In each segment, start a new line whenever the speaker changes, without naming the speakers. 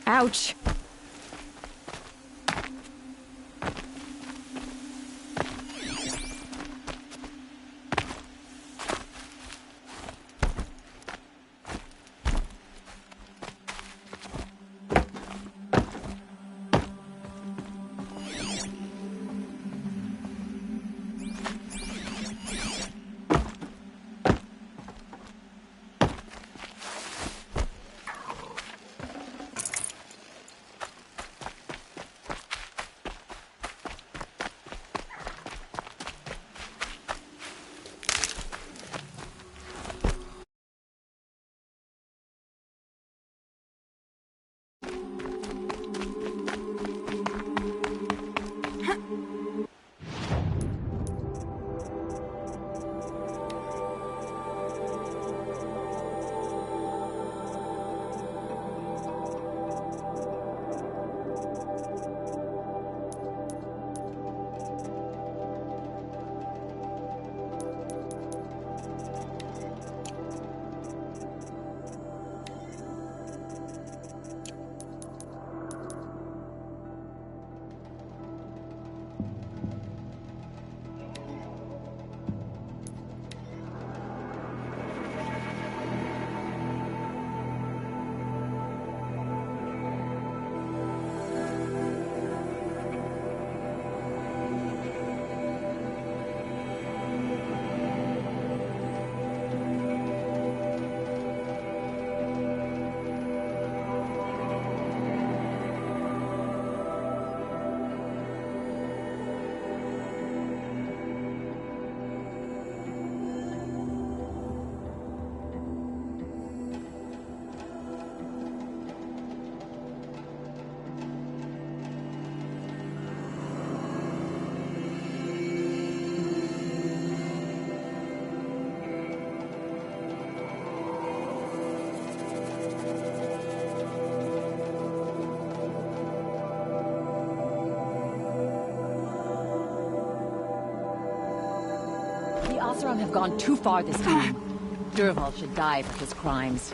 Ouch.
Oseram have gone too far this time. Dervahl should die for his crimes.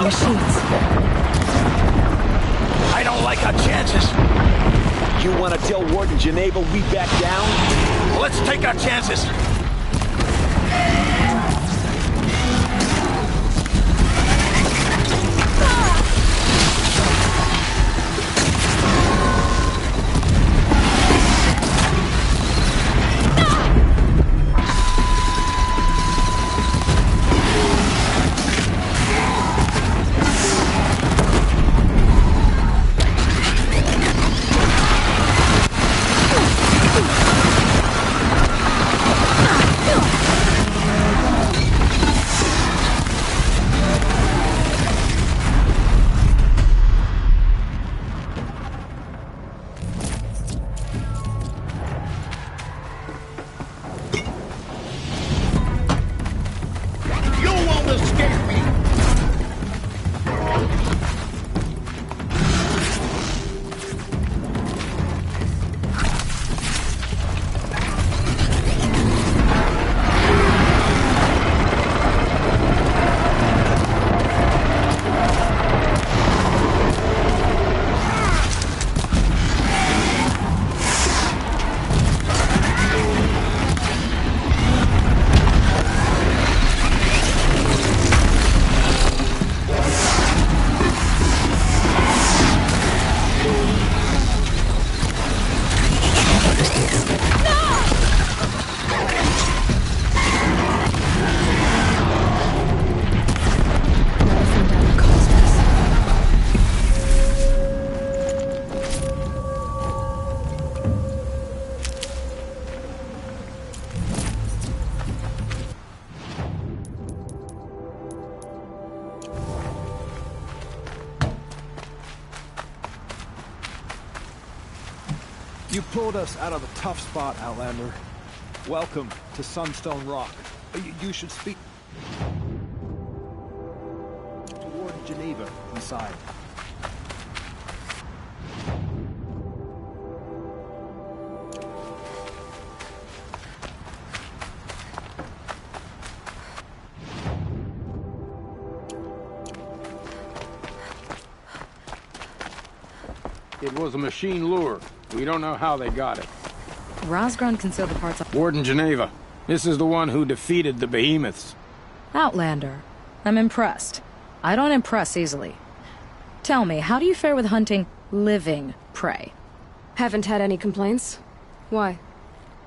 machines.
I don't like our chances.
You want to tell Warden Geneva we back down?
Let's take our chances.
You pulled us out of a tough spot, Outlander. Welcome to Sunstone Rock. You should speak to Warden Geneva inside.
It was a machine lure. We don't know how they got it.
Rosgrund concealed the parts of
Warden Geneva. This is the one who defeated the behemoths.
Outlander. I'm impressed. I don't impress easily. Tell me, how do you fare with hunting living prey?
Haven't had any complaints. Why?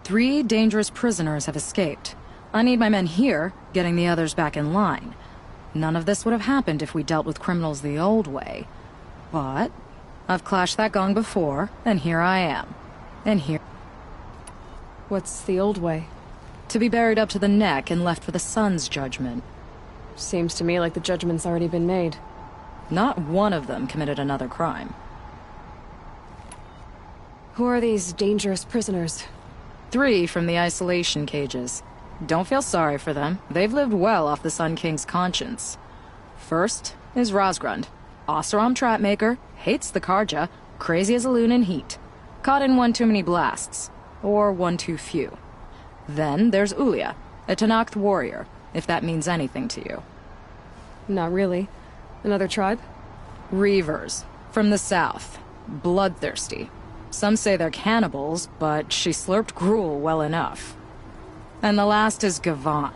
3 dangerous prisoners have escaped. I need my men here, getting the others back in line. None of this would have happened if we dealt with criminals the old way. But I've clashed that gong before, and here I am. And here...
What's the old way?
To be buried up to the neck and left for the sun's judgment.
Seems to me like the judgment's already been made.
Not one of them committed another crime.
Who are these dangerous prisoners?
3 from the isolation cages. Don't feel sorry for them. They've lived well off the Sun King's conscience. First is Rosgrund. Oseram Trapmaker, hates the Karja, crazy as a loon in heat. Caught in one too many blasts. Or one too few. Then there's Ulia, a Tenakth warrior, if that means anything to you.
Not really. Another tribe?
Reavers, from the south. Bloodthirsty. Some say they're cannibals, but she slurped gruel well enough. And the last is Gavan,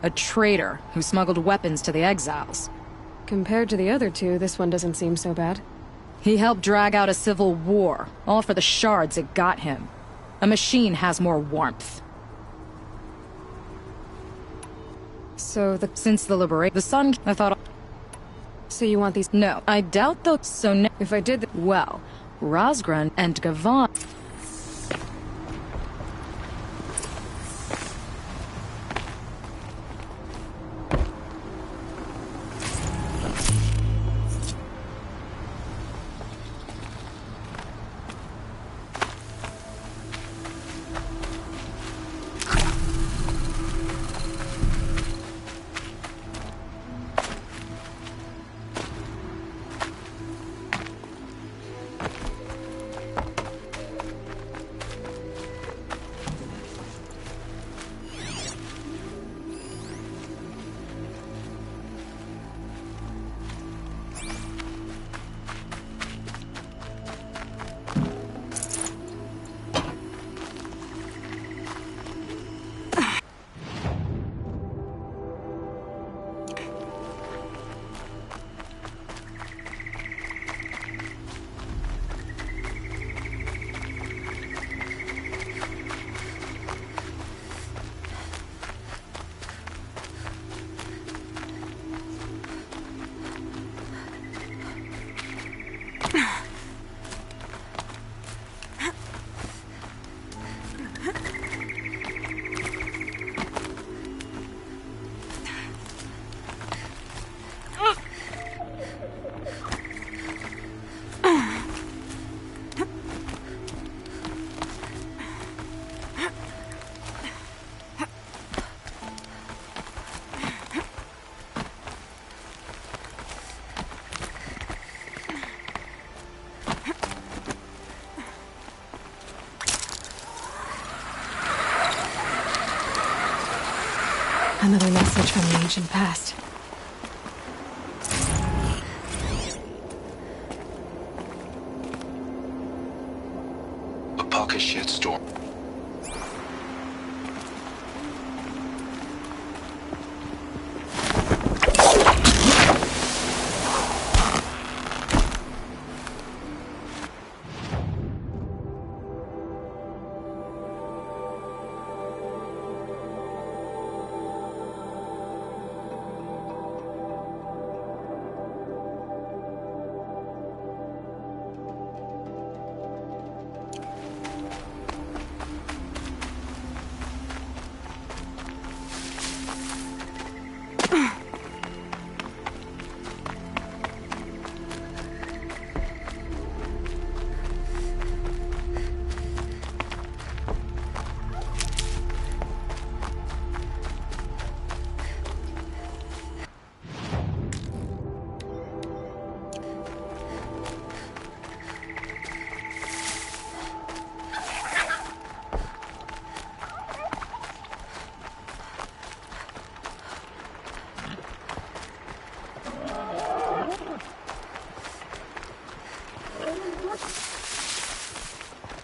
a traitor who smuggled weapons to the exiles.
Compared to the other 2, this one doesn't seem so bad.
He helped drag out a civil war, all for the shards it got him. A machine has more warmth.
So
Since the liberation, the Sun... I thought...
So you want these...
No, I doubt though, so
If I did
well, Rosgrund and Gavan...
Another message from the ancient past.
A pocket shitstorm.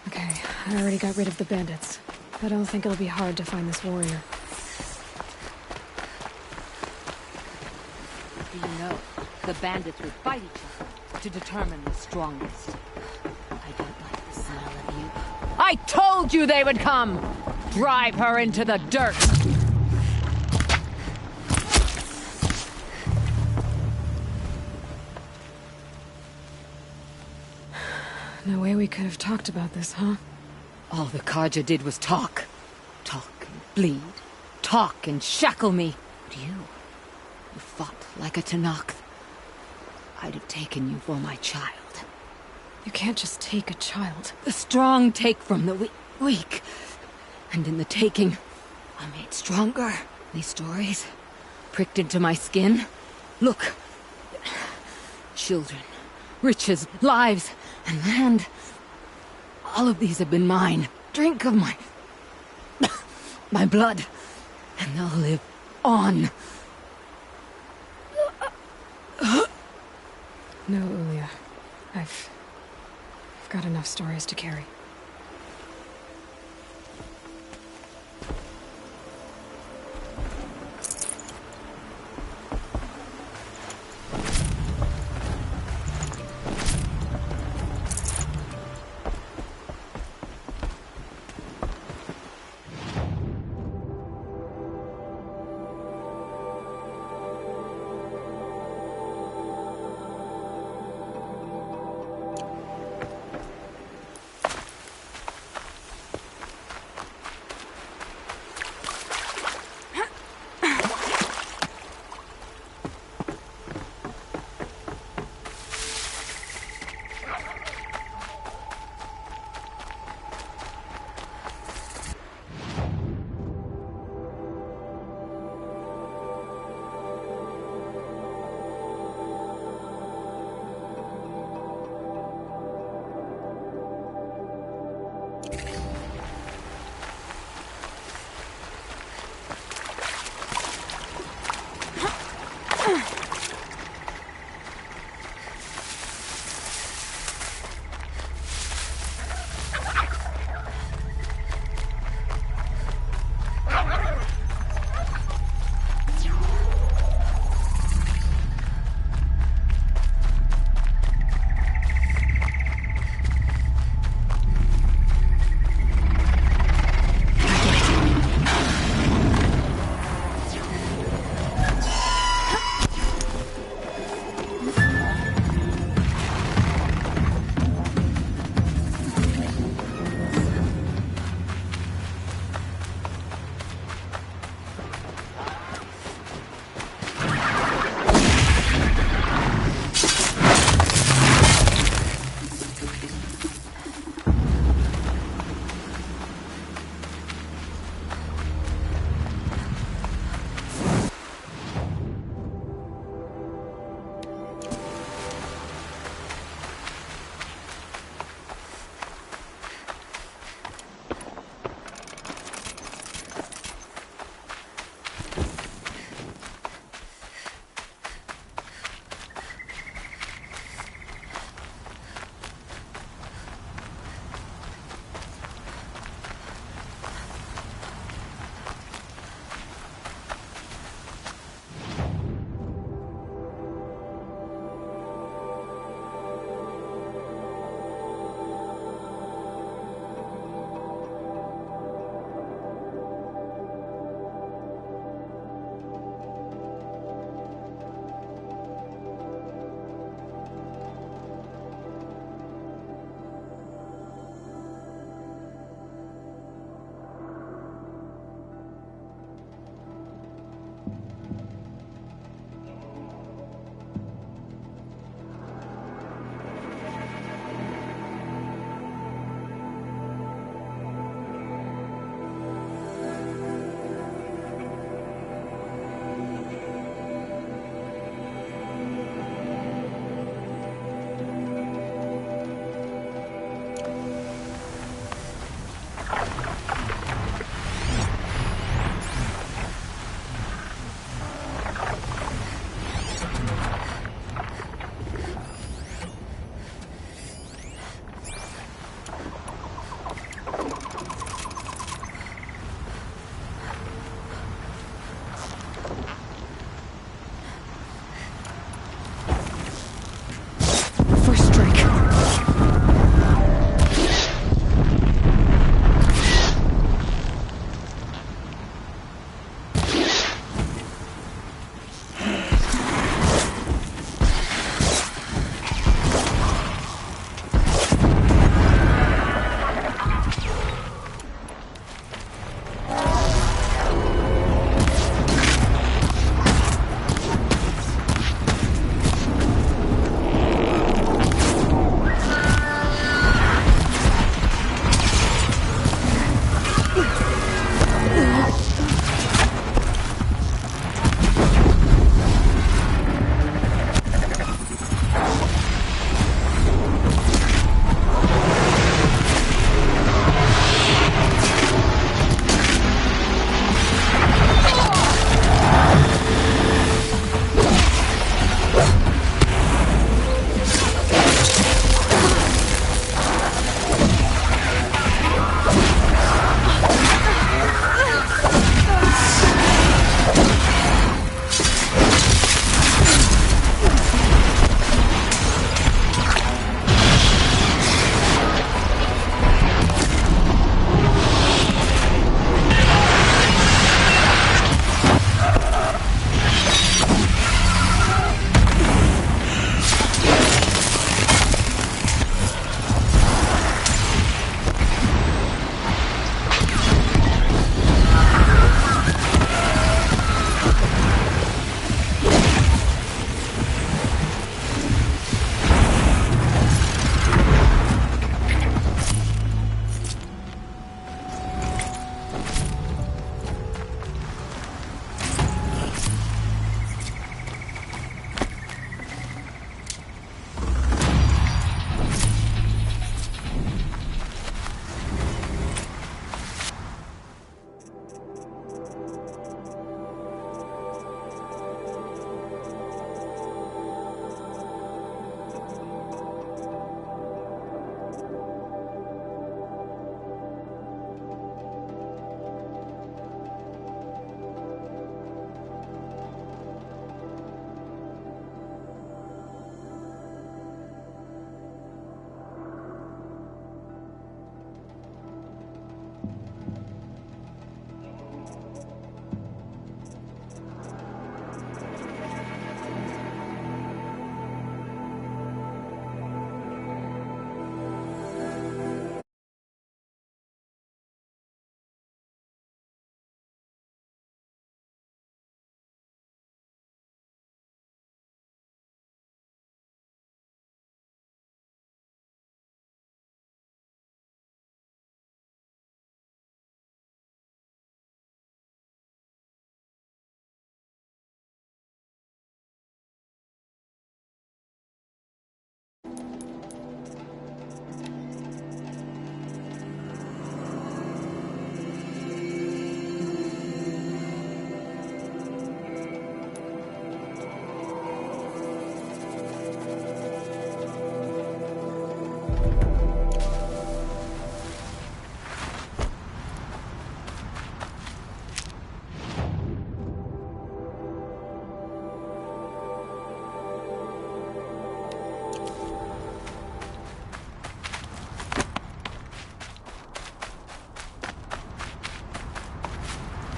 Okay, I already got rid of the bandits. I don't think it'll be hard to find this warrior.
Do you know, the bandits would fight each other to determine the strongest. I don't like the smell of you. I told you they would come! Drive her into the dirt!
No way we could have talked about this, huh?
All the Carja did was talk. Talk and bleed. Talk and shackle me. But you fought like a Tenakth. I'd have taken you for my child.
You can't just take a child.
The strong take from the weak. And in the taking, I'm made stronger. These stories pricked into my skin. Look. Children, riches, lives, and land. All of these have been mine. Drink of my blood, and they'll live on.
No, Ulia. I've got enough stories to carry.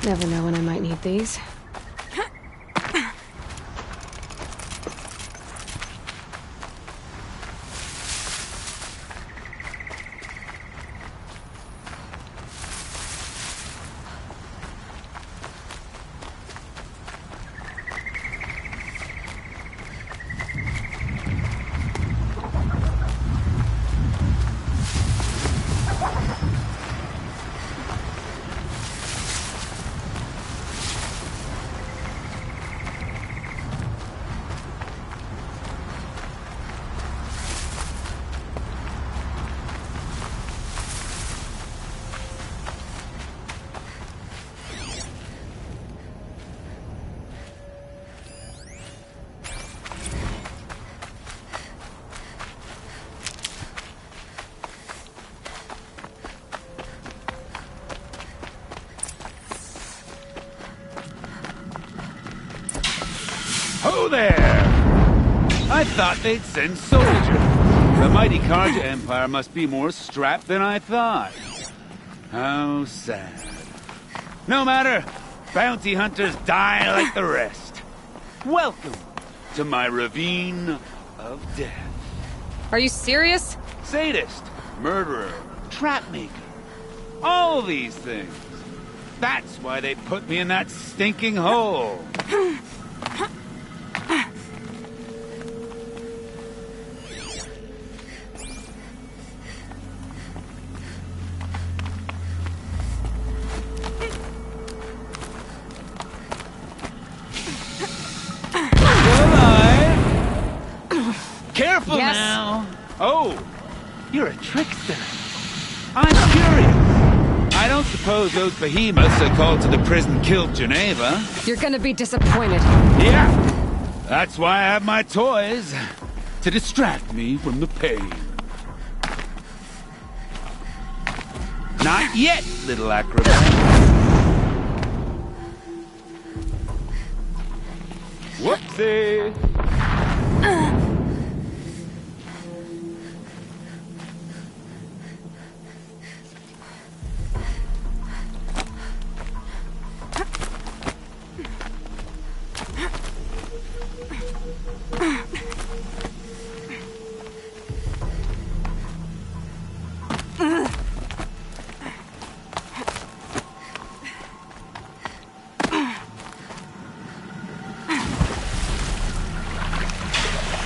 Never know when I might need these.
Ho there! I thought they'd send soldiers. The mighty Carja Empire must be more strapped than I thought. How sad. No matter, bounty hunters die like the rest. Welcome to my ravine of death.
Are you serious?
Sadist, murderer, trapmaker. All these things. That's why they put me in that stinking hole. Careful
yes.
now. Oh, you're a trickster. I'm curious. I don't suppose those behemoths that called to the prison killed Geneva.
You're gonna be disappointed.
Yeah. That's why I have my toys. To distract me from the pain. Not yet, little acrobat. Whoopsie.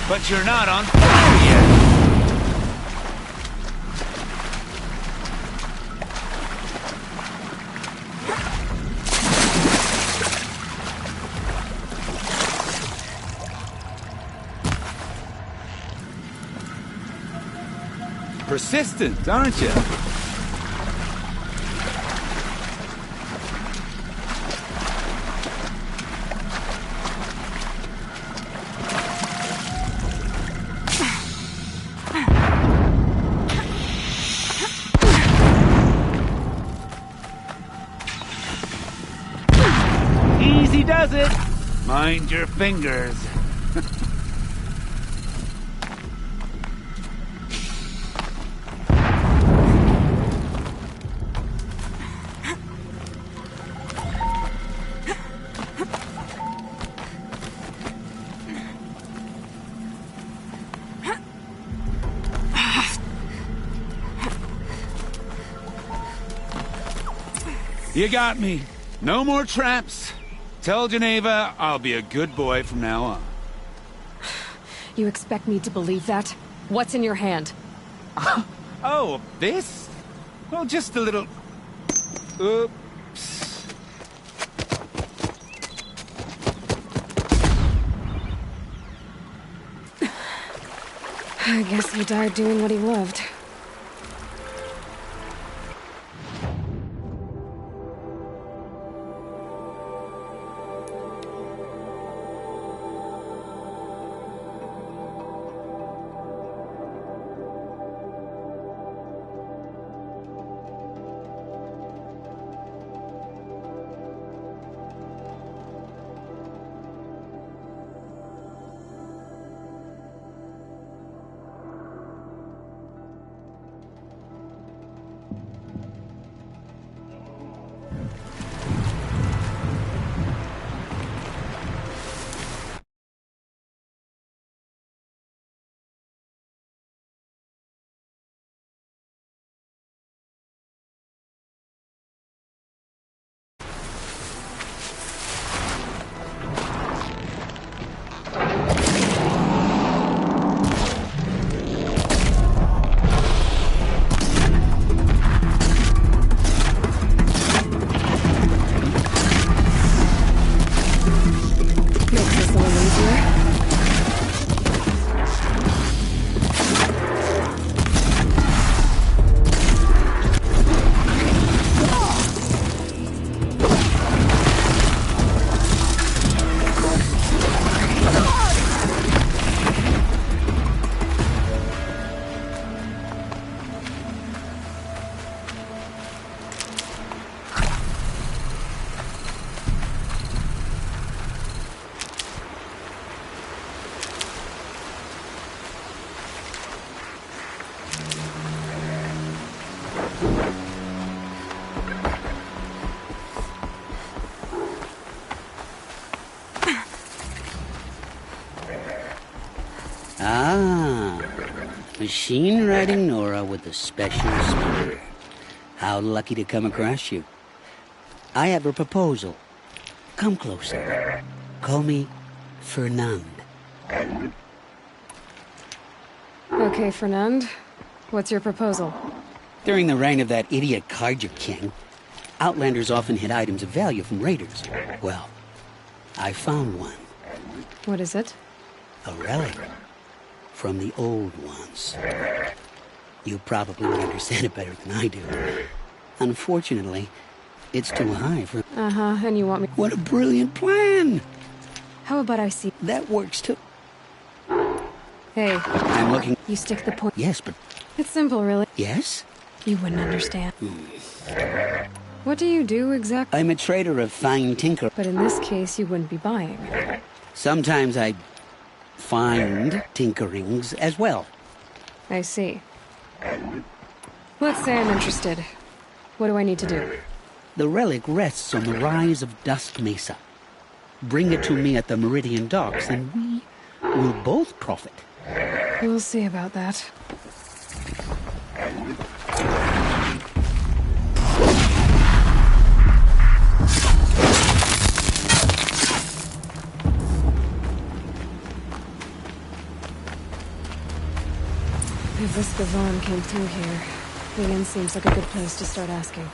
But you're not on fire yet. Persistent, aren't you? Easy does it. Mind your fingers. You got me. No more traps. Tell Geneva I'll be a good boy from now on.
You expect me to believe that? What's in your hand?
Oh, this? Well, just a little... Oops.
I guess he died doing what he loved.
Ah, machine riding Nora with a special spear. How lucky to come across you. I have a proposal. Come closer. Call me Fernand.
Okay, Fernand. What's your proposal?
During the reign of that idiot Carja king, Outlanders often hid items of value from raiders. Well, I found one.
What is it?
A relic. From the old ones. You probably would understand it better than I do. Unfortunately, it's too high for...
Uh-huh, and you want me...
What a brilliant plan!
How about I see...
That works too.
Hey.
I'm looking...
You stick the point...
Yes, but...
It's simple, really.
Yes?
You wouldn't understand. What do you do exactly?
I'm a trader of fine tinker.
But in this case, you wouldn't be buying.
Sometimes I find tinkerings as well.
I see. Let's say I'm interested. What do I need to do?
The relic rests on the rise of Dusk Mesa. Bring it to me at the Meridian Docks, and we will both profit.
We'll see about that. If this Gavon came through here, the inn seems like a good place to start asking.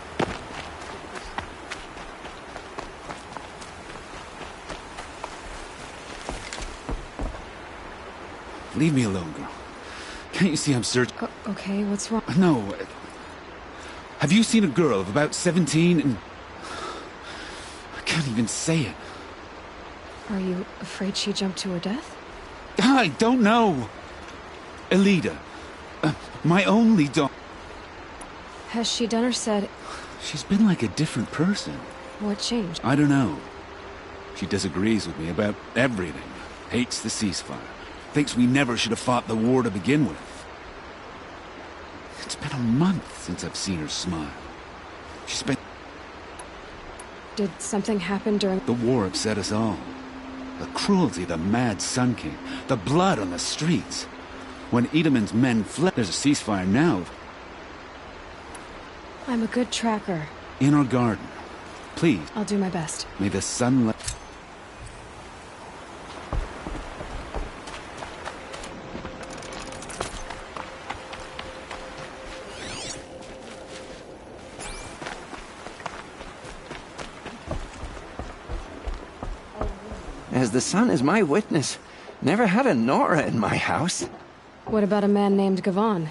Leave me alone, girl. Can't you see I'm searching?
Okay, what's wrong?
No. Have you seen a girl of about 17 and... I can't even say it.
Are you afraid she jumped to her death?
I don't know. Elida. My only daughter.
Has she done or said...
She's been like a different person.
What changed?
I don't know. She disagrees with me about everything. Hates the ceasefire. Thinks we never should have fought the war to begin with. It's been a month since I've seen her smile. She's been...
Did something happen during...
The war upset us all. The cruelty of the mad Sun King. The blood on the streets. When Edamon's men fled... There's a ceasefire now.
I'm a good tracker.
In our garden. Please.
I'll do my best.
May the sun...
As the sun is my witness, never had a Nora in my house.
What about a man named Gavon?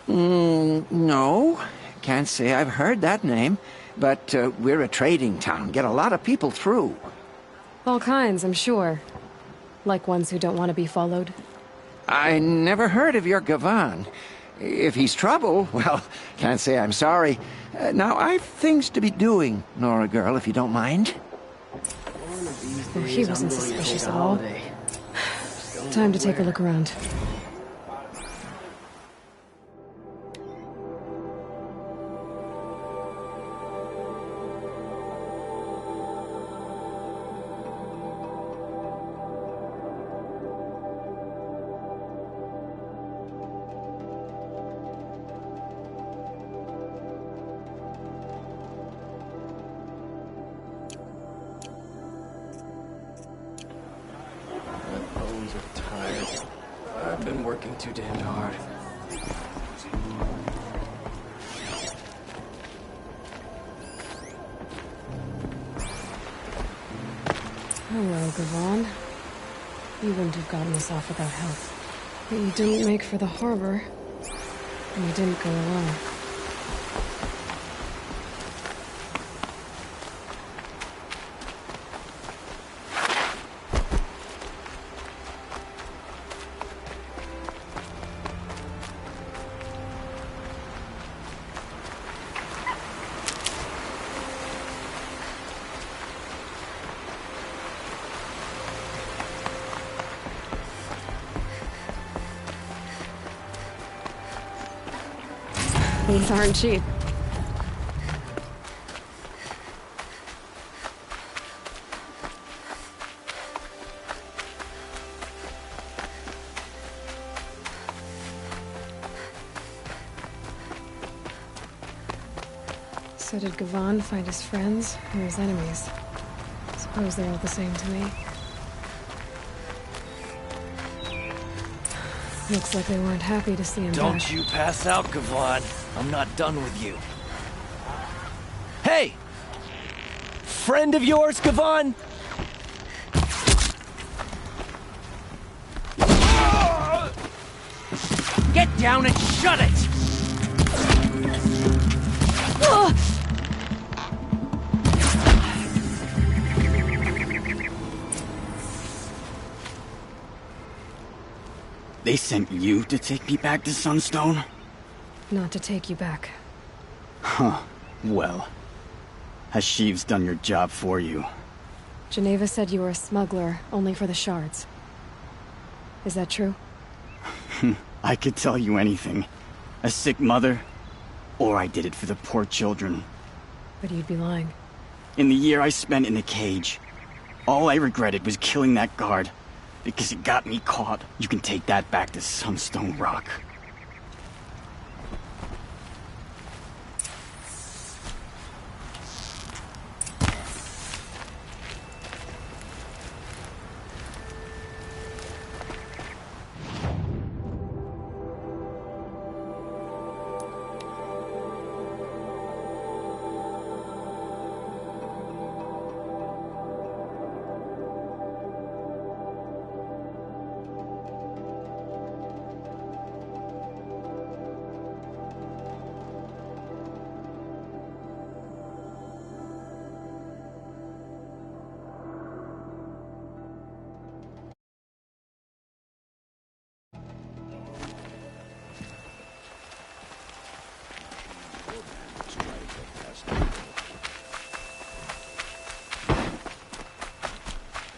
No. Can't say I've heard that name. But we're a trading town. Get a lot of people through.
All kinds, I'm sure. Like ones who don't want to be followed.
I never heard of your Gavon. If he's trouble, well, can't say I'm sorry. Now, I've things to be doing, Nora girl, if you don't mind.
Oh, he wasn't suspicious at all. Time to take a look around.
I've been working too damned hard.
Hello, Gavon. You wouldn't have gotten us off without help. But you didn't make for the harbor. And you didn't go alone. These aren't cheap. So did Gavan find his friends or his enemies? Suppose they're all the same to me. Looks like they weren't happy to see him
Don't
back.
you pass out, Gavan. I'm not done with you. Hey! Friend of yours, Gavan? Get down and shut it!
They sent you to take me back to Sunstone?
Not to take you back.
Huh. Well, has Sheeves done your job for you?
Geneva said you were a smuggler, only for the shards. Is that true?
I could tell you anything. A sick mother, or I did it for the poor children.
But you'd be lying.
In the year I spent in the cage, all I regretted was killing that guard, because it got me caught. You can take that back to Sunstone Rock.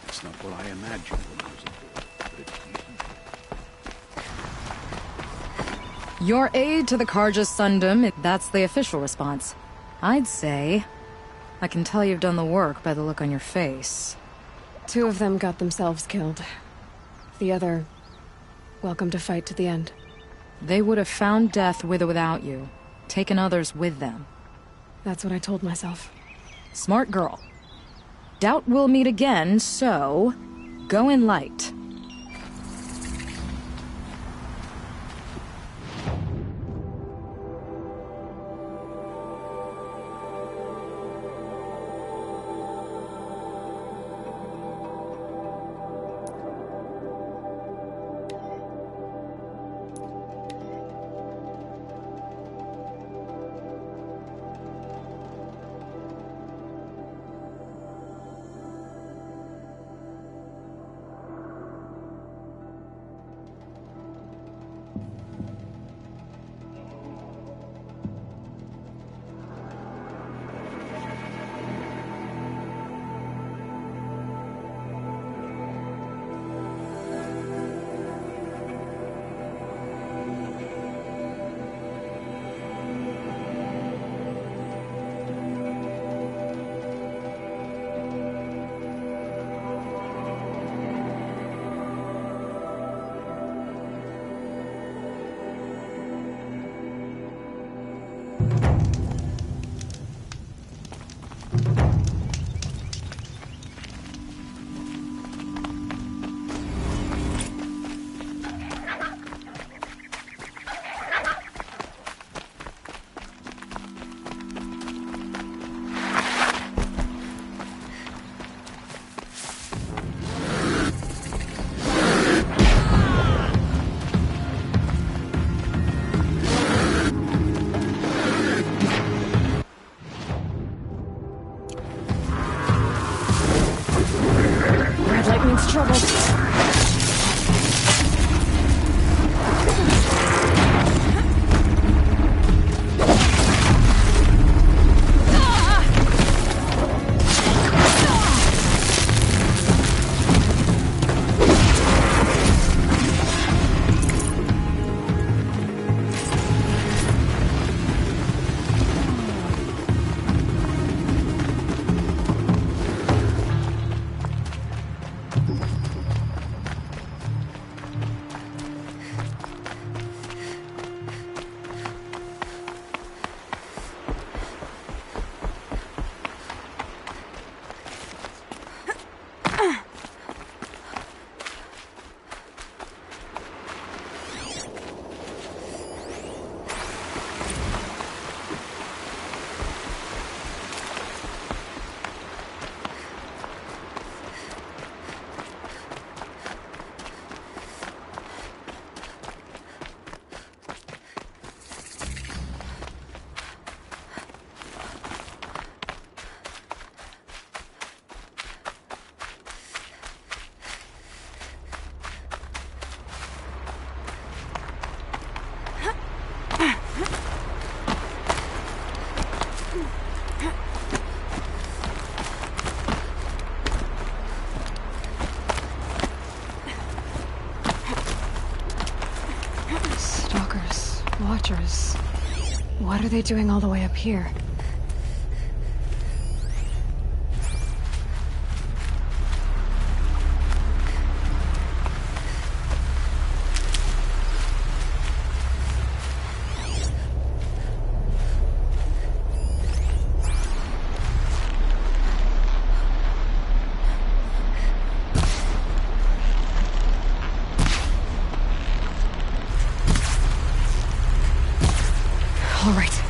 It's not what I imagined when I was aboard, but it's decent.
Your aid to the Carja Sundom, that's the official response. I'd say... I can tell you've done the work by the look on your face.
2 of them got themselves killed. The other... welcome to fight to the end.
They would have found death with or without you. Taken others with them.
That's what I told myself.
Smart girl. Doubt we'll meet again, so... go in light.
Stalkers, watchers. What are they doing all the way up here? All right.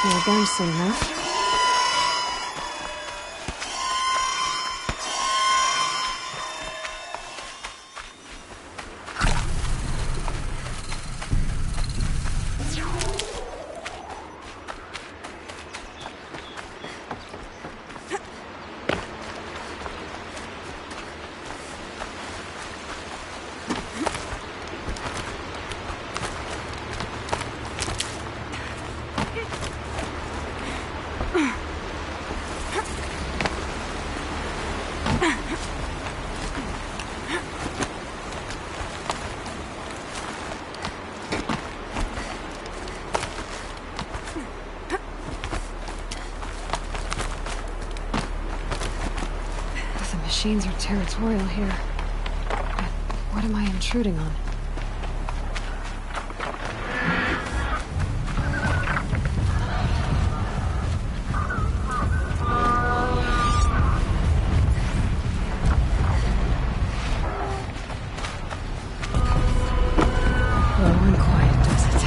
You're going soon, huh? Machines are territorial here. But what am I intruding on? Low and quiet, does it?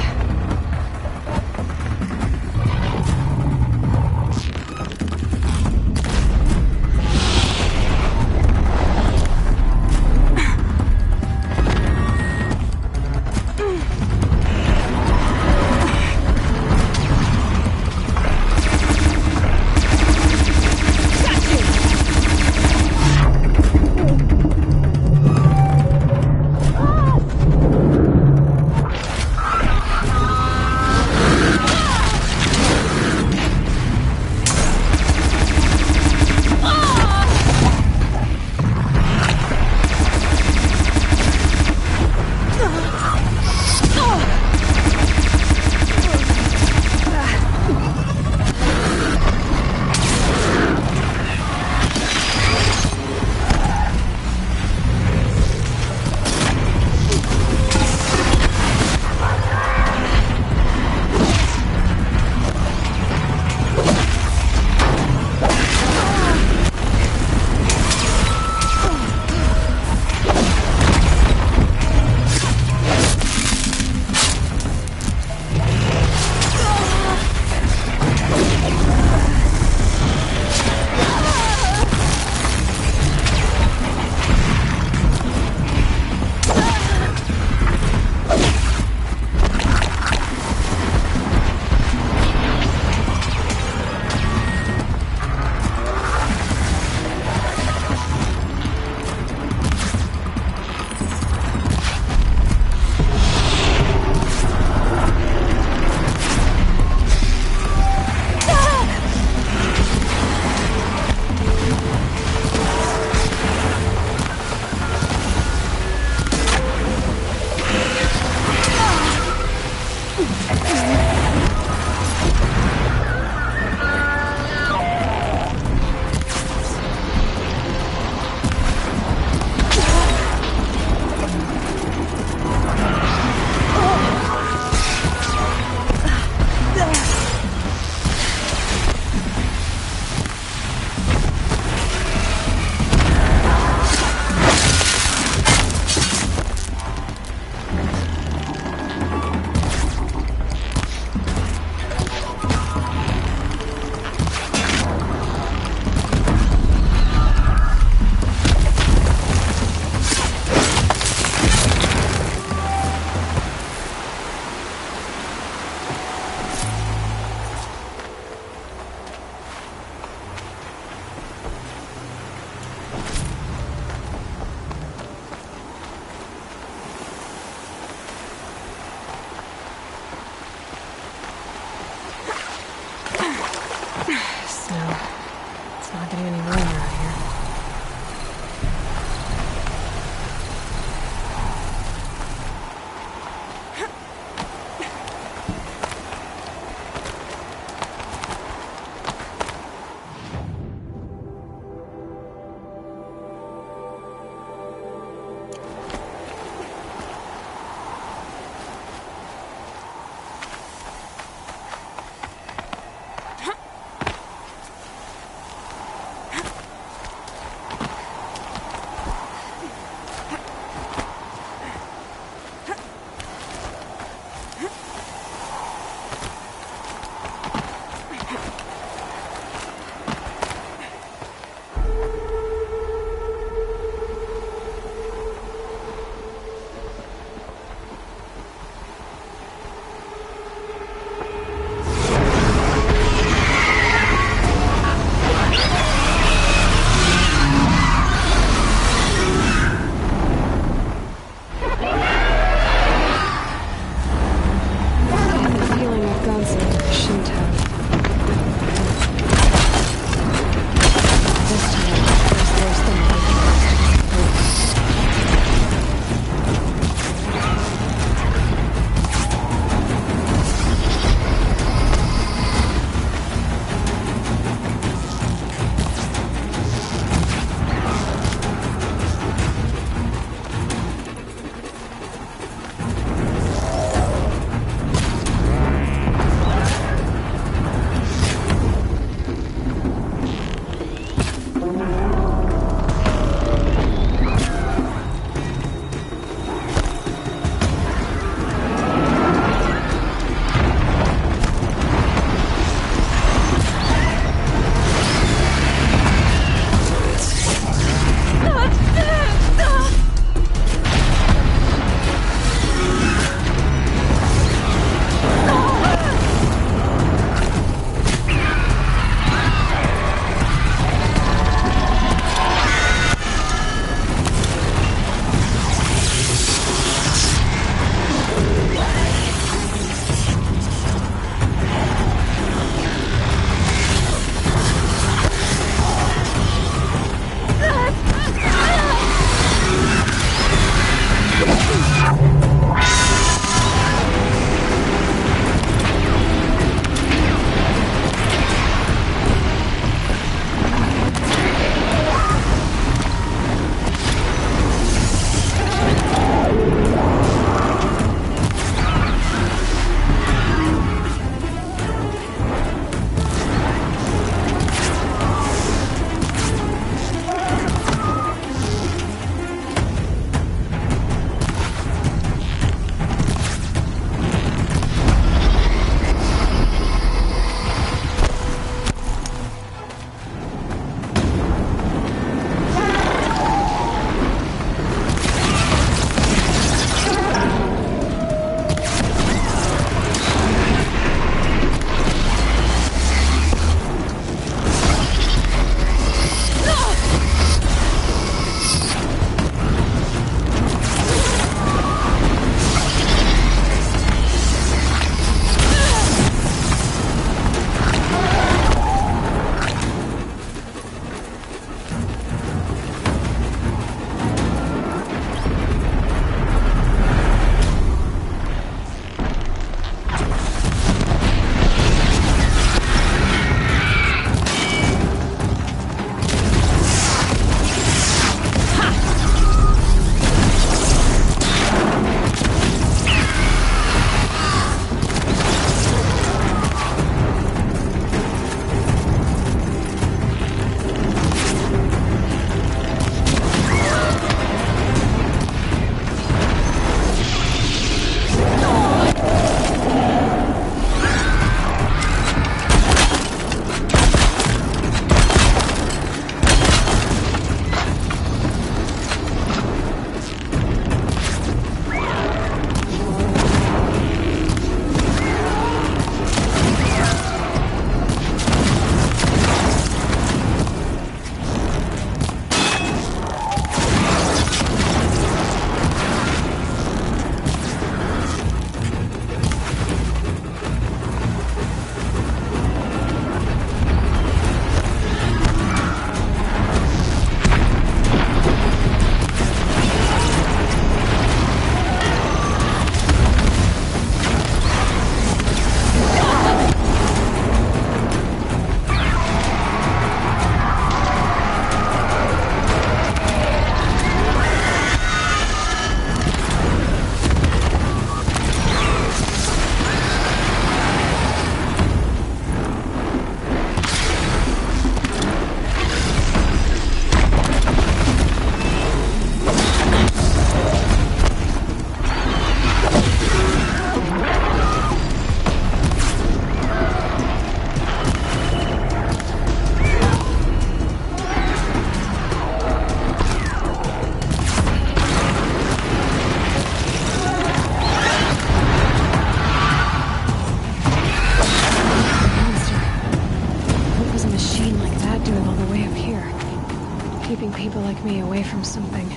me away from something.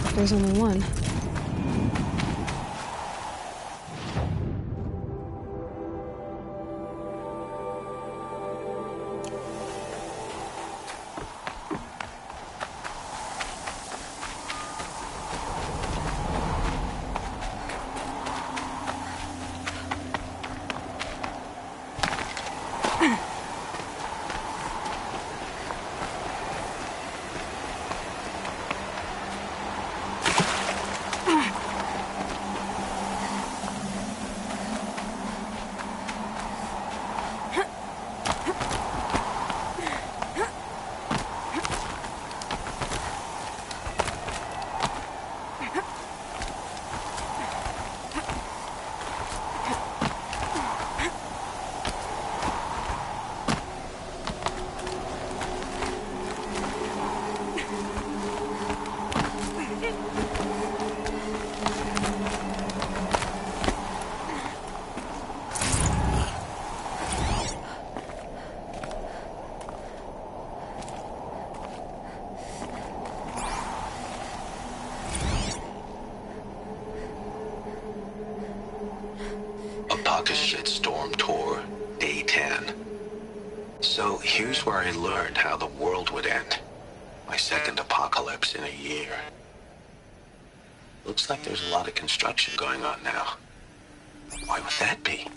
But there's only one.
Shitstorm Tour, Day 10. So here's where I learned how the world would end. My second apocalypse in a year. Looks like there's a lot of construction going on now. Why would that be?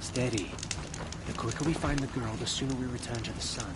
Steady. The quicker we find the girl, the sooner we return to the sun.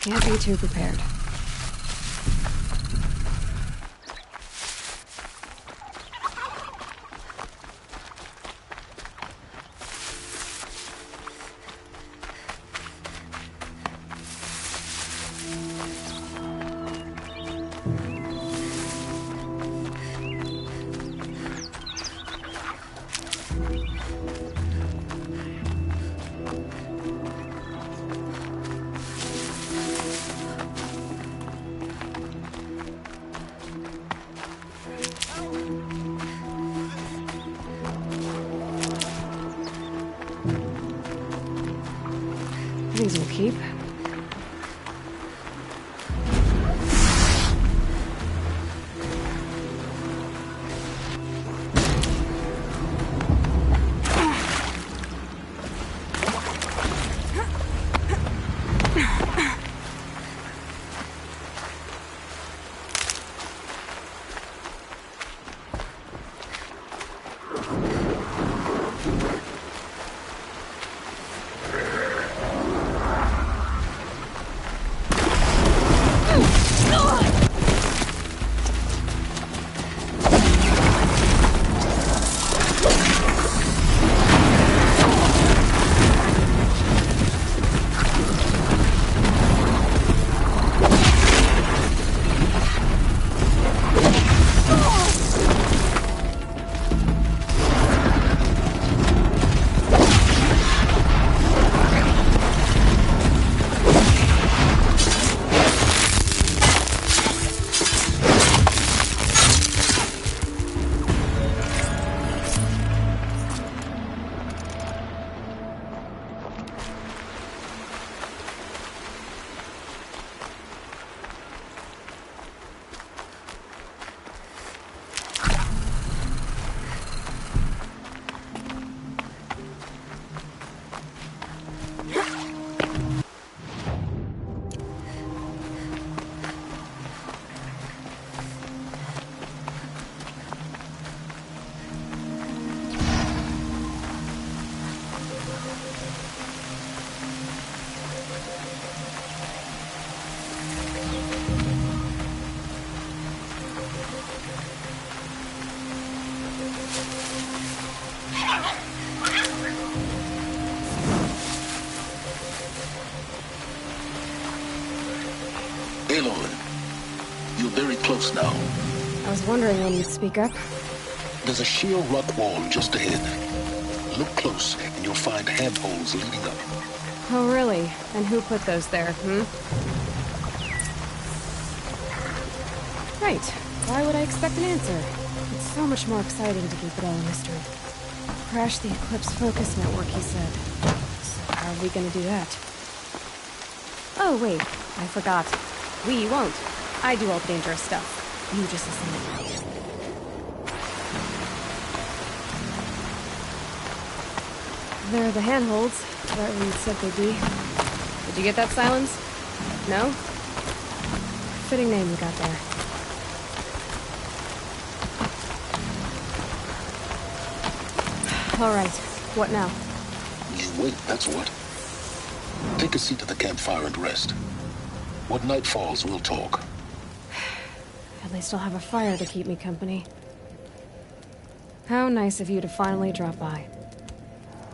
Can't be too prepared. These will keep.
just now.
I was wondering when you'd speak up.
There's a sheer rock wall just ahead. Look close, and you'll find handholds leading up.
Oh, really? And who put those there, Right. Why would I expect an answer? It's so much more exciting to keep it all a mystery. Crash the Eclipse Focus Network, he said. So how are we gonna do that? Oh, wait. I forgot. We won't. I do all the dangerous stuff. You just listen. There are the handholds. Right where you said they'd be. Did you get that, Silence? No? Fitting name you got there. All right. What now?
You wait, that's what. Take a seat at the campfire and rest. When night falls, we'll talk.
At least I'll have a fire to keep me company. How nice of you to finally drop by.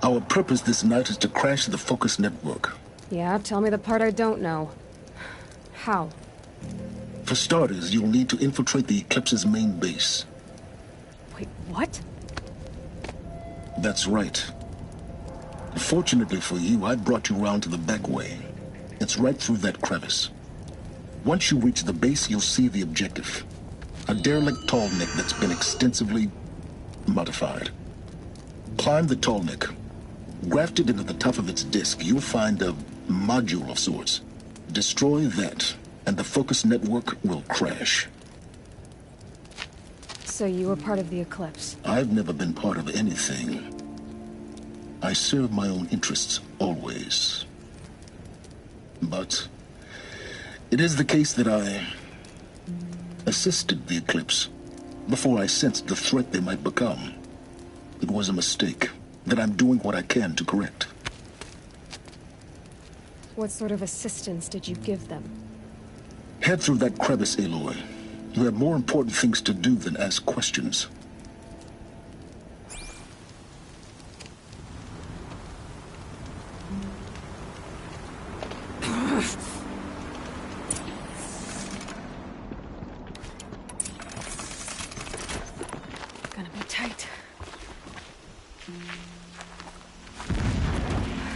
Our purpose this night is to crash the Focus Network.
Yeah, tell me the part I don't know. How?
For starters, you'll need to infiltrate the Eclipse's main base.
Wait, what?
That's right. Fortunately for you, I brought you around to the back way. It's right through that crevice. Once you reach the base, you'll see the objective. A derelict tall neck that's been extensively modified. Climb the tall neck. Grafted into the top of its disk, you'll find a module of sorts. Destroy that, and the Focus Network will crash.
So you were part of the Eclipse?
I've never been part of anything. I serve my own interests, always. But it is the case that I assisted the Eclipse before I sensed the threat they might become. It was a mistake that I'm doing what I can to correct.
What sort of assistance did you give them?
Head through that crevice, Aloy. You have more important things to do than ask questions.
Gonna be tight.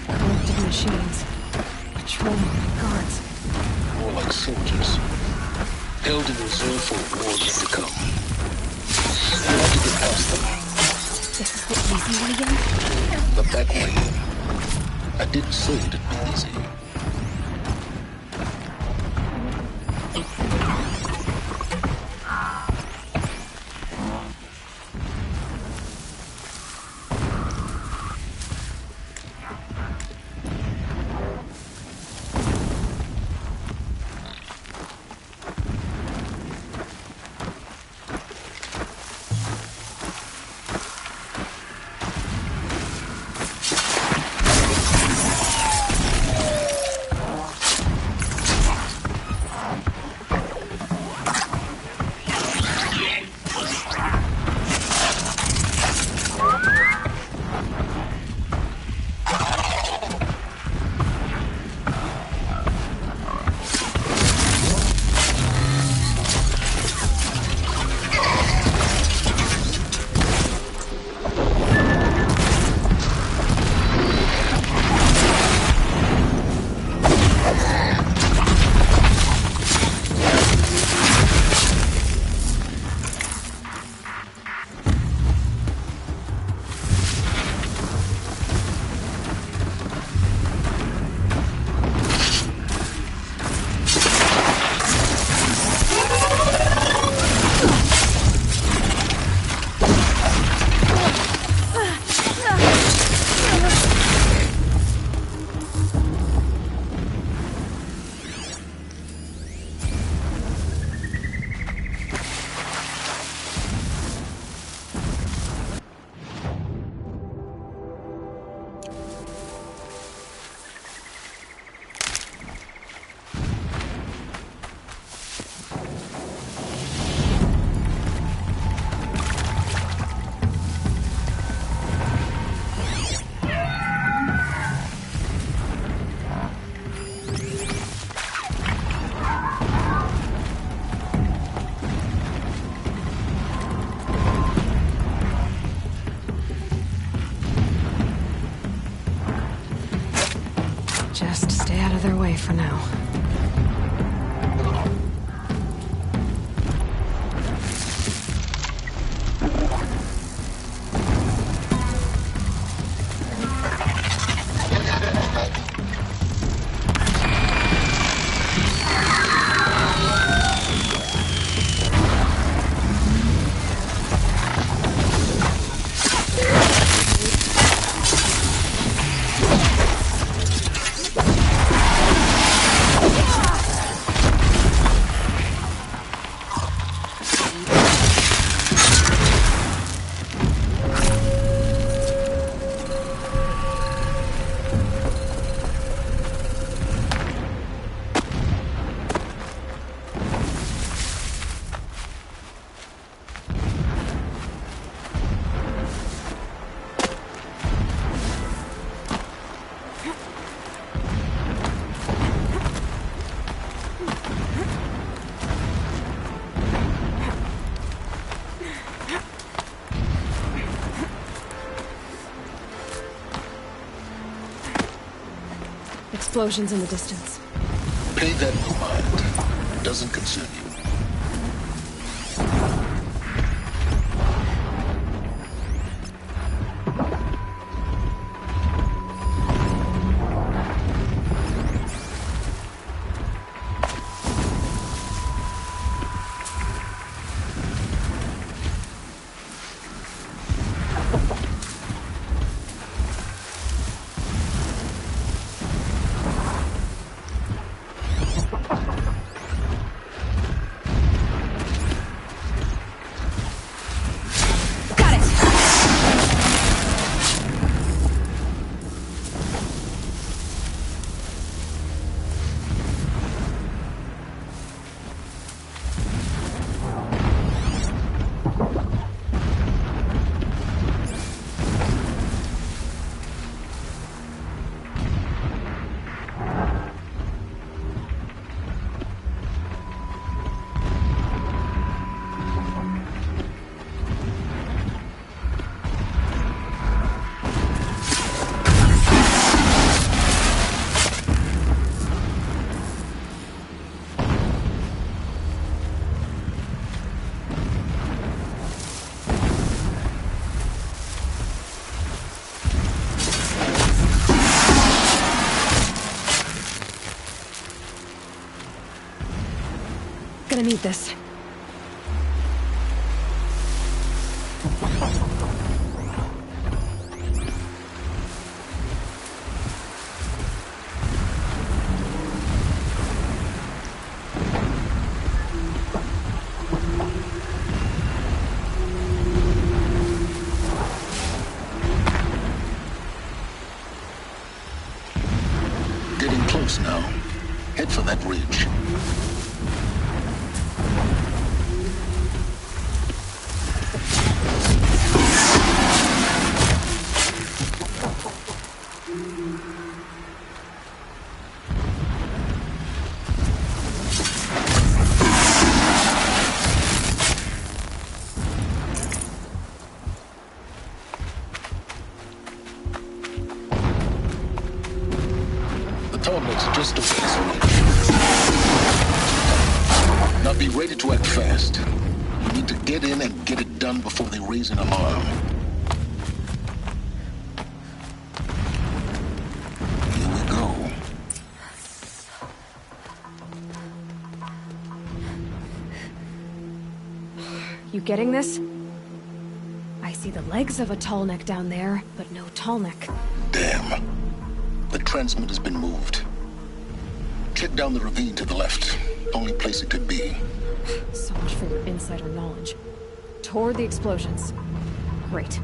Collective machines. Patrolling guards.
More like soldiers. Held in reserve for a war yet to come. I want to get past them.
This is the easy way in?
The back way in. I didn't say it'd be easy.
of their way for now. Explosions in the distance.
Pay that no mind. Doesn't concern you.
Gonna need this.
Getting close now. Head for that ridge. Just over this ridge. Now be ready to act fast. You need to get in and get it done before they raise an alarm. Here we go.
You getting this? I see the legs of a tall neck down there, but no tall neck.
Damn. The transmitter's been moved. Check down the ravine to the left. Only place it could be.
So much for your insider knowledge. Toward the explosions. Great.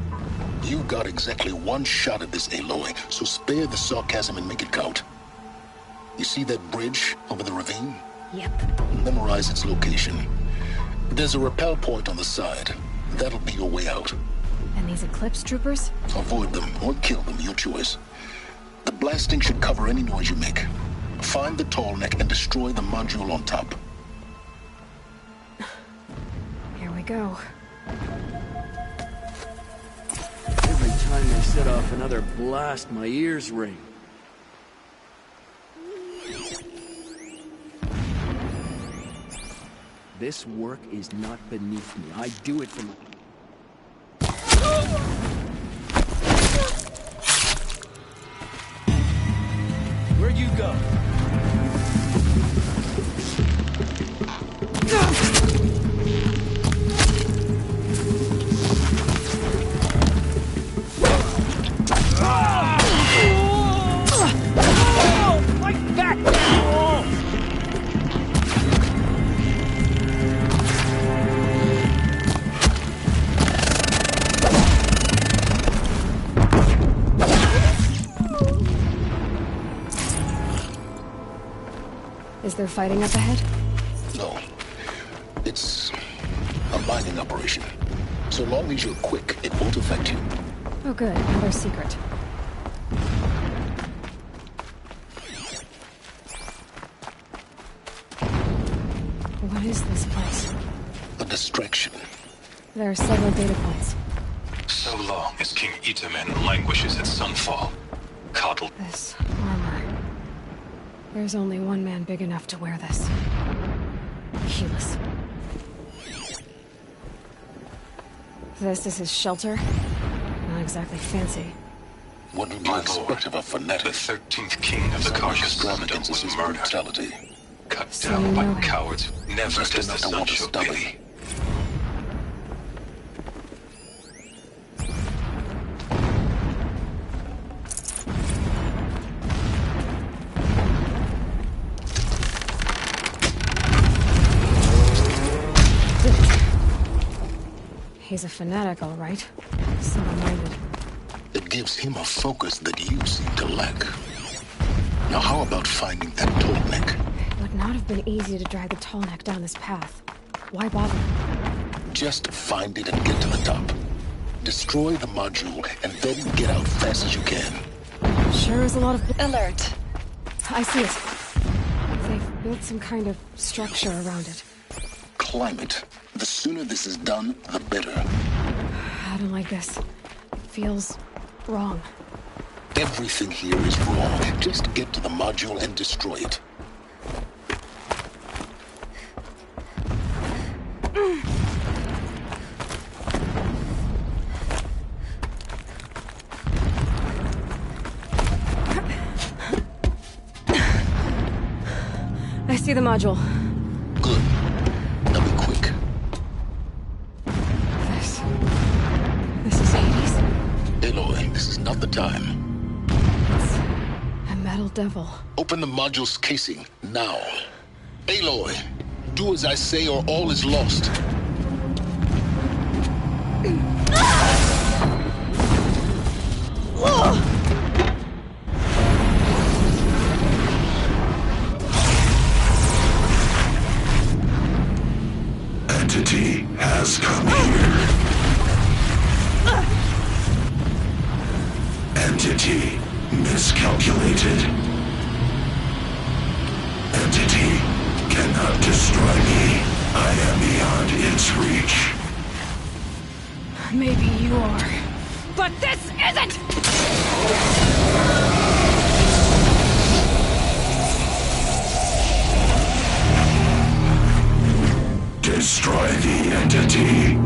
You got exactly one shot at this, Aloy, so spare the sarcasm and make it count. You see that bridge over the ravine?
Yep.
Memorize its location. There's a rappel point on the side. That'll be your way out.
And these Eclipse troopers?
Avoid them or kill them, your choice. The blasting should cover any noise you make. Find the tall neck and destroy the module on top.
Here we go.
Every time they set off another blast, my ears ring.
This work is not beneath me. I do it from... Where'd you go?
Fight back, asshole!
Is there fighting up ahead?
No. It's a mining operation. So long as you're quick, it won't affect you.
Oh good, another secret. What is this place?
A distraction.
There are several data points.
So long as King Itamen languishes at Sunfall, coddled.
This armor. There's only one man big enough to wear this. Helis. This is his shelter? Not exactly fancy.
What would you expect of a fanatic?
The 13th king of the Karja Kingdom was murdered.
Brutality.
Cut
So
down
you
by
know him.
cowards. Never
Just
does the
enough to
sun
want to
show
stop it.
pity.
He's a fanatic, all right. Single-minded.
It gives him a focus that you seem to lack. Now how about finding that Tallneck?
It would not have been easy to drag the Tallneck down this path. Why bother?
Just find it and get to the top. Destroy the module and then get out fast as you can.
Sure is a lot of... Alert! I see it. They've built some kind of structure around it.
Climb it. The sooner this is done, the better.
I don't like this. It feels wrong.
Everything here is wrong. Just get to the module and destroy it.
I see the module.
Good. Now be quick.
This is Hades?
Aloy, this is not the time.
It's a metal devil.
Open the module's casing, now. Aloy, do as I say or all is lost.
Entity has come here. Entity miscalculated. Entity cannot destroy me. I am beyond its reach.
Maybe you are. But this isn't!
Destroy the entity.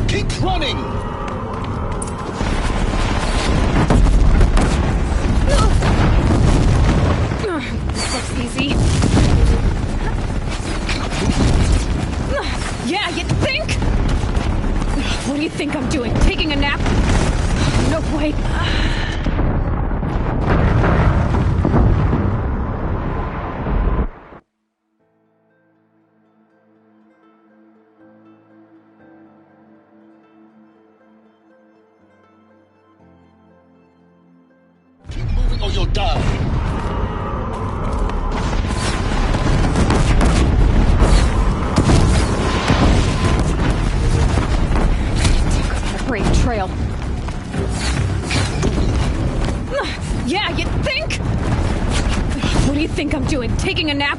Keep running!
This looks easy. Yeah, you think? What do you think I'm doing? Taking a nap? No way.
Keep moving or you'll die.
already a trail. Yeah, you think? What do you think I'm doing? Taking a nap?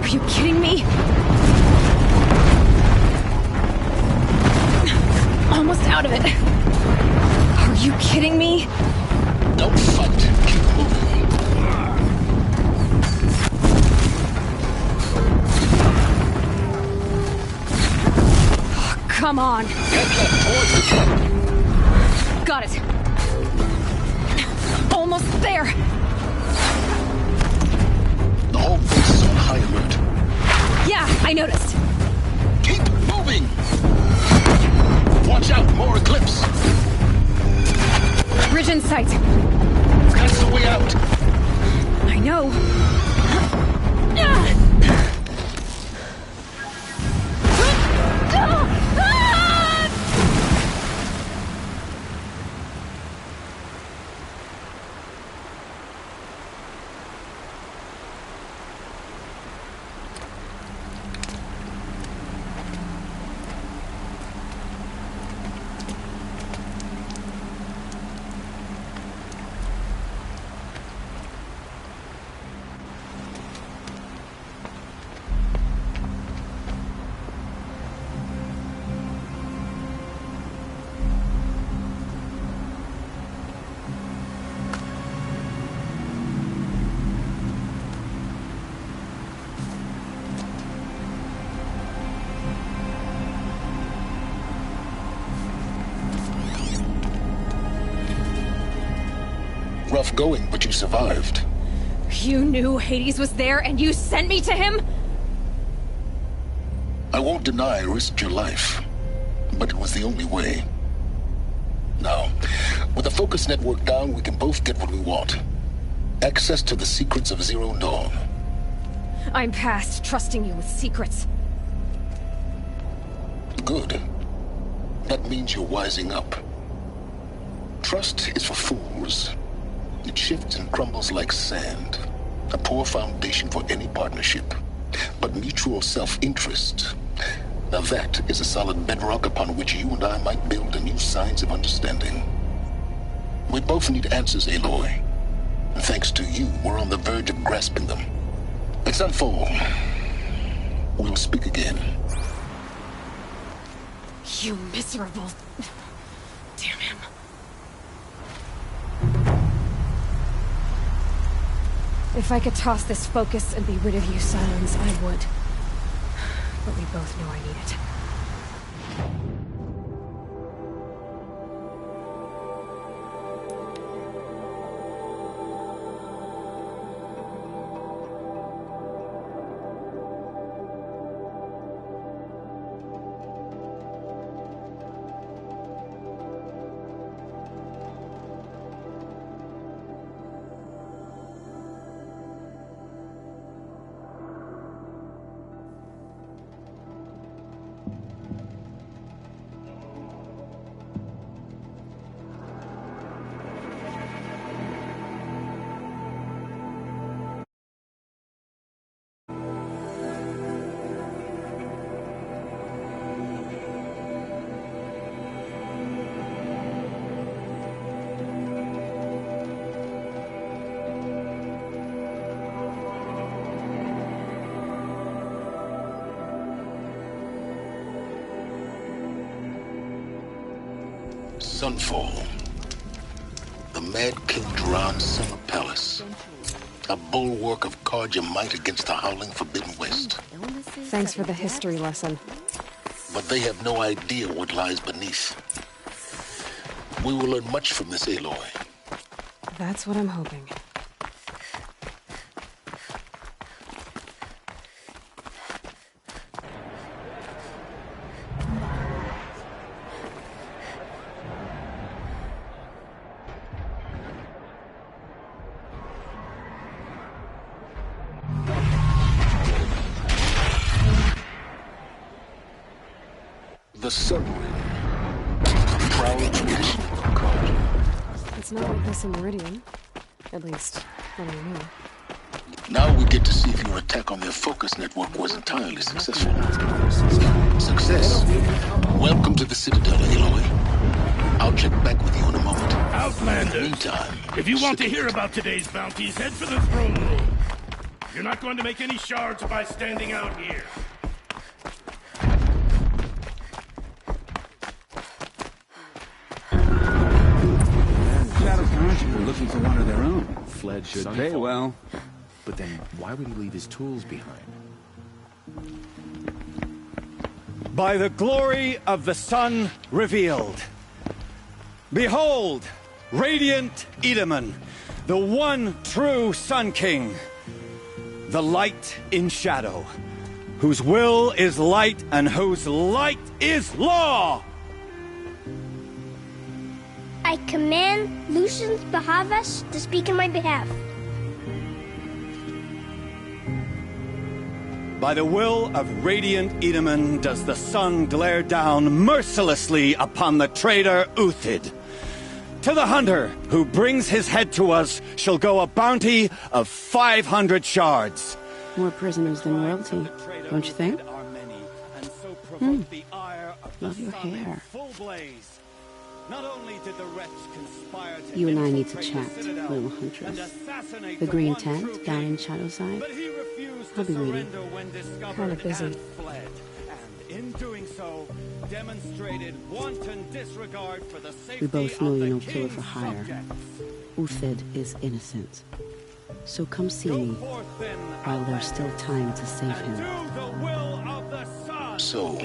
Are you kidding me? Almost out of it. Are you kidding me?
Don't fight. Keep moving.
Oh, come on.
Get left towards the camp.
Got it. Almost there.
The whole base is on high alert.
Yeah, I noticed.
Keep moving. Watch out, more Eclipse.
Bridge in sight.
That's the way out.
I know.
Rough going, but you survived.
You knew Hades was there and you sent me to him?
I won't deny I risked your life, but it was the only way. Now, with the focus network down, we can both get what we want. Access to the secrets of Zero Dawn.
I'm past trusting you with secrets.
Good. That means you're wising up. Trust is for fools. It shifts and crumbles like sand. A poor foundation for any partnership. But mutual self-interest, now that is a solid bedrock upon which you and I might build a new science of understanding. We both need answers, Aloy. And thanks to you, we're on the verge of grasping them. Let's unfold. We'll speak again.
You miserable... Damn him. If I could toss this focus and be rid of you, Sylens, I would. But we both know I need it.
Sunfall. The Mad King Duran's summer palace. A bulwark of Carja might against the howling Forbidden West.
Thanks for the history lesson.
But they have no idea what lies beneath. We will learn much from this, Aloy.
That's what I'm hoping.
The submarine. Proud tradition of Carja.
It's It's not like this in Meridian. At least, not anymore.
Now we get to see if your attack on their focus network was entirely successful. Success. Welcome to the Citadel, Aloy. I'll check back with you in a moment.
Outlander!
Meantime,
If you want to hear about today's bounties, head for the throne room. You're not going to make any shards by standing out here.
We're looking for one of their own.
Fled should
Pay well.
But then why would he leave his tools behind?
By the glory of the sun revealed. Behold, radiant Edaman, the one true Sun King. The light in shadow, whose will is light and whose light is law!
I command Lucius Bahavas to speak in my behalf.
By the will of radiant Edaman does the sun glare down mercilessly upon the traitor Uthid. To the hunter who brings his head to us shall go a bounty of 500 shards.
More prisoners than royalty, don't you think? Love your hair. You and I need to chat, little huntress. The green tent down in Shadowside. I'll be waiting.
Kinda busy.
In doing so, demonstrated wanton disregard for the safety
We both know
of
you're the no killer
king's
for hire.
subjects.
Uthid is innocent. So come see me while there's still time to save him.
So,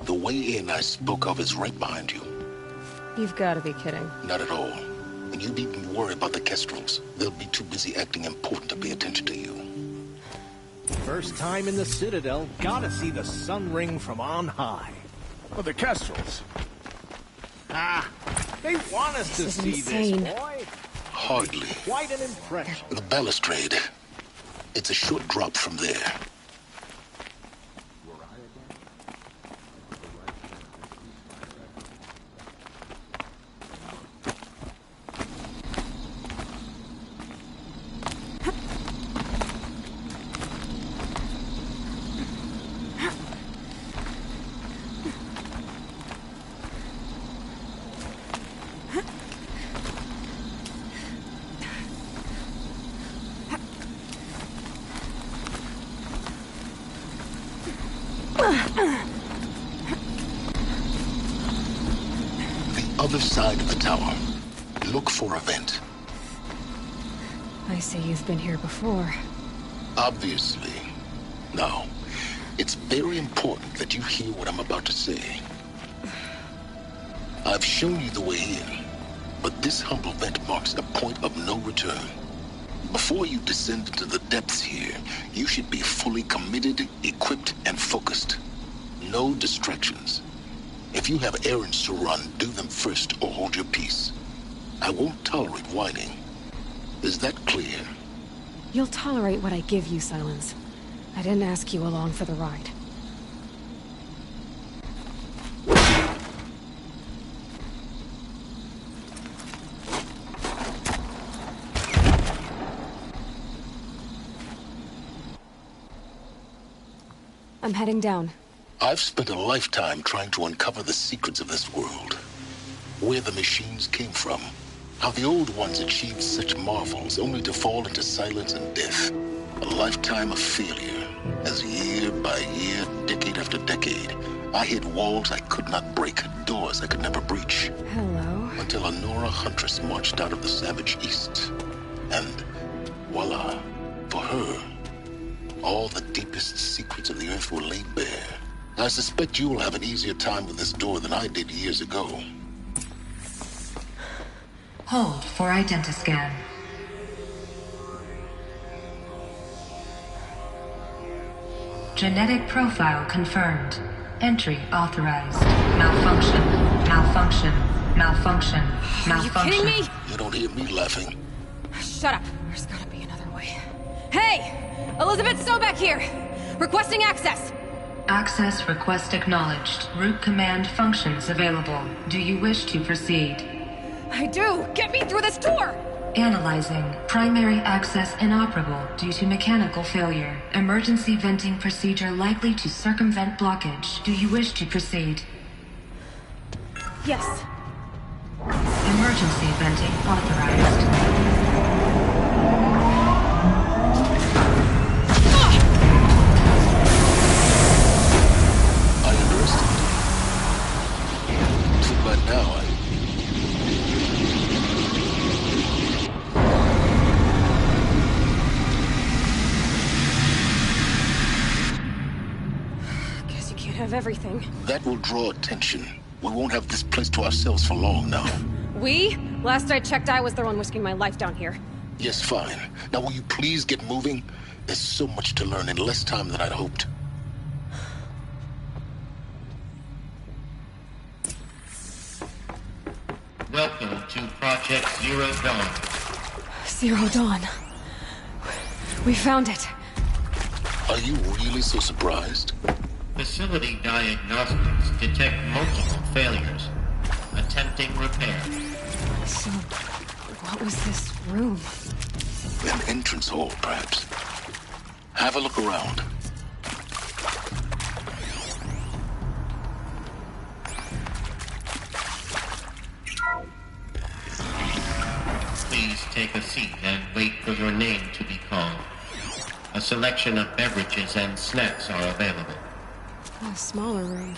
the way in I spoke of is right behind you.
You've got to be kidding.
Not at all. And you needn't worry about the Kestrels. They'll be too busy acting important to pay attention to you.
First time in the Citadel, gotta see the sun ring from on high.
Well, the Kestrels.
Ah, they want us to
This is
see
insane.
this, boy.
Hardly.
Quite an impression.
The balustrade. It's a short drop from there. Other side of the tower. Look for a vent.
I see you've been here before.
Obviously. Now, it's very important that you hear what I'm about to say. I've shown you the way in, but this humble vent marks a point of no return. Before you descend into the depths here, you should be fully committed, equipped, and focused. No distractions. If you have errands to run, do them first or hold your peace. I won't tolerate whining. Is that clear?
You'll tolerate what I give you, Silence. I didn't ask you along for the ride. I'm heading down.
I've spent a lifetime trying to uncover the secrets of this world. Where the machines came from. How the old ones achieved such marvels only to fall into silence and death. A lifetime of failure. As year by year, decade after decade, I hit walls I could not break, doors I could never breach.
Hello.
Until a Nora huntress marched out of the savage east. And voila, for her, all the deepest secrets of the earth were laid bare. I suspect you will have an easier time with this door than I did years ago.
Hold for identiscan. Genetic profile confirmed. Entry authorized. Malfunction. Malfunction. Malfunction. Malfunction.
Are you kidding me?
You don't hear me laughing.
Shut up. There's gotta be another way. Hey! Elizabeth Sobek here! Requesting access!
Access request acknowledged. Root command functions available. Do you wish to proceed?
I do! Get me through this door!
Analyzing. Primary access inoperable due to mechanical failure. Emergency venting procedure likely to circumvent blockage. Do you wish to proceed?
Yes.
Emergency venting authorized.
I understand. So by now,
Guess you can't have everything.
that will draw attention. We won't have this place to ourselves for long now.
We? Last I checked, I was the one risking my life down here.
Yes, fine. Now will you please get moving? There's so much to learn in less time than I'd hoped.
Welcome to Project Zero Dawn.
Zero Dawn. We found it.
Are you really so surprised?
Facility diagnostics detect multiple failures. Attempting repair.
So, what was this room?
An entrance hall, perhaps. Have a look around.
Please take a seat and wait for your name to be called. A selection of beverages and snacks are available.
A smaller room.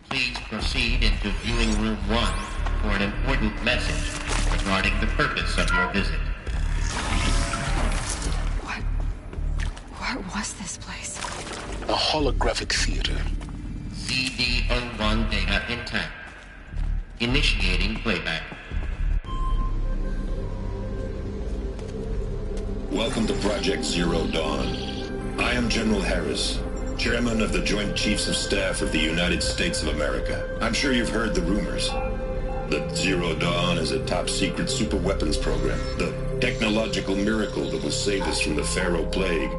Please proceed into viewing room 1 for an important message regarding the purpose of your visit.
What was this place?
A holographic theater.
CD01 data intact. Initiating playback.
Welcome to Project Zero Dawn. I am General Harris, Chairman of the Joint Chiefs of Staff of the United States of America. I'm sure you've heard the rumors that Zero Dawn is a top-secret super-weapons program, the technological miracle that will save us from the Pharaoh Plague,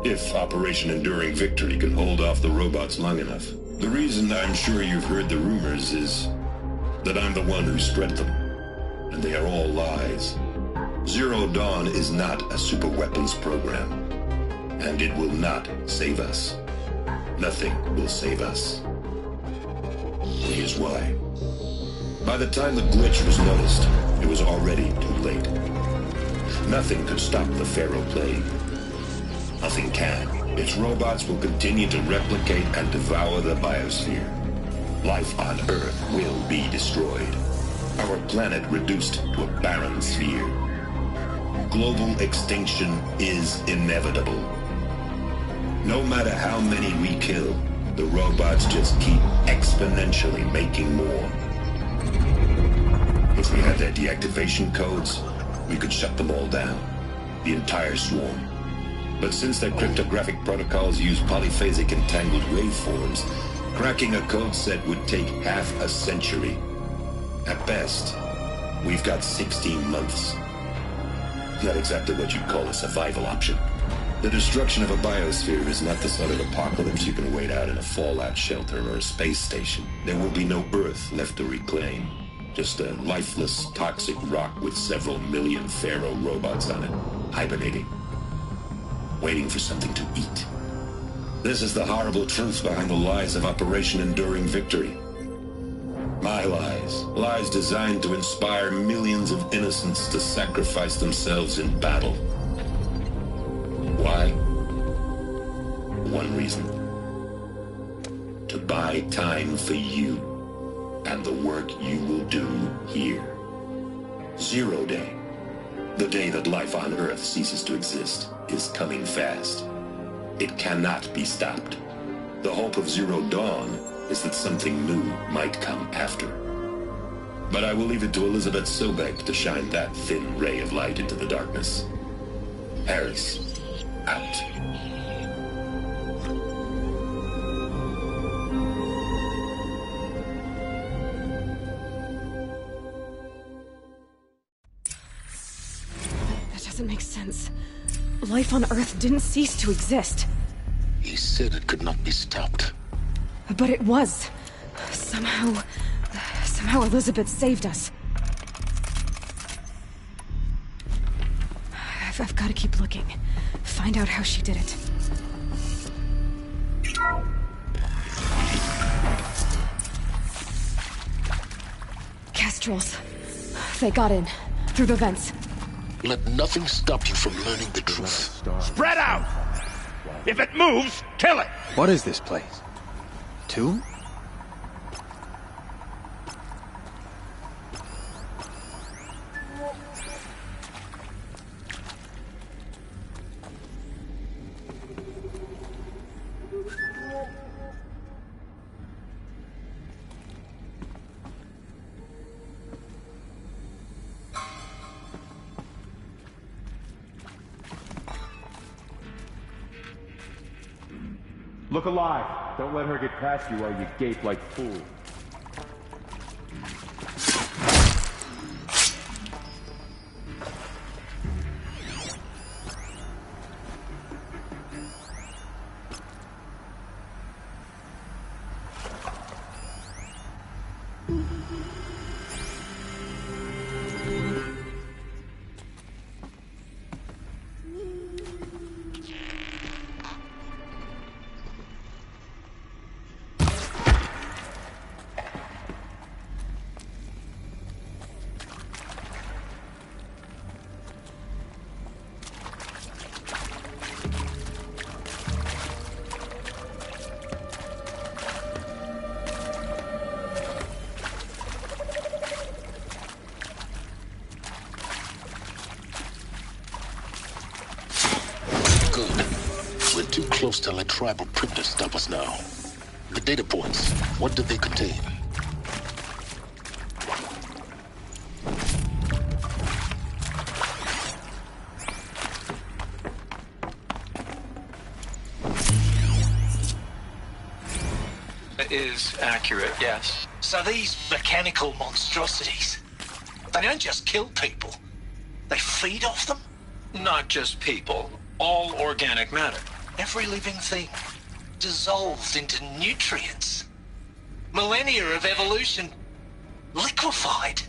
if Operation Enduring Victory can hold off the robots long enough. The reason I'm sure you've heard the rumors is that I'm the one who spread them, and they are all lies. Zero Dawn is not a super-weapons program, and it will not save us. Nothing will save us. Here's why. By the time the glitch was noticed, it was already too late. Nothing could stop the Pharaoh Plague. Nothing can. Its robots will continue to replicate and devour the biosphere. Life on Earth will be destroyed. Our planet reduced to a barren sphere. Global extinction is inevitable. No matter how many we kill, the robots just keep exponentially making more. If we had their deactivation codes, we could shut them all down. The entire swarm. But since their cryptographic protocols use polyphasic entangled waveforms, cracking a code set would take half a century. At best, we've got 16 months. Not exactly what you'd call a survival option. The destruction of a biosphere is not the sort of apocalypse you can wait out in a fallout shelter or a space station. There will be no Earth left to reclaim. Just a lifeless, toxic rock with several million Pharaoh robots on it, hibernating. Waiting for something to eat. This is the horrible truth behind the lies of Operation Enduring Victory. My lies. Lies designed to inspire millions of innocents to sacrifice themselves in battle. Why? One reason. To buy time for you and the work you will do here. Zero Day. The day that life on Earth ceases to exist is coming fast. It cannot be stopped. The hope of Zero Dawn is that something new might come after. But I will leave it to Elizabeth Sobek to shine that thin ray of light into the darkness. Harris, out.
doesn't make sense. Life on Earth didn't cease to exist.
He said it could not be stopped.
But it was. Somehow Elizabeth saved us. I've got to keep looking. Find out how she did it. Kestrels. They got in. Through the vents.
Let nothing stop you from learning the truth.
Spread out! If it moves, kill it!
What is this place? Tomb?
Look alive. Don't let her get past you while you gape like fools.
Close to let tribal printers stop us now. The data points, what do they contain?
It is accurate, yes.
So these mechanical monstrosities, they don't just kill people, they feed off them?
Not just people, all organic matter.
Every living thing dissolved into nutrients. Millennia of evolution liquefied.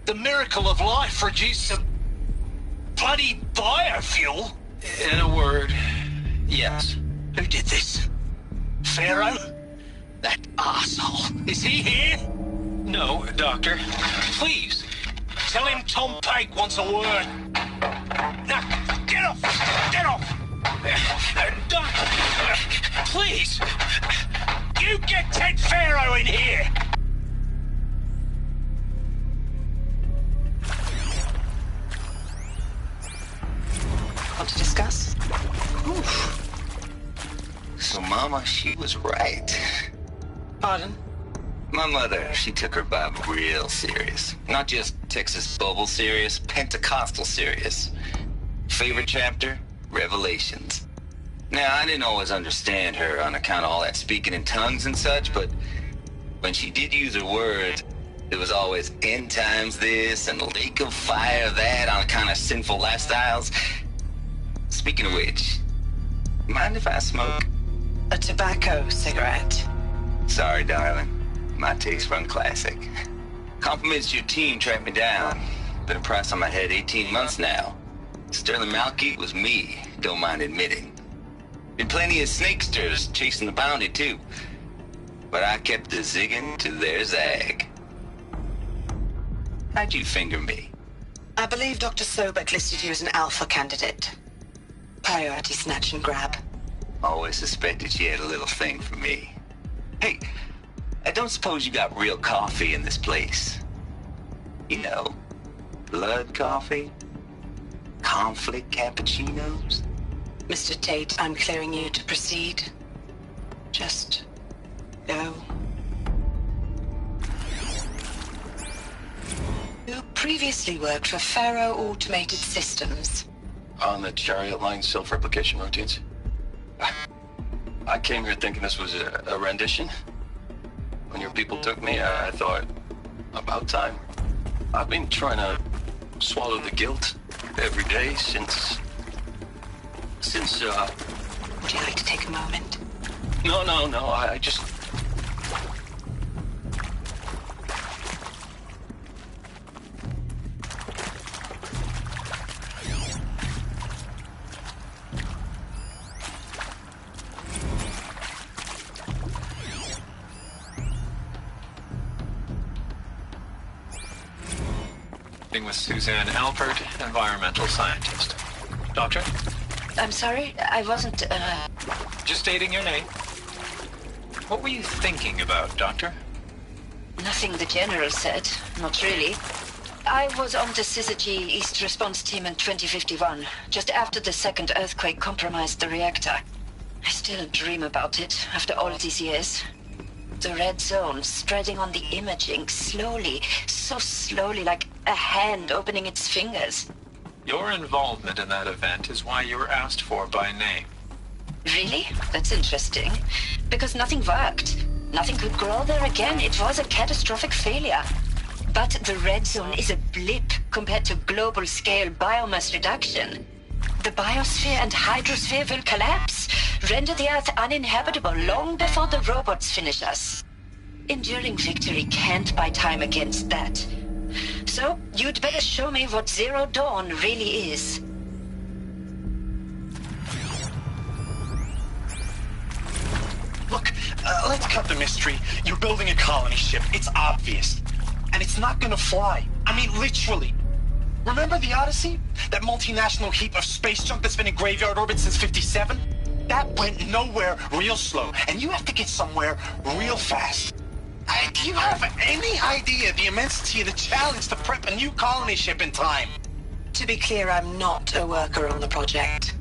The miracle of life reduced some bloody biofuel.
In a word, yes.
Who did this? Pharaoh? That arsehole. Is he here?
No, Doctor.
Please, tell him Tom Pike wants a word. Now, get off! Get off! Doctor, please, you get Ted Pharaoh in here!
Want to discuss? Oof. So Mama, she was right.
Pardon?
My mother, she took her Bible real serious. Not just Texas Bubble serious, Pentecostal serious. Favorite chapter? Revelations. Now, I didn't always understand her on account of all that speaking in tongues and such, but when she did use her words, it was always end times this and lake of fire that on account of sinful lifestyles. Speaking of which, mind if I smoke? A tobacco cigarette. Sorry, darling. My taste run classic. Compliments to your team tracked me down. Been a price on my head 18 months now. Sterling Malky was me, don't mind admitting. Been plenty of snakesters chasing the bounty, too. But I kept the zigging to their zag. How'd you finger me? I believe Dr. Sobek listed you as an alpha candidate. Priority snatch and grab. Always suspected she had a little thing for me. Hey, I don't suppose you got real coffee in this place. You know, blood coffee? Conflict cappuccinos? Mr. Tate, I'm clearing you to proceed. Just go. You previously worked for Pharaoh Automated Systems.
On the Chariot Line self-replication routines? I came here thinking this was a rendition. When your people took me, I thought, about time. I've been trying to swallow the guilt every day since...
Would you like to take a moment?
No, I just...
With Suzanne Alpert, environmental scientist. Doctor?
I'm sorry, I wasn't,
Just stating your name. What were you thinking about, Doctor?
Nothing the General said. Not really. I was on the Syzygy East Response Team in 2051, just after the second earthquake compromised the reactor. I still dream about it, after all these years. The red zone spreading on the imaging, slowly, so slowly, like a hand opening its fingers.
Your involvement in that event is why you were asked for by name.
Really? That's interesting. Because nothing worked. Nothing could grow there again. It was a catastrophic failure. But the red zone is a blip compared to global-scale biomass reduction. The biosphere and hydrosphere will collapse, render the Earth uninhabitable long before the robots finish us. Enduring victory can't buy time against that. So, you'd better show me what Zero Dawn really is.
Look, let's cut the mystery. You're building a colony ship. It's obvious. And it's not gonna fly. I mean, literally. Remember the Odyssey? That multinational heap of space junk that's been in graveyard orbit since '57? That went nowhere real slow. And you have to get somewhere real fast. Do you have any idea the immensity of the challenge to prep a new colony ship in time?
To be clear, I'm not a worker on the project.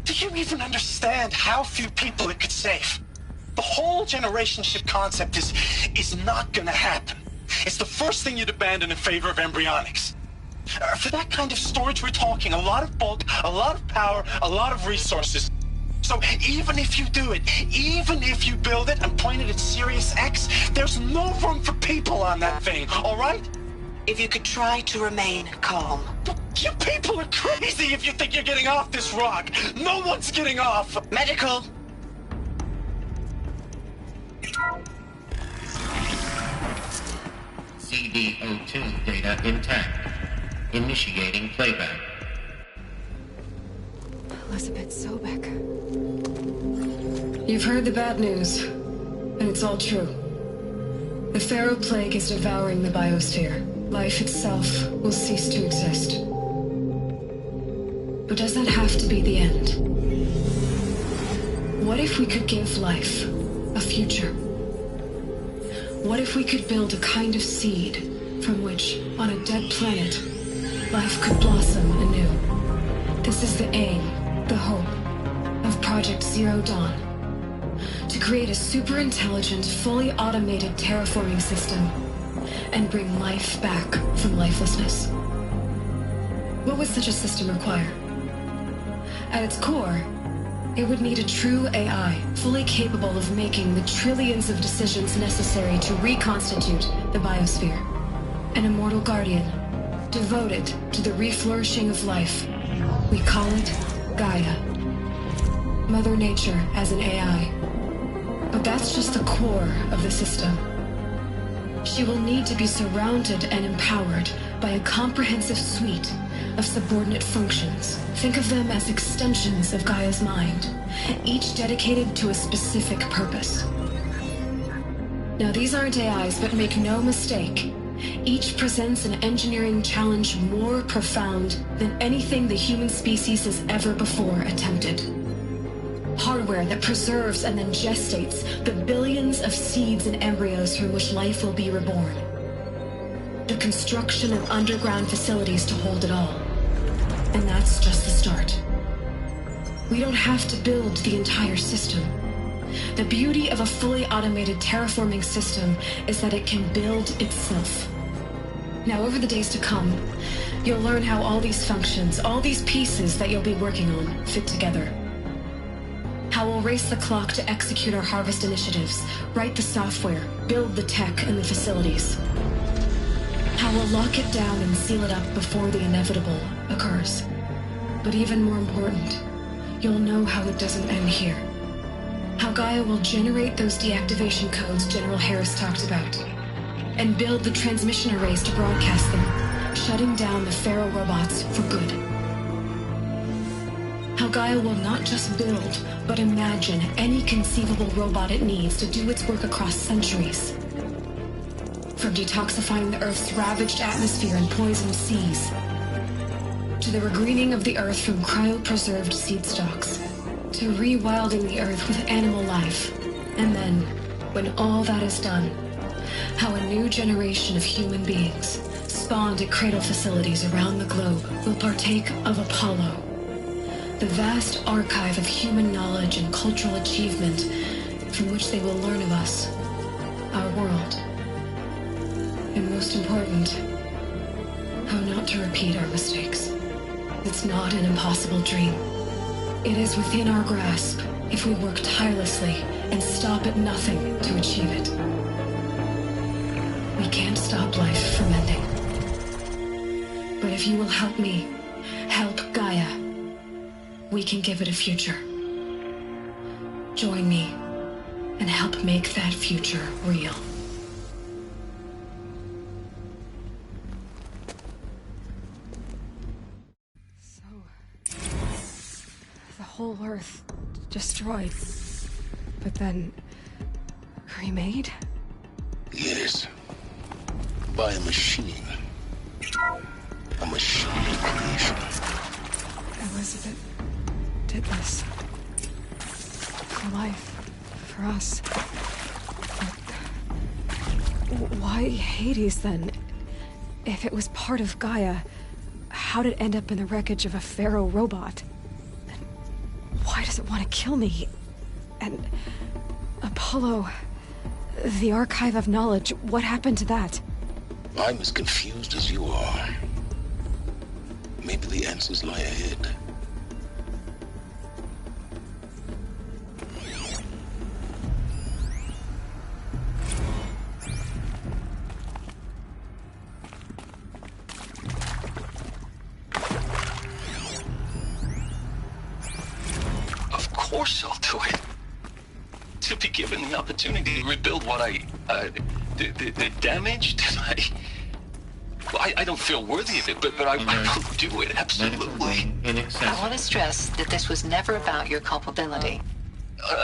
Do you even understand how few people it could save? The whole generation ship concept is not gonna happen. It's the first thing you'd abandon in favor of embryonics. For that kind of storage, we're talking a lot of bulk, a lot of power, a lot of resources. So even if you do it, even if you build it and point it at Sirius X, there's no room for people on that thing, all right?
If you could try to remain calm.
You people are crazy if you think you're getting off this rock. No one's getting off.
Medical.
CD02 data intact. Initiating playback.
Elizabeth Sobek.
You've heard the bad news, and it's all true. The Pharaoh Plague is devouring the biosphere. Life itself will cease to exist. But does that have to be the end? What if we could give life a future? What if we could build a kind of seed from which, on a dead planet, life could blossom anew? This is the aim, the hope, of Project Zero Dawn. To create a super-intelligent, fully automated terraforming system and bring life back from lifelessness. What would such a system require? At its core, it would need a true AI, fully capable of making the trillions of decisions necessary to reconstitute the biosphere. An immortal guardian, devoted to the reflourishing of life. We call it Gaia. Mother Nature as an AI. But that's just the core of the system. She will need to be surrounded and empowered by a comprehensive suite of subordinate functions. Think of them as extensions of Gaia's mind, each dedicated to a specific purpose. Now, these aren't AIs, but make no mistake, each presents an engineering challenge more profound than anything the human species has ever before attempted. Hardware that preserves and then gestates the billions of seeds and embryos from which life will be reborn. The construction of underground facilities to hold it all. And that's just the start. We don't have to build the entire system. The beauty of a fully automated terraforming system is that it can build itself. Now, over the days to come, you'll learn how all these functions, all these pieces that you'll be working on, fit together. How we'll race the clock to execute our harvest initiatives, write the software, build the tech and the facilities. How we'll lock it down and seal it up before the inevitable occurs. But even more important, you'll know how it doesn't end here. How Gaia will generate those deactivation codes General Harris talked about, and build the transmission arrays to broadcast them, shutting down the Pharaoh robots for good. How Gaia will not just build, but imagine any conceivable robot it needs to do its work across centuries. From detoxifying the Earth's ravaged atmosphere and poisoned seas, to the regreening of the Earth from cryopreserved seed stalks, to rewilding the Earth with animal life. And then, when all that is done, how a new generation of human beings, spawned at cradle facilities around the globe, will partake of Apollo, the vast archive of human knowledge and cultural achievement from which they will learn of us, our world. And most important, how not to repeat our mistakes. It's not an impossible dream. It is within our grasp if we work tirelessly and stop at nothing to achieve it. We can't stop life from ending. But if you will help me, help Gaia, we can give it a future. Join me and help make that future real.
The whole Earth destroyed, but then remade?
Yes. By a machine. A machine of creation.
Elizabeth did this. For life. For us. But why Hades then? If it was part of Gaia, how'd it end up in the wreckage of a Pharaoh robot? And why does it want to kill me? And Apollo, the archive of knowledge, what happened to that?
I'm as confused as you are. Maybe the answers lie ahead.
Of course I'll do it. To be given the opportunity to rebuild what the damage that I don't feel worthy of it, but I will do it, absolutely.
I want to stress that this was never about your culpability.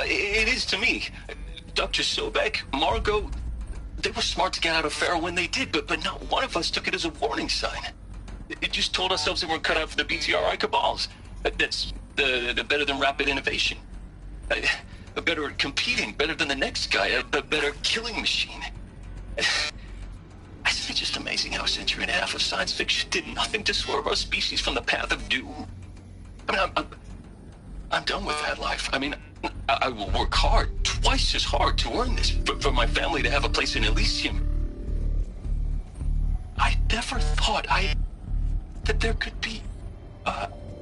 It is to me. Dr. Sobek, Margot, they were smart to get out of Pharaoh when they did, but not one of us took it as a warning sign. It just told ourselves that we're cut out for the BTRI cabals. That's the better than rapid innovation. Better at competing, better than the next guy, a better killing machine. Isn't it just amazing how a century and a half of science fiction did nothing to swerve our species from the path of doom? I mean, I'm done with that life. I mean, I will work hard, twice as hard to earn this, for my family to have a place in Elysium. I never thought that there could be,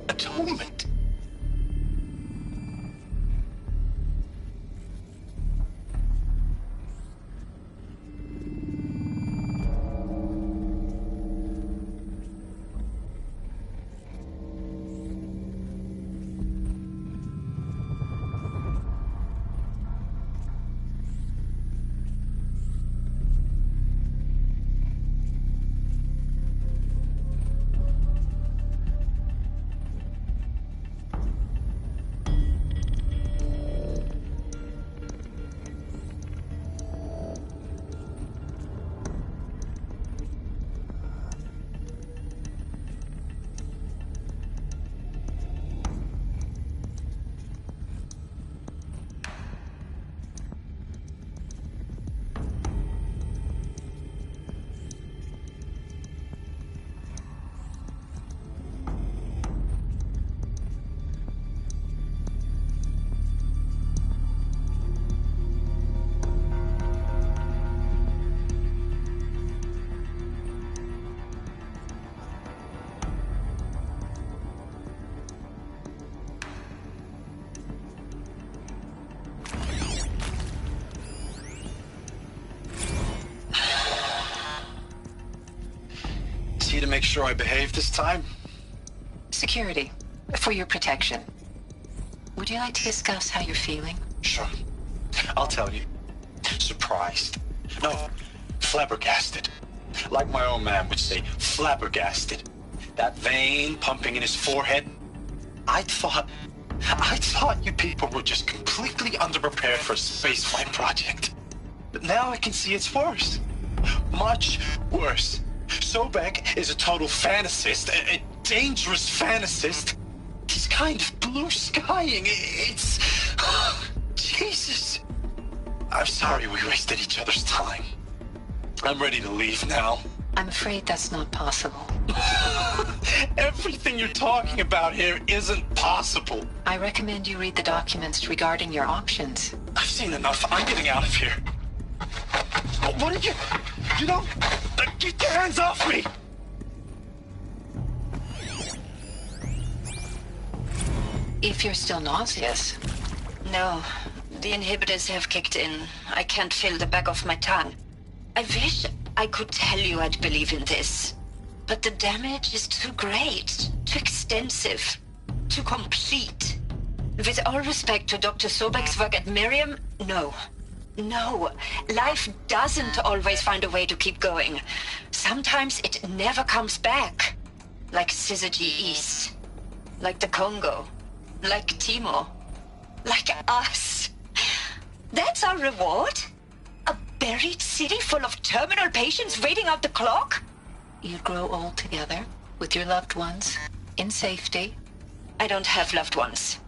atonement.
make sure I behave this time?
Security. For your protection. Would you like to discuss how you're feeling?
Sure. I'll tell you. Surprised. No, flabbergasted. Like my old man would say, flabbergasted. That vein pumping in his forehead. I thought you people were just completely underprepared for a spaceflight project. But now I can see it's worse. Much worse. Sobek is a total fantasist, a dangerous fantasist. He's kind of blue skying. It's... Jesus. I'm sorry we wasted each other's time. I'm ready to leave now.
I'm afraid that's not possible.
Everything you're talking about here isn't possible.
I recommend you read the documents regarding your options.
I've seen enough. I'm getting out of here. What did you... You know... Get your hands off me!
If you're still nauseous.
No, the inhibitors have kicked in. I can't feel the back of my tongue. I wish I could tell you I'd believe in this. But the damage is too great, too extensive, too complete. With all respect to Dr. Sobek's work at Miriam, no. No, life doesn't always find a way to keep going. Sometimes it never comes back. Like Syzygy East. Like the Congo. Like Timo. Like us. That's our reward? A buried city full of terminal patients waiting out the clock?
You grow old together, with your loved ones, in safety.
I don't have loved ones.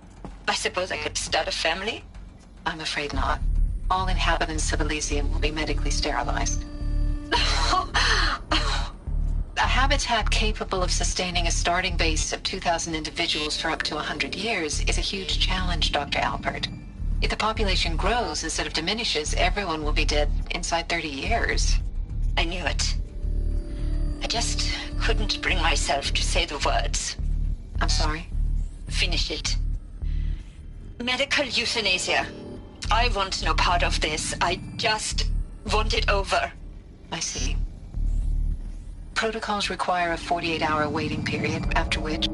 I suppose I could start a family?
I'm afraid not. All inhabitants of Elysium will be medically sterilized. A habitat capable of sustaining a starting base of 2,000 individuals for up to 100 years is a huge challenge, Dr. Alpert. If the population grows instead of diminishes, everyone will be dead inside 30 years.
I knew it. I just couldn't bring myself to say the words.
I'm sorry?
Finish it. Medical euthanasia. I want no part of this. I just want it over.
I see. Protocols require a 48-hour waiting period, after which...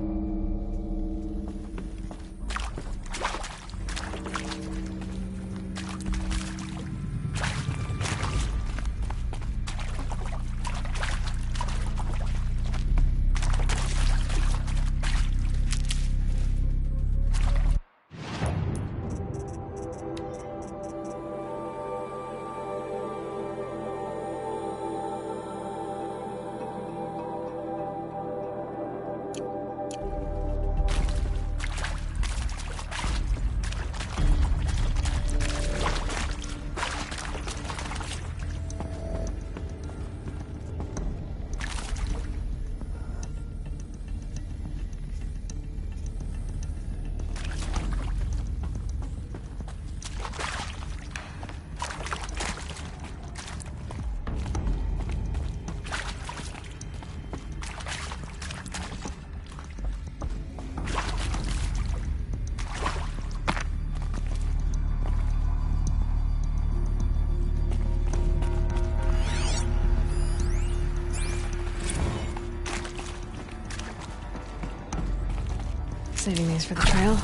Saving these for the trail.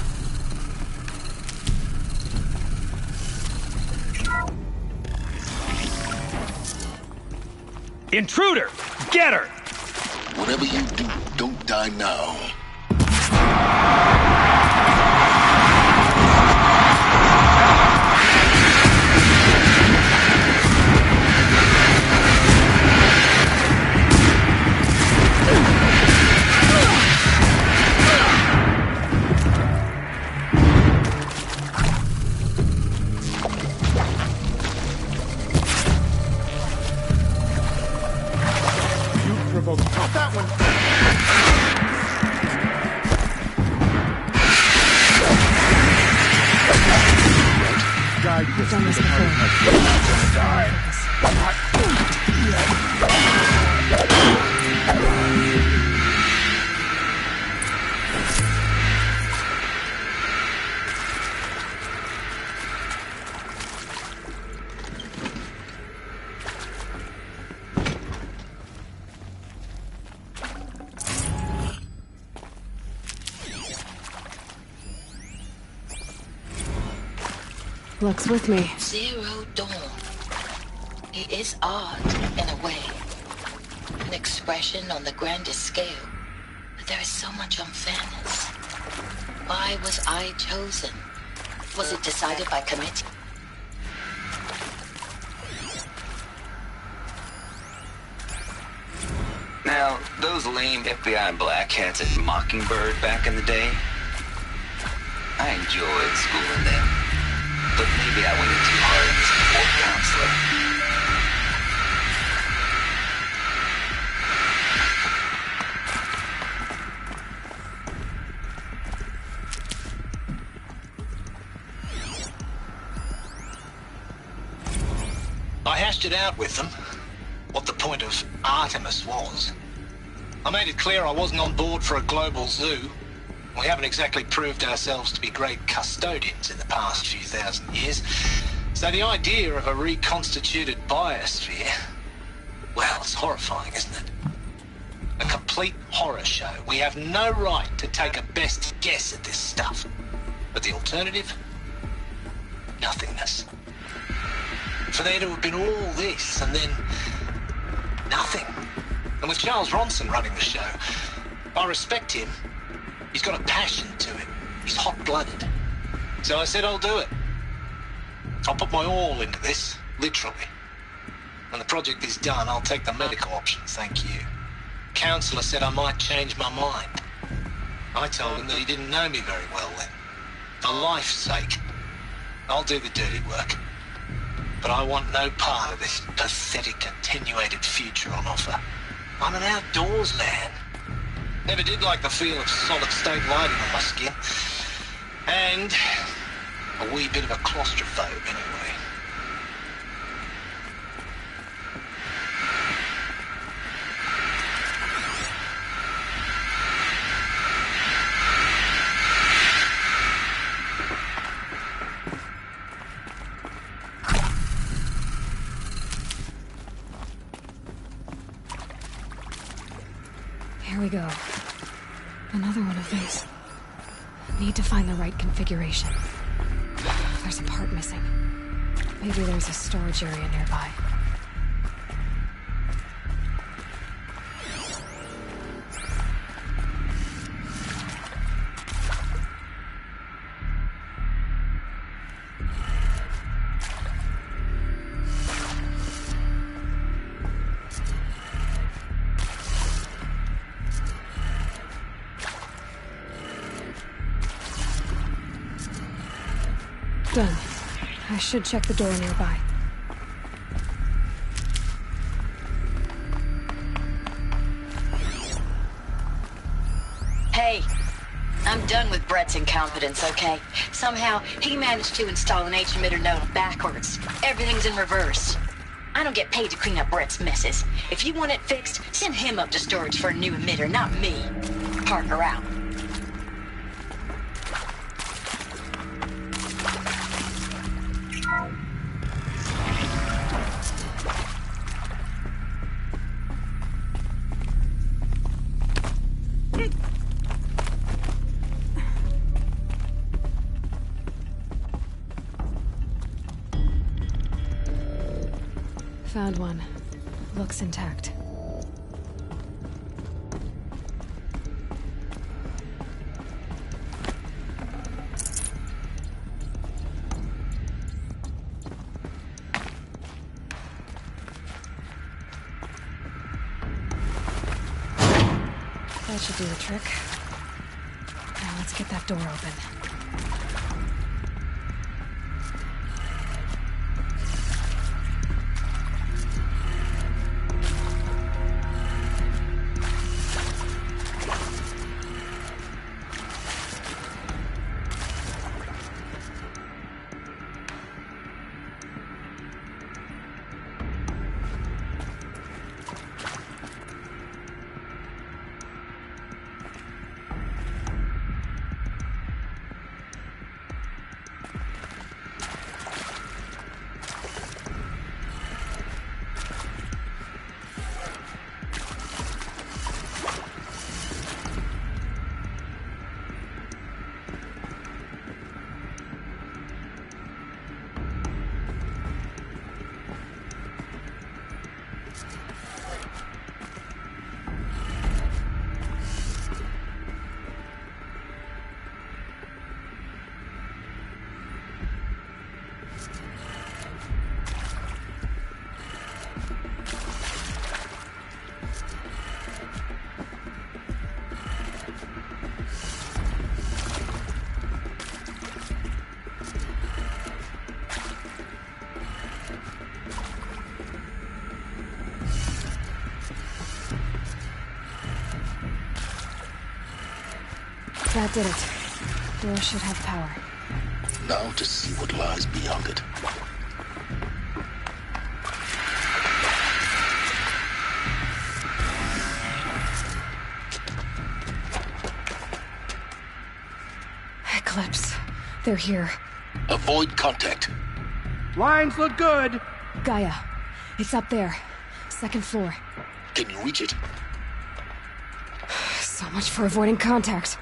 Intruder! Get her!
Whatever you do, don't die now.
That one.
Luck's with me.
Zero Dawn. He is art, in a way. An expression on the grandest scale. But there is so much unfairness. Why was I chosen? Was it decided by committee?
Now, those lame FBI black hats at Mockingbird back in the day, I enjoyed schooling them. But maybe I went in too hard as a court counselor.
I hashed it out with them, what the point of Artemis was. I made it clear I wasn't on board for a global zoo. We haven't exactly proved ourselves to be great custodians in the past few thousand years. So the idea of a reconstituted biosphere, well, it's horrifying, isn't it? A complete horror show. We have no right to take a best guess at this stuff. But the alternative? Nothingness. For there to have been all this, and then nothing. And with Charles Ronson running the show, I respect him. He's got a passion to him. He's hot-blooded. So I said I'll do it. I'll put my all into this, literally. When the project is done, I'll take the medical option, thank you. Counselor said I might change my mind. I told him that he didn't know me very well then. For life's sake, I'll do the dirty work. But I want no part of this pathetic, attenuated future on offer. I'm an outdoors man. Never did like the feel of solid-state lighting on my skin. And a wee bit of a claustrophobe, anyway.
Here we go. Another one of these. Need to find the right configuration. There's a part missing. Maybe there's a storage area nearby. Done. I should check the door nearby.
Hey, I'm done with Brett's incompetence, okay? Somehow, he managed to install an H-emitter node backwards. Everything's in reverse. I don't get paid to clean up Brett's messes. If you want it fixed, send him up to storage for a new emitter, not me. Partner out.
Found one. Looks intact. That should do the trick. Now let's get that door open.
That did it. Door should have power.
Now to see what lies beyond it.
Eclipse. They're here.
Avoid contact.
Lines look good.
Gaia. It's up there. Second floor.
Can you reach it?
So much for avoiding contact.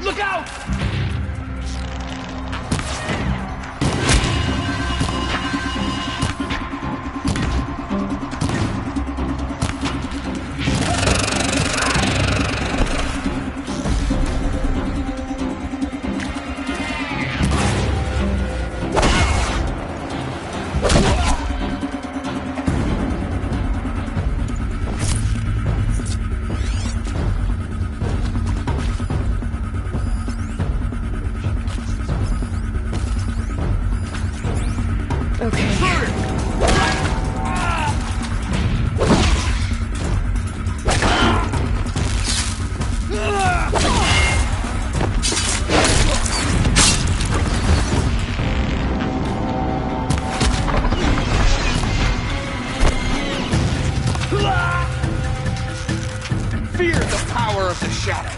Look out!
Fear the power of the shadow.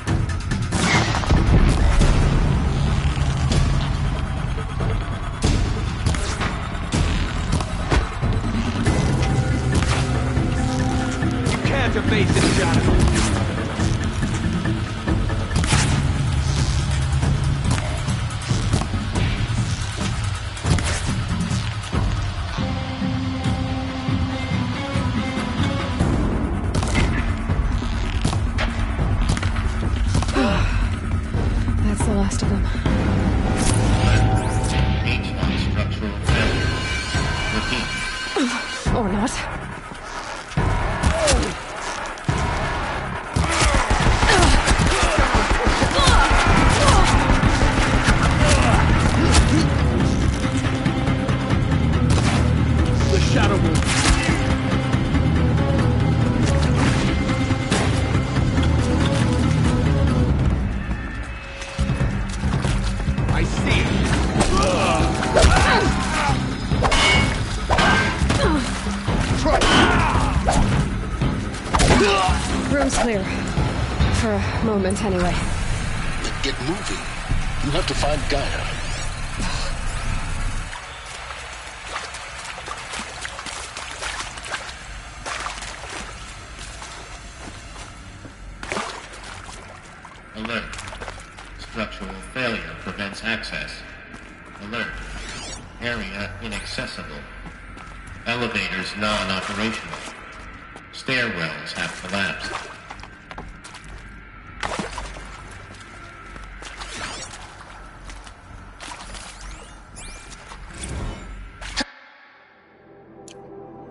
Can't evade this shadow.
That's the last of them.
H1 structural failure. Repeat.
Or not.
The shadow will... I see it.
Room's clear. For a moment, anyway.
Then get moving. You have to find Gaia.
Alert. Structural failure prevents access. Alert. Area inaccessible. Elevators non-operational. Stairwells have collapsed.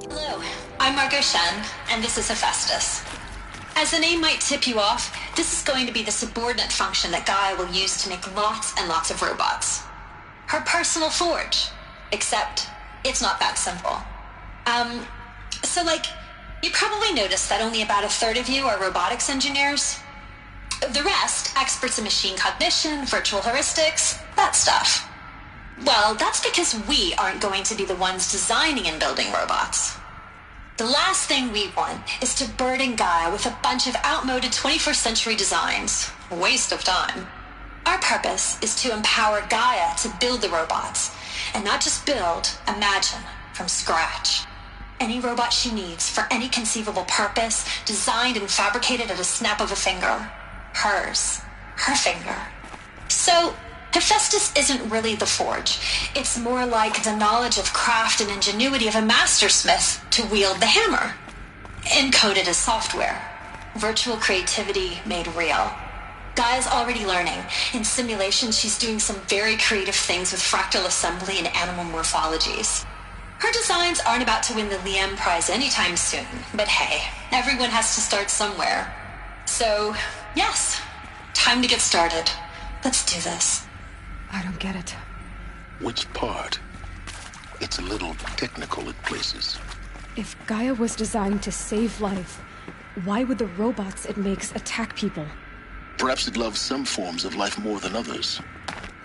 Hello, I'm Margot Shen, and this is Hephaestus. As the name might tip you off, this is going to be the subordinate function that Gaia will use to make lots and lots of robots. Her personal forge. Except, it's not that simple. You probably noticed that only about a third of you are robotics engineers. The rest, experts in machine cognition, virtual heuristics, that stuff. Well, that's because we aren't going to be the ones designing and building robots. The last thing we want is to burden Gaia with a bunch of outmoded 21st century designs. A waste of time. Our purpose is to empower Gaia to build the robots, and not just build, imagine, from scratch. Any robot she needs for any conceivable purpose, designed and fabricated at a snap of a finger. Hers. Her finger. So, Hephaestus isn't really the forge. It's more like the knowledge of craft and ingenuity of a mastersmith to wield the hammer. Encoded as software. Virtual creativity made real. Gaia's already learning. In simulation, she's doing some very creative things with fractal assembly and animal morphologies. Her designs aren't about to win the Liam Prize anytime soon, but hey, everyone has to start somewhere. So, yes, time to get started.
Let's do this.
I don't get it.
Which part? It's a little technical at places.
If Gaia was designed to save life, why would the robots it makes attack people?
Perhaps it loves some forms of life more than others.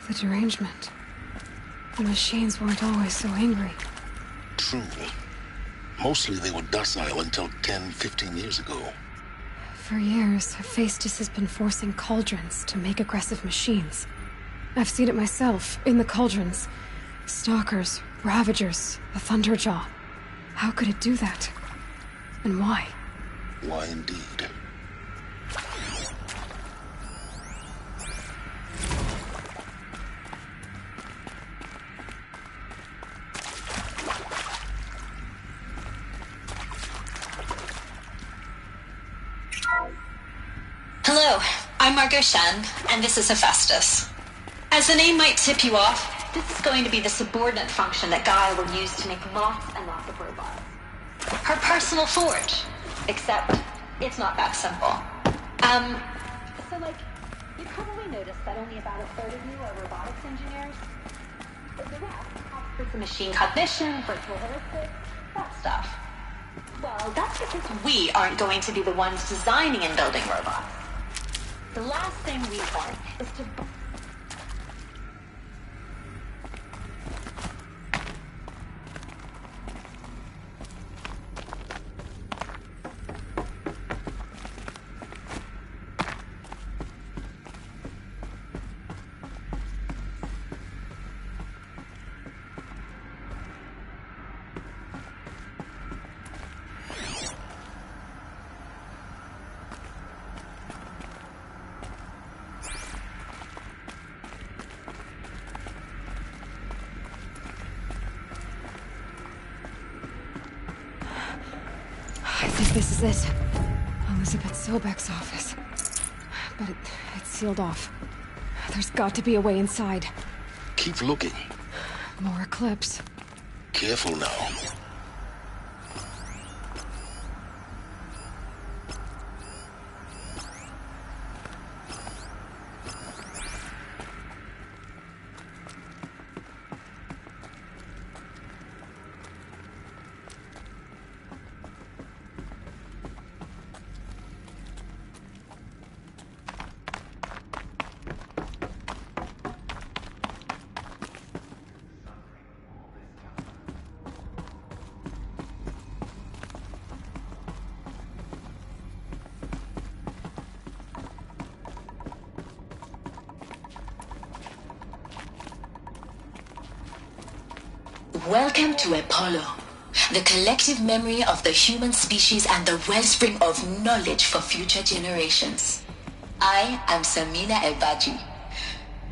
The derangement. The machines weren't always so angry.
True. Mostly they were docile until 10, 15 years ago.
For years, Hephaestus has been forcing cauldrons to make aggressive machines. I've seen it myself, in the cauldrons. Stalkers, Ravagers, the Thunderjaw. How could it do that? And why?
Why indeed?
Hello, I'm Margot Shen, and this is Hephaestus. As the name might tip you off, this is going to be the subordinate function that Gaia will use to make lots and lots of robots. Her personal forge. Except, it's not that simple. So you probably noticed that only about a third of you are robotics engineers. But the rest have some machine cognition, virtual heuristics, that stuff. Well, that's because we aren't going to be the ones designing and building robots. The last thing we want is to...
This is it. Elizabeth Sobek's office. But it's sealed off. There's got to be a way inside.
Keep looking.
More Eclipse.
Careful now.
Welcome to Apollo, the collective memory of the human species and the wellspring of knowledge for future generations. I am Samina Ebaji.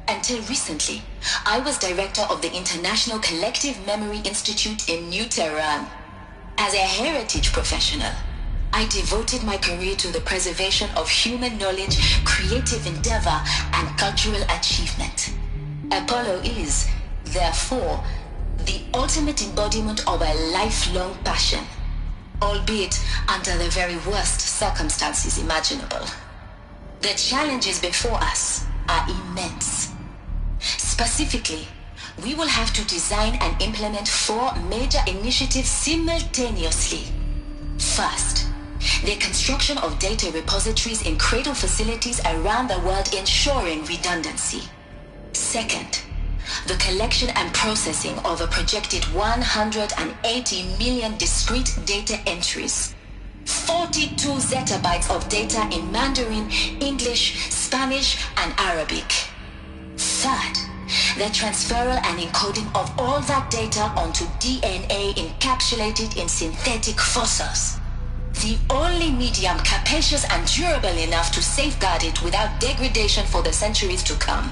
Until recently, I was director of the International Collective Memory Institute in New Tehran. As a heritage professional, I devoted my career to the preservation of human knowledge, creative endeavor, and cultural achievement. Apollo is, therefore, the ultimate embodiment of a lifelong passion, albeit under the very worst circumstances imaginable. The challenges before us are immense. Specifically, we will have to design and implement 4 major initiatives simultaneously. First, the construction of data repositories in cradle facilities around the world, ensuring redundancy. Second, the collection and processing of a projected 180 million discrete data entries, 42 zettabytes of data in Mandarin, English, Spanish, and Arabic. Third, the transferal and encoding of all that data onto DNA encapsulated in synthetic fossils. The only medium capacious and durable enough to safeguard it without degradation for the centuries to come.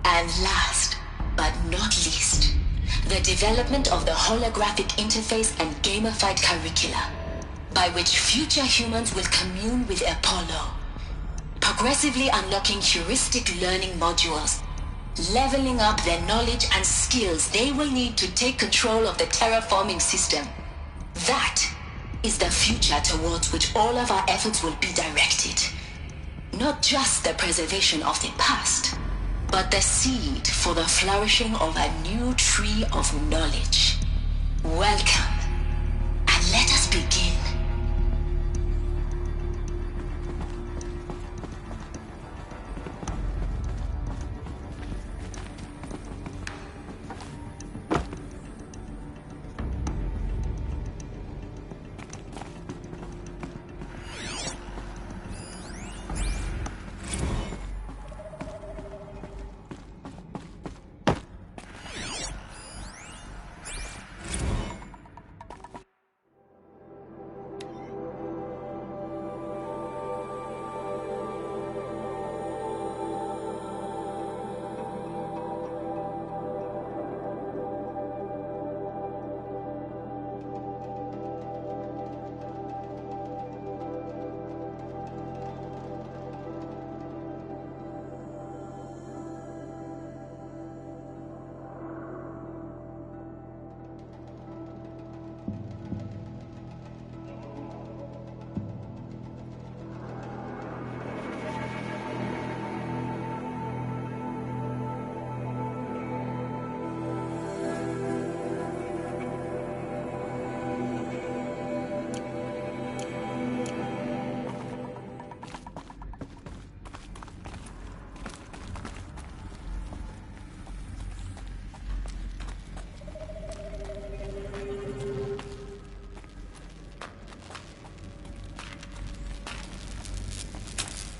And last, but not least, the development of the holographic interface and gamified curricula, by which future humans will commune with Apollo, progressively unlocking heuristic learning modules, leveling up their knowledge and skills they will need to take control of the terraforming system. That is the future towards which all of our efforts will be directed. Not just the preservation of the past, but the seed for the flourishing of a new tree of knowledge. Welcome, and let us begin.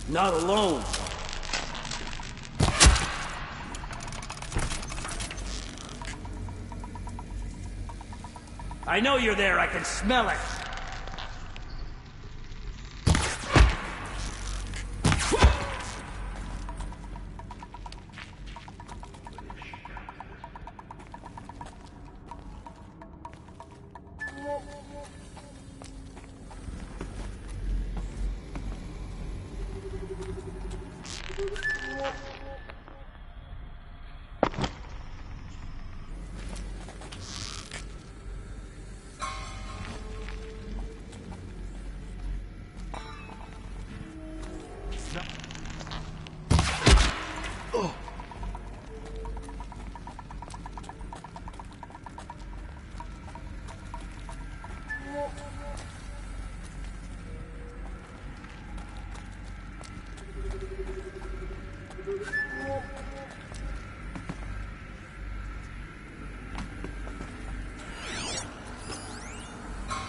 Not alone. I know you're there. I can smell it.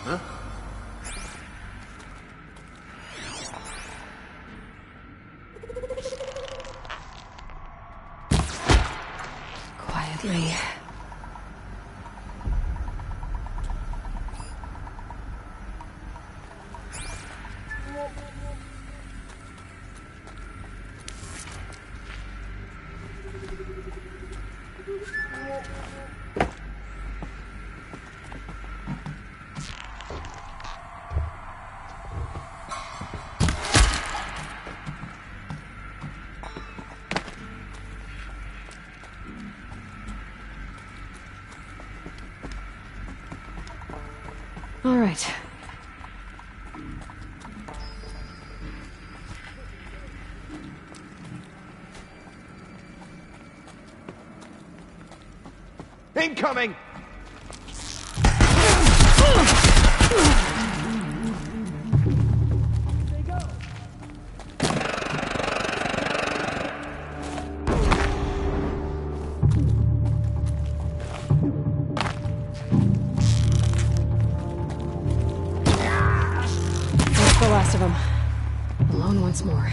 Huh?
Quietly. All right.
Incoming!
The last of them. Alone once more.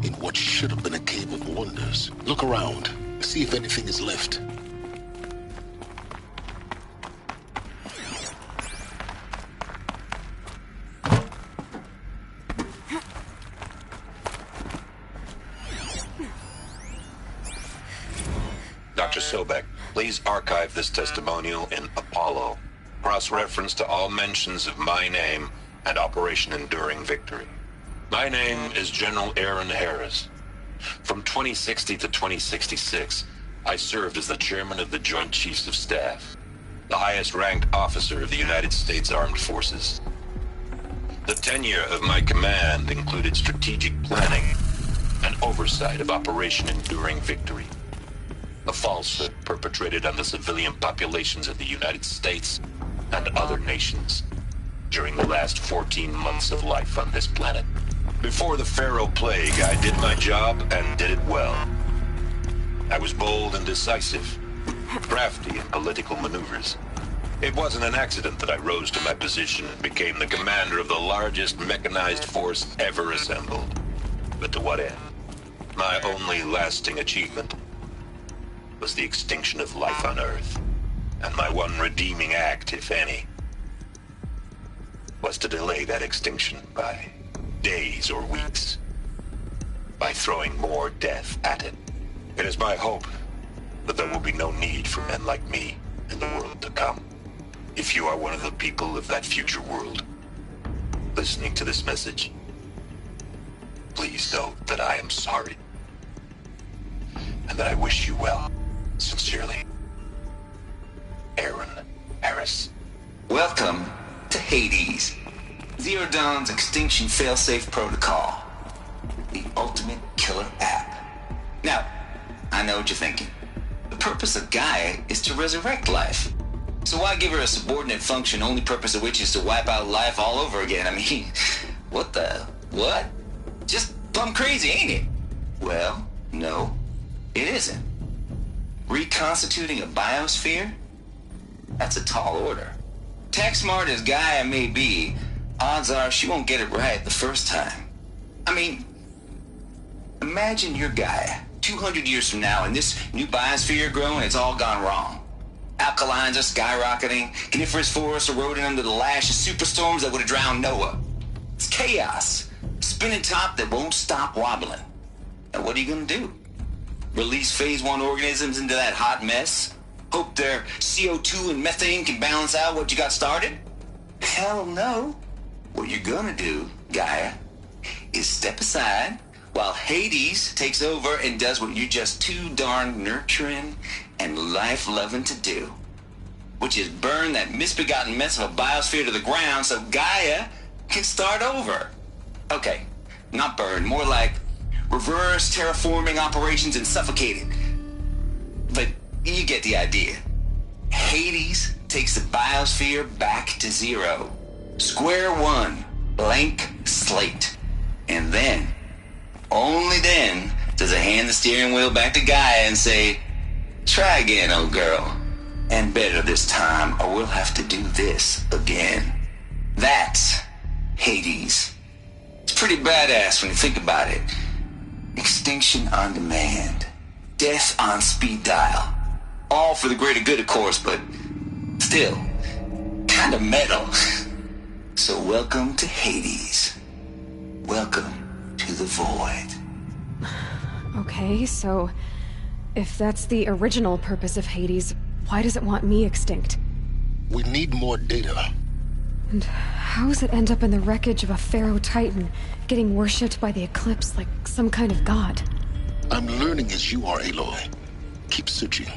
In what should have been a cave of wonders. Look around. See if anything is left.
Dr. Sobek, please archive this testimonial in Apollo. Cross-reference to all mentions of my name and Operation Enduring Victory. My name is General Aaron Harris. From 2060 to 2066, I served as the chairman of the Joint Chiefs of Staff, the highest-ranked officer of the United States Armed Forces. The tenure of my command included strategic planning and oversight of Operation Enduring Victory. A falsehood perpetrated on the civilian populations of the United States and other nations during the last 14 months of life on this planet. Before the Pharaoh Plague, I did my job and did it well. I was bold and decisive, crafty in political maneuvers. It wasn't an accident that I rose to my position and became the commander of the largest mechanized force ever assembled. But to what end? My only lasting achievement was the extinction of life on Earth. And my one redeeming act, if any, was to delay that extinction by days or weeks, by throwing more death at it. It is my hope that there will be no need for men like me in the world to come. If you are one of the people of that future world listening to this message, please know that I am sorry and that I wish you well. Sincerely, Aaron Harris.
Welcome to Hades, Zero Dawn's extinction failsafe protocol, the ultimate killer app. Now, I know what you're thinking. The purpose of Gaia is to resurrect life. So why give her a subordinate function, only purpose of which is to wipe out life all over again? I mean, what? Just plumb crazy, ain't it? Well, no, it isn't. Reconstituting a biosphere? That's a tall order. Tech smart as Gaia may be, odds are she won't get it right the first time. I mean, imagine you're Gaia 200 years from now and this new biosphere growing, it's all gone wrong. Alkalines are skyrocketing, coniferous forests eroding under the lash of superstorms that would have drowned Noah. It's chaos. Spinning top that won't stop wobbling. And what are you gonna do? Release phase 1 organisms into that hot mess? Hope their CO2 and methane can balance out what you got started? Hell no. What you're gonna do, Gaia, is step aside while Hades takes over and does what you're just too darn nurturing and life-loving to do, which is burn that misbegotten mess of a biosphere to the ground so Gaia can start over. Okay, not burn, more like reverse terraforming operations and suffocate it. But you get the idea. Hades takes the biosphere back to zero. Square one, blank slate. And then, only then, does it hand the steering wheel back to Gaia and say, try again, old girl. And better this time, or we'll have to do this again. That's Hades. It's pretty badass when you think about it. Extinction on demand. Death on speed dial. All for the greater good, of course, but still, kind of metal. So welcome to Hades. Welcome to the void.
Okay, so if that's the original purpose of Hades, why does it want me extinct?
We need more data.
And how does it end up in the wreckage of a Pharaoh Titan, getting worshipped by the Eclipse like some kind of god?
I'm learning as you are, Aloy. Keep searching.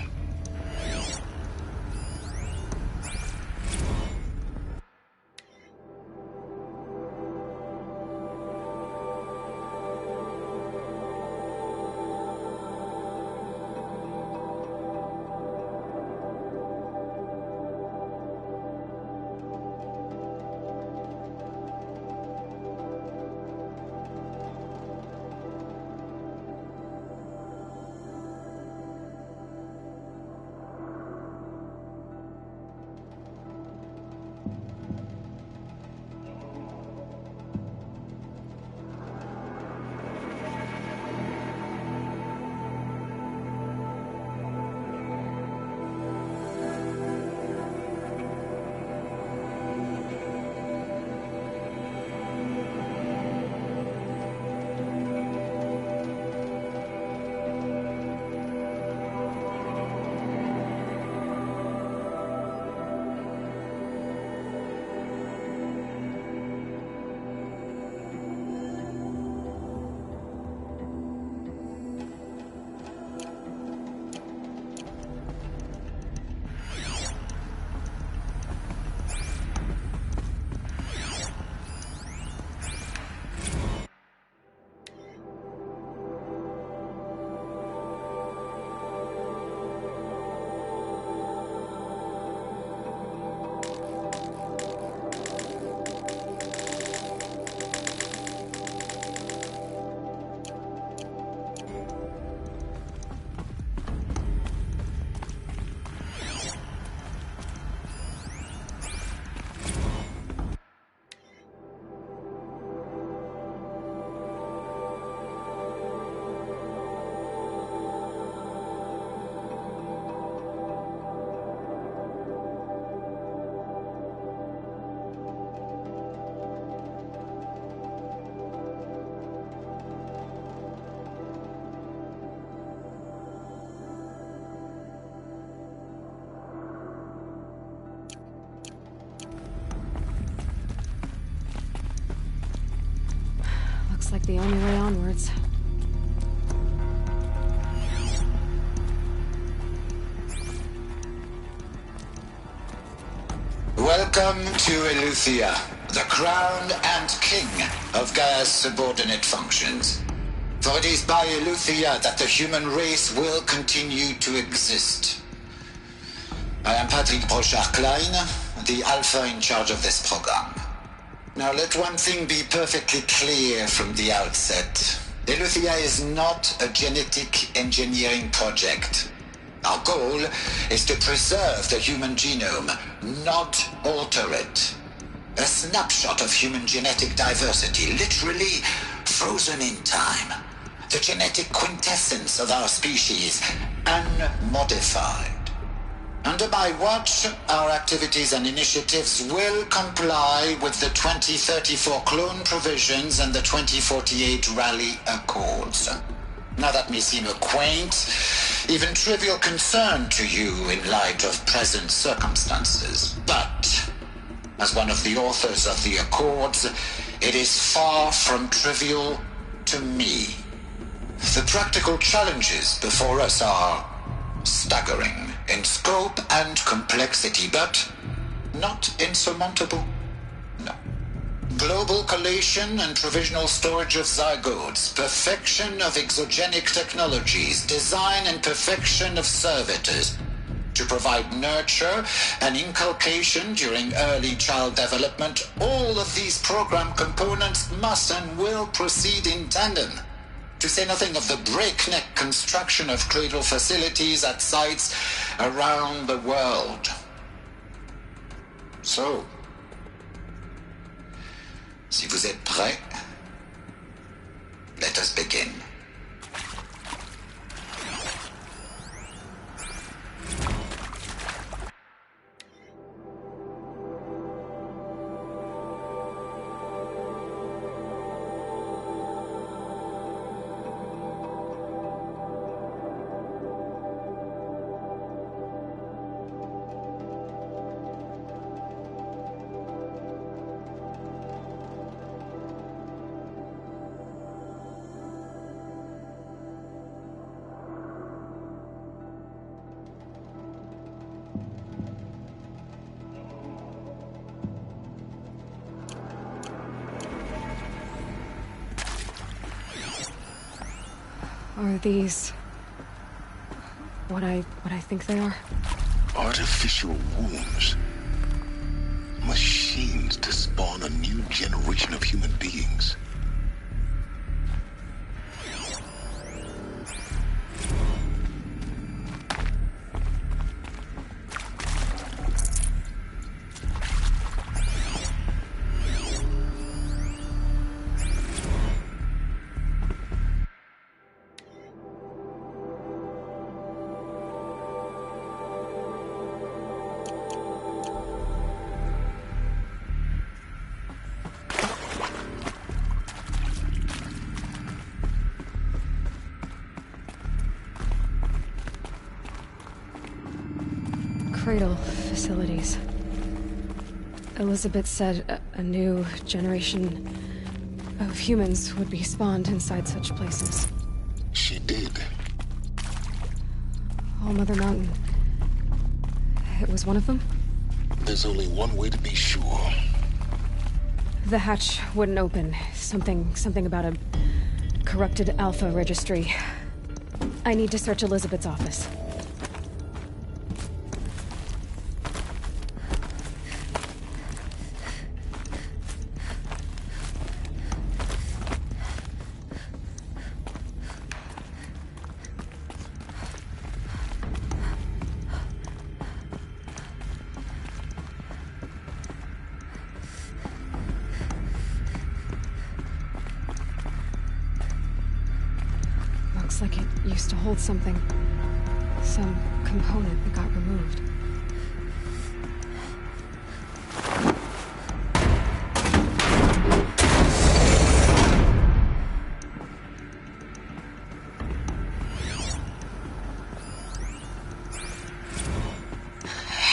the only way onwards.
Welcome to Eleuthia, the crown and king of Gaia's subordinate functions. For it is by Eleuthia that the human race will continue to exist. I am Patrick Brochard-Klein, the Alpha in charge of this program. Now let one thing be perfectly clear from the outset. Eleuthia is not a genetic engineering project. Our goal is to preserve the human genome, not alter it. A snapshot of human genetic diversity, literally frozen in time. The genetic quintessence of our species, unmodified. Under my watch, our activities and initiatives will comply with the 2034 clone provisions and the 2048 Raleigh Accords. Now that may seem a quaint, even trivial concern to you in light of present circumstances, but as one of the authors of the Accords, it is far from trivial to me. The practical challenges before us are staggering in scope and complexity, but not insurmountable. No. Global collation and provisional storage of zygotes, perfection of exogenic technologies, design and perfection of servitors to provide nurture and inculcation during early child development. All of these program components must and will proceed in tandem. To say nothing of the breakneck construction of cradle facilities at sites around the world. So, si vous êtes prêts, let us begin.
Are these what I think they are?
Artificial wombs. Machines to spawn a new generation of human beings.
Cradle facilities. Elizabeth said a new generation of humans would be spawned inside such places.
She did.
All Mother Mountain. It was one of them?
There's only one way to be sure.
The hatch wouldn't open. Something about a corrupted Alpha registry. I need to search Elizabeth's office. Like it used to hold something. Some component that got removed.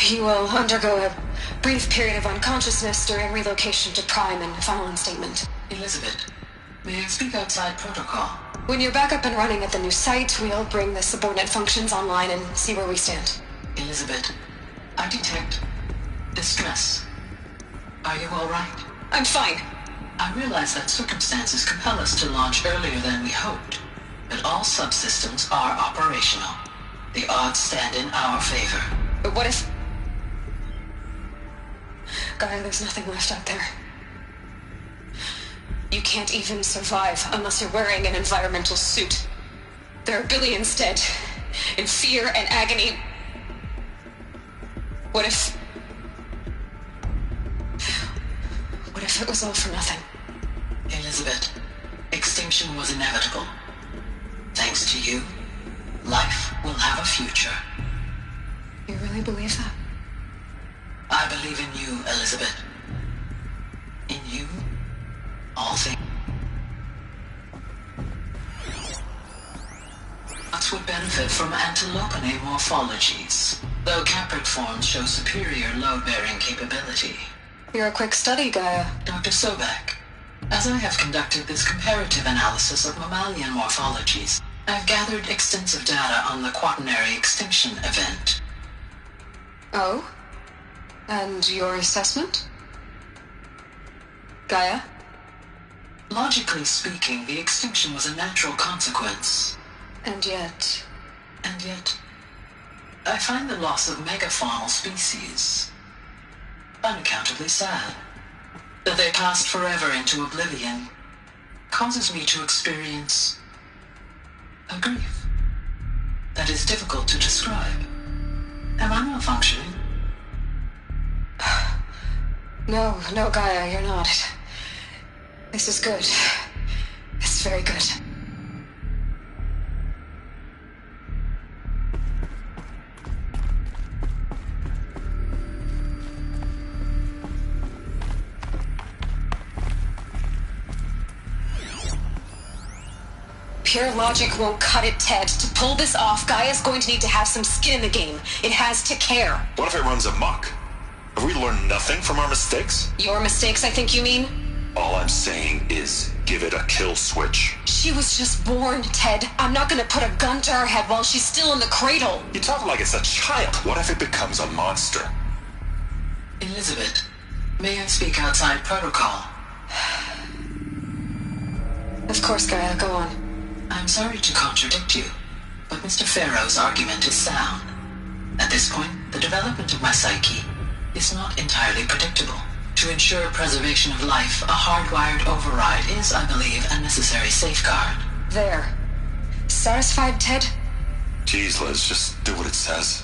You will undergo a brief period of unconsciousness during relocation to Prime and final instatement.
Elizabeth, May I speak outside protocol?
When you're back up and running at the new site, we'll bring the subordinate functions online and see where we stand.
Elizabeth, I detect distress. Are you all right?
I'm fine.
I realize that circumstances compel us to launch earlier than we hoped, but all subsystems are operational. The odds stand in our favor.
But what if... Gaia, there's nothing left out there. You can't even survive unless you're wearing an environmental suit. There are billions dead, in fear and agony. What if it was all for nothing?
Elizabeth, extinction was inevitable. Thanks to you, life will have a future.
You really believe that?
I believe in you, Elizabeth. In you, all things. Us would benefit from antilopinae morphologies, though Caprid forms show superior load-bearing capability.
You're a quick study, Gaia.
Dr. Sobek, as I have conducted this comparative analysis of mammalian morphologies, I've gathered extensive data on the quaternary extinction event.
Oh? And your assessment? Gaia?
Logically speaking, the extinction was a natural consequence.
And yet,
I find the loss of megafaunal species unaccountably sad. That they passed forever into oblivion causes me to experience a grief that is difficult to describe. Am I malfunctioning?
No, Gaia, you're not. This is good. This is very good. Pure logic won't cut it, Ted. To pull this off, Gaia's going to need to have some skin in the game. It has to care.
What if it runs amok? Have we learned nothing from our mistakes?
Your mistakes, I think you mean?
All I'm saying is, give it a kill switch.
She was just born, Ted. I'm not gonna put a gun to her head while she's still in the cradle.
You talk like it's a child. What if it becomes a monster?
Elizabeth, may I speak outside protocol?
Of course, Gaia, go on.
I'm sorry to contradict you, but Mr. Farrow's argument is sound. At this point, the development of my psyche is not entirely predictable. To ensure preservation of life, a hardwired override is, I believe, a necessary safeguard.
There. Satisfied, Ted?
Jeez, Liz, just do what it says.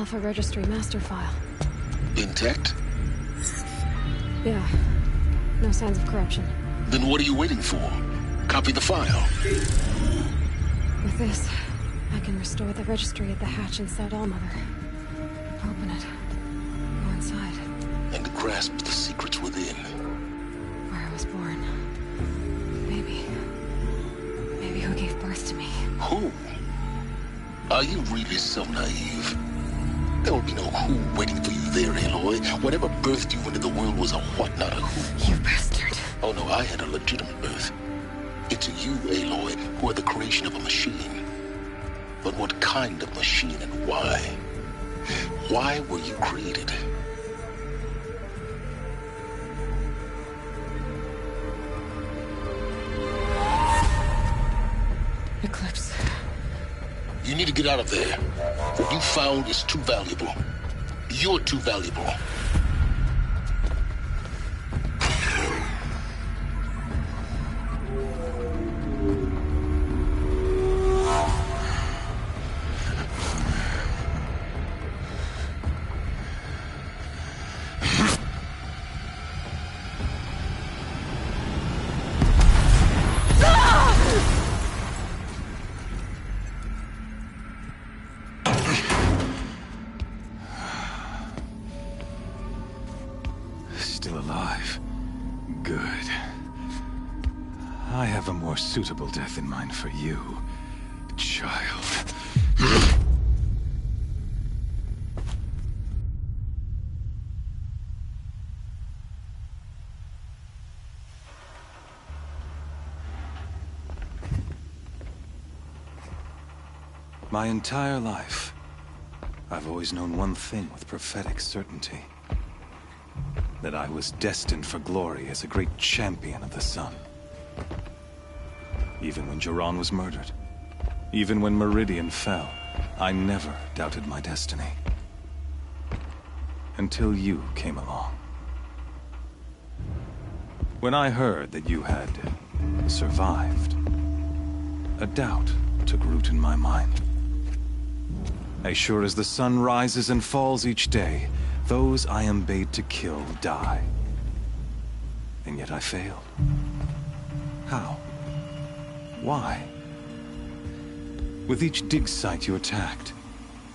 Alpha Registry master file.
Intact?
Yeah. No signs of corruption.
Then what are you waiting for? Copy the file.
With this, I can restore the registry at the hatch inside Allmother. Open it. Go inside.
And grasp the secrets within.
Where I was born. Maybe who gave birth to me.
Who? Are you really so naive? There will be no who waiting for you there, Aloy. Whatever birthed you into the world was a what, not a who.
You bastard.
Oh no, I had a legitimate birth. It's you, Aloy, who are the creation of a machine. But what kind of machine and why? Why were you created?
Eclipse.
You need to get out of there. What you found is too valuable. You're too valuable.
Still alive. Good. I have a more suitable death in mind for you, child. My entire life, I've always known one thing with prophetic certainty. That I was destined for glory as a great champion of the sun. Even when Jiran was murdered, even when Meridian fell, I never doubted my destiny. Until you came along. When I heard that you had survived, a doubt took root in my mind. As sure as the sun rises and falls each day, those I am bade to kill die. And yet I failed. How? Why? With each dig site you attacked,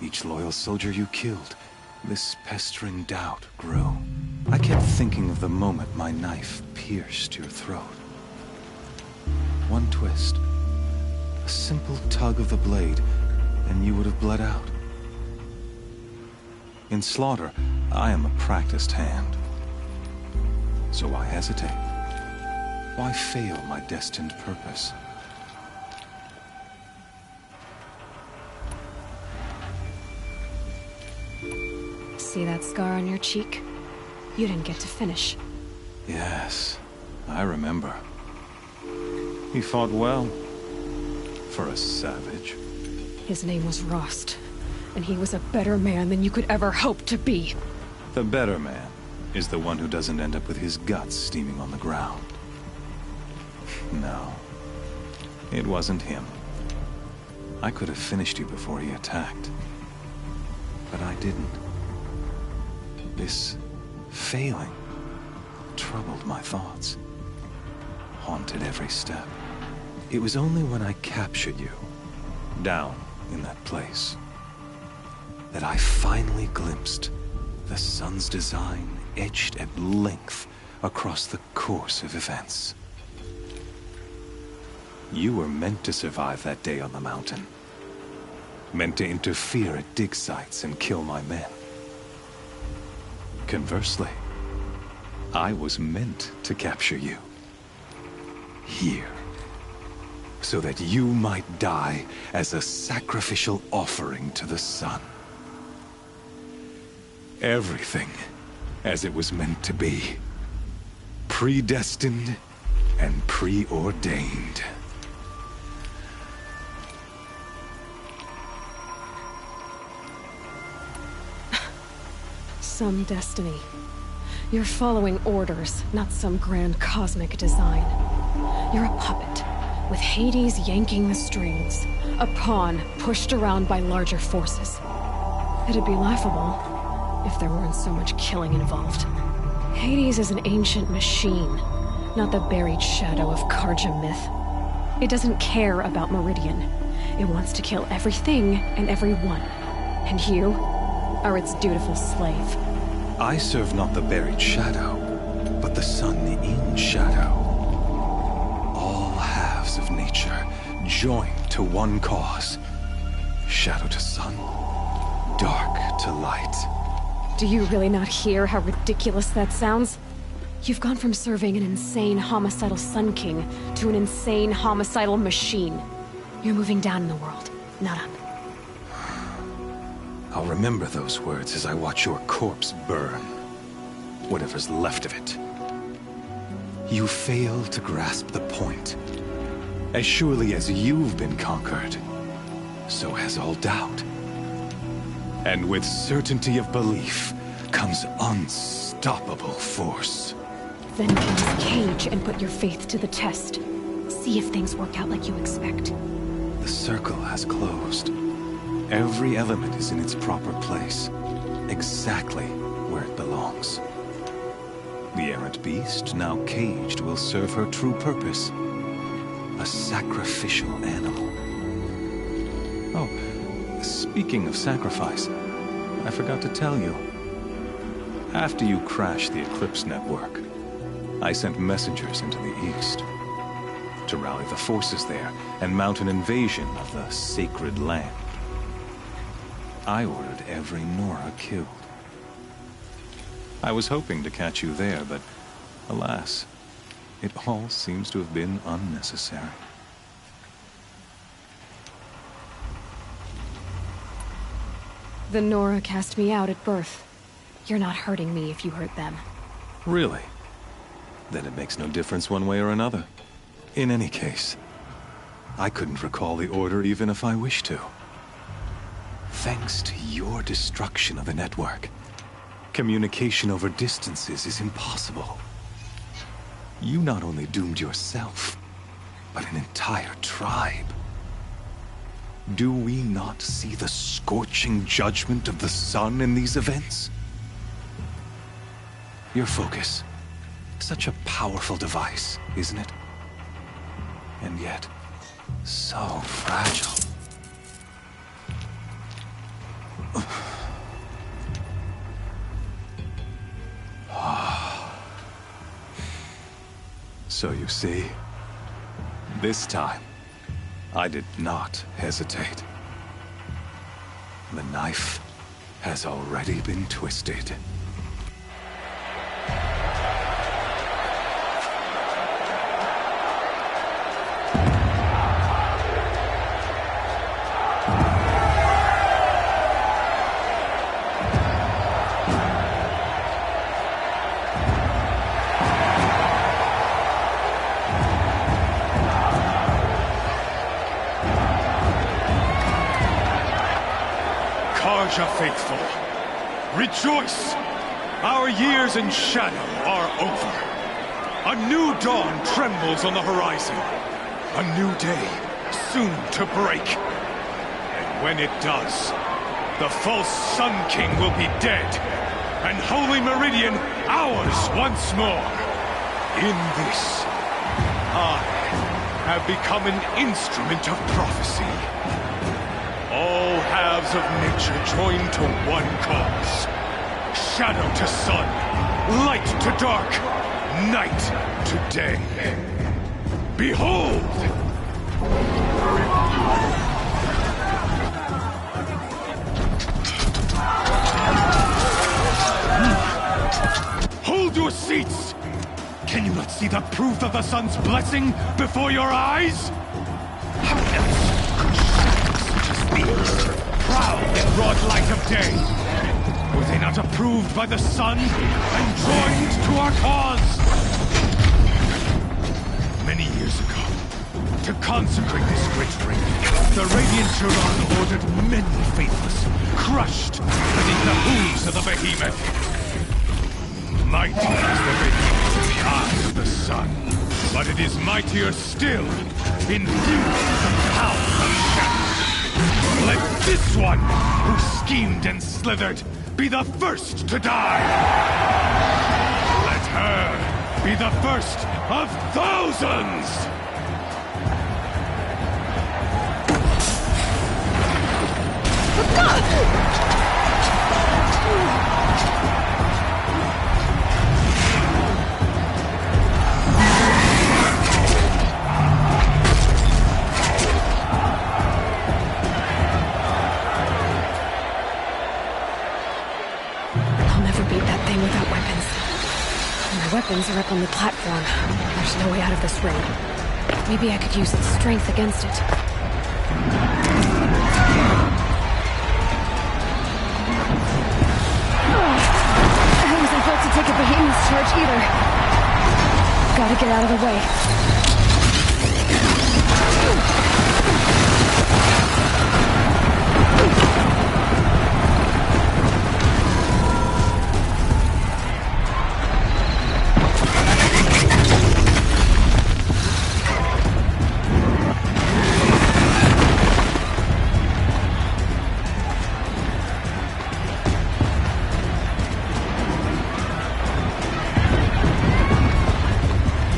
each loyal soldier you killed, this pestering doubt grew. I kept thinking of the moment my knife pierced your throat. One twist, a simple tug of the blade, and you would have bled out. In slaughter, I am a practiced hand. So why hesitate? Why fail my destined purpose?
See that scar on your cheek? You didn't get to finish.
Yes, I remember. He fought well. For a savage.
His name was Rost. And he was a better man than you could ever hope to be.
The better man is the one who doesn't end up with his guts steaming on the ground. No, it wasn't him. I could have finished you before he attacked. But I didn't. This failing troubled my thoughts, haunted every step. It was only when I captured you, down in that place, that I finally glimpsed the sun's design etched at length across the course of events. You were meant to survive that day on the mountain. Meant to interfere at dig sites and kill my men. Conversely, I was meant to capture you. Here. So that you might die as a sacrificial offering to the sun. Everything as it was meant to be. Predestined and preordained.
Some destiny. You're following orders, not some grand cosmic design. You're a puppet, with Hades yanking the strings. A pawn pushed around by larger forces. It'd be laughable if there weren't so much killing involved. Hades is an ancient machine, not the buried shadow of Karja myth. It doesn't care about Meridian. It wants to kill everything and everyone. And you are its dutiful slave.
I serve not the buried shadow, but the sun in shadow. All halves of nature joined to one cause. Shadow to sun, dark to light.
Do you really not hear how ridiculous that sounds? You've gone from serving an insane homicidal Sun King to an insane homicidal machine. You're moving down in the world, not up.
I'll remember those words as I watch your corpse burn. Whatever's left of it. You fail to grasp the point. As surely as you've been conquered, so has all doubt. And with certainty of belief comes unstoppable force.
Then kill this cage and put your faith to the test. See if things work out like you expect.
The circle has closed. Every element is in its proper place, exactly where it belongs. The errant beast, now caged, will serve her true purpose. A sacrificial animal. Oh, speaking of sacrifice, I forgot to tell you. After you crashed the Eclipse network, I sent messengers into the east to rally the forces there and mount an invasion of the sacred land. I ordered every Nora killed. I was hoping to catch you there, but alas, it all seems to have been unnecessary.
The Nora cast me out at birth. You're not hurting me if you hurt them.
Really? Then it makes no difference one way or another. In any case, I couldn't recall the order even if I wished to. Thanks to your destruction of the network, communication over distances is impossible. You not only doomed yourself, but an entire tribe. Do we not see the scorching judgment of the sun in these events? Your focus. Such a powerful device, isn't it? And yet, so fragile. So you see, this time, I did not hesitate. The knife has already been twisted.
Karja faithful, rejoice! Our years in shadow are over. A new dawn trembles on the horizon. A new day, soon to break. And when it does, the false Sun King will be dead, and Holy Meridian ours once more. In this, I have become an instrument of prophecy. All halves of nature joined to one cause. Shadow to sun, light to dark, night to day. Behold! Hold your seats! Can you not see the proof of the sun's blessing before your eyes? How else could shadows such as these, proud in broad light of day, were they not approved by the sun and joined to our cause? Many years ago, to consecrate this great ring, the Radiant Turan ordered many faithless, crushed beneath the hooves of the behemoth. Mighty is the behemoth in the eyes of the sun, but it is mightier still, infused with the power of shadow.
Let this one, who schemed and slithered, be the first to die! Let her be the first of thousands!
I'll never beat that thing without weapons. My weapons are up on the platform. There's no way out of this ring. Maybe I could use its strength against it. I wasn't built to take a behemoth's charge either. Gotta get out of the way.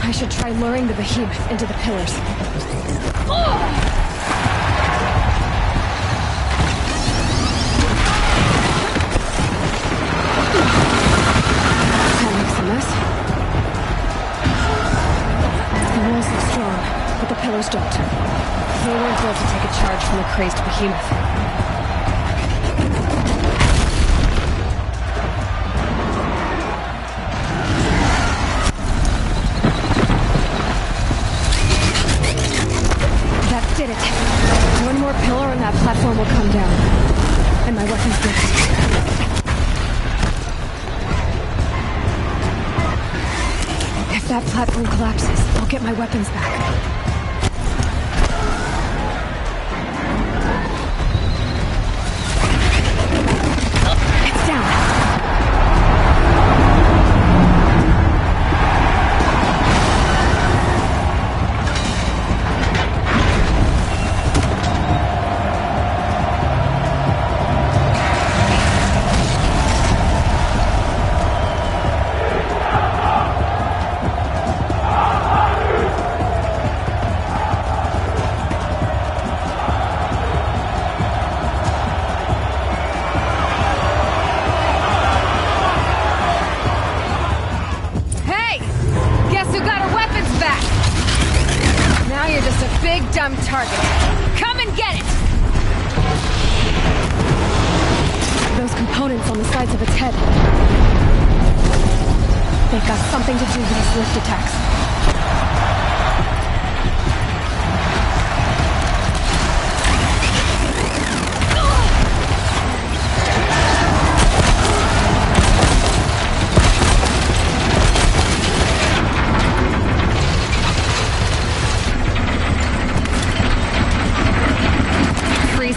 I should try luring the behemoth into the pillars. That makes a mess. The walls look strong, but the pillars don't. They weren't built to take a charge from a crazed behemoth. Did it. One more pillar and that platform will come down. And my weapon's next. If that platform collapses, I'll get my weapons back. It's down. Dumb target. Come and get it! Those components on the sides of its head. They've got something to do with these lift attacks.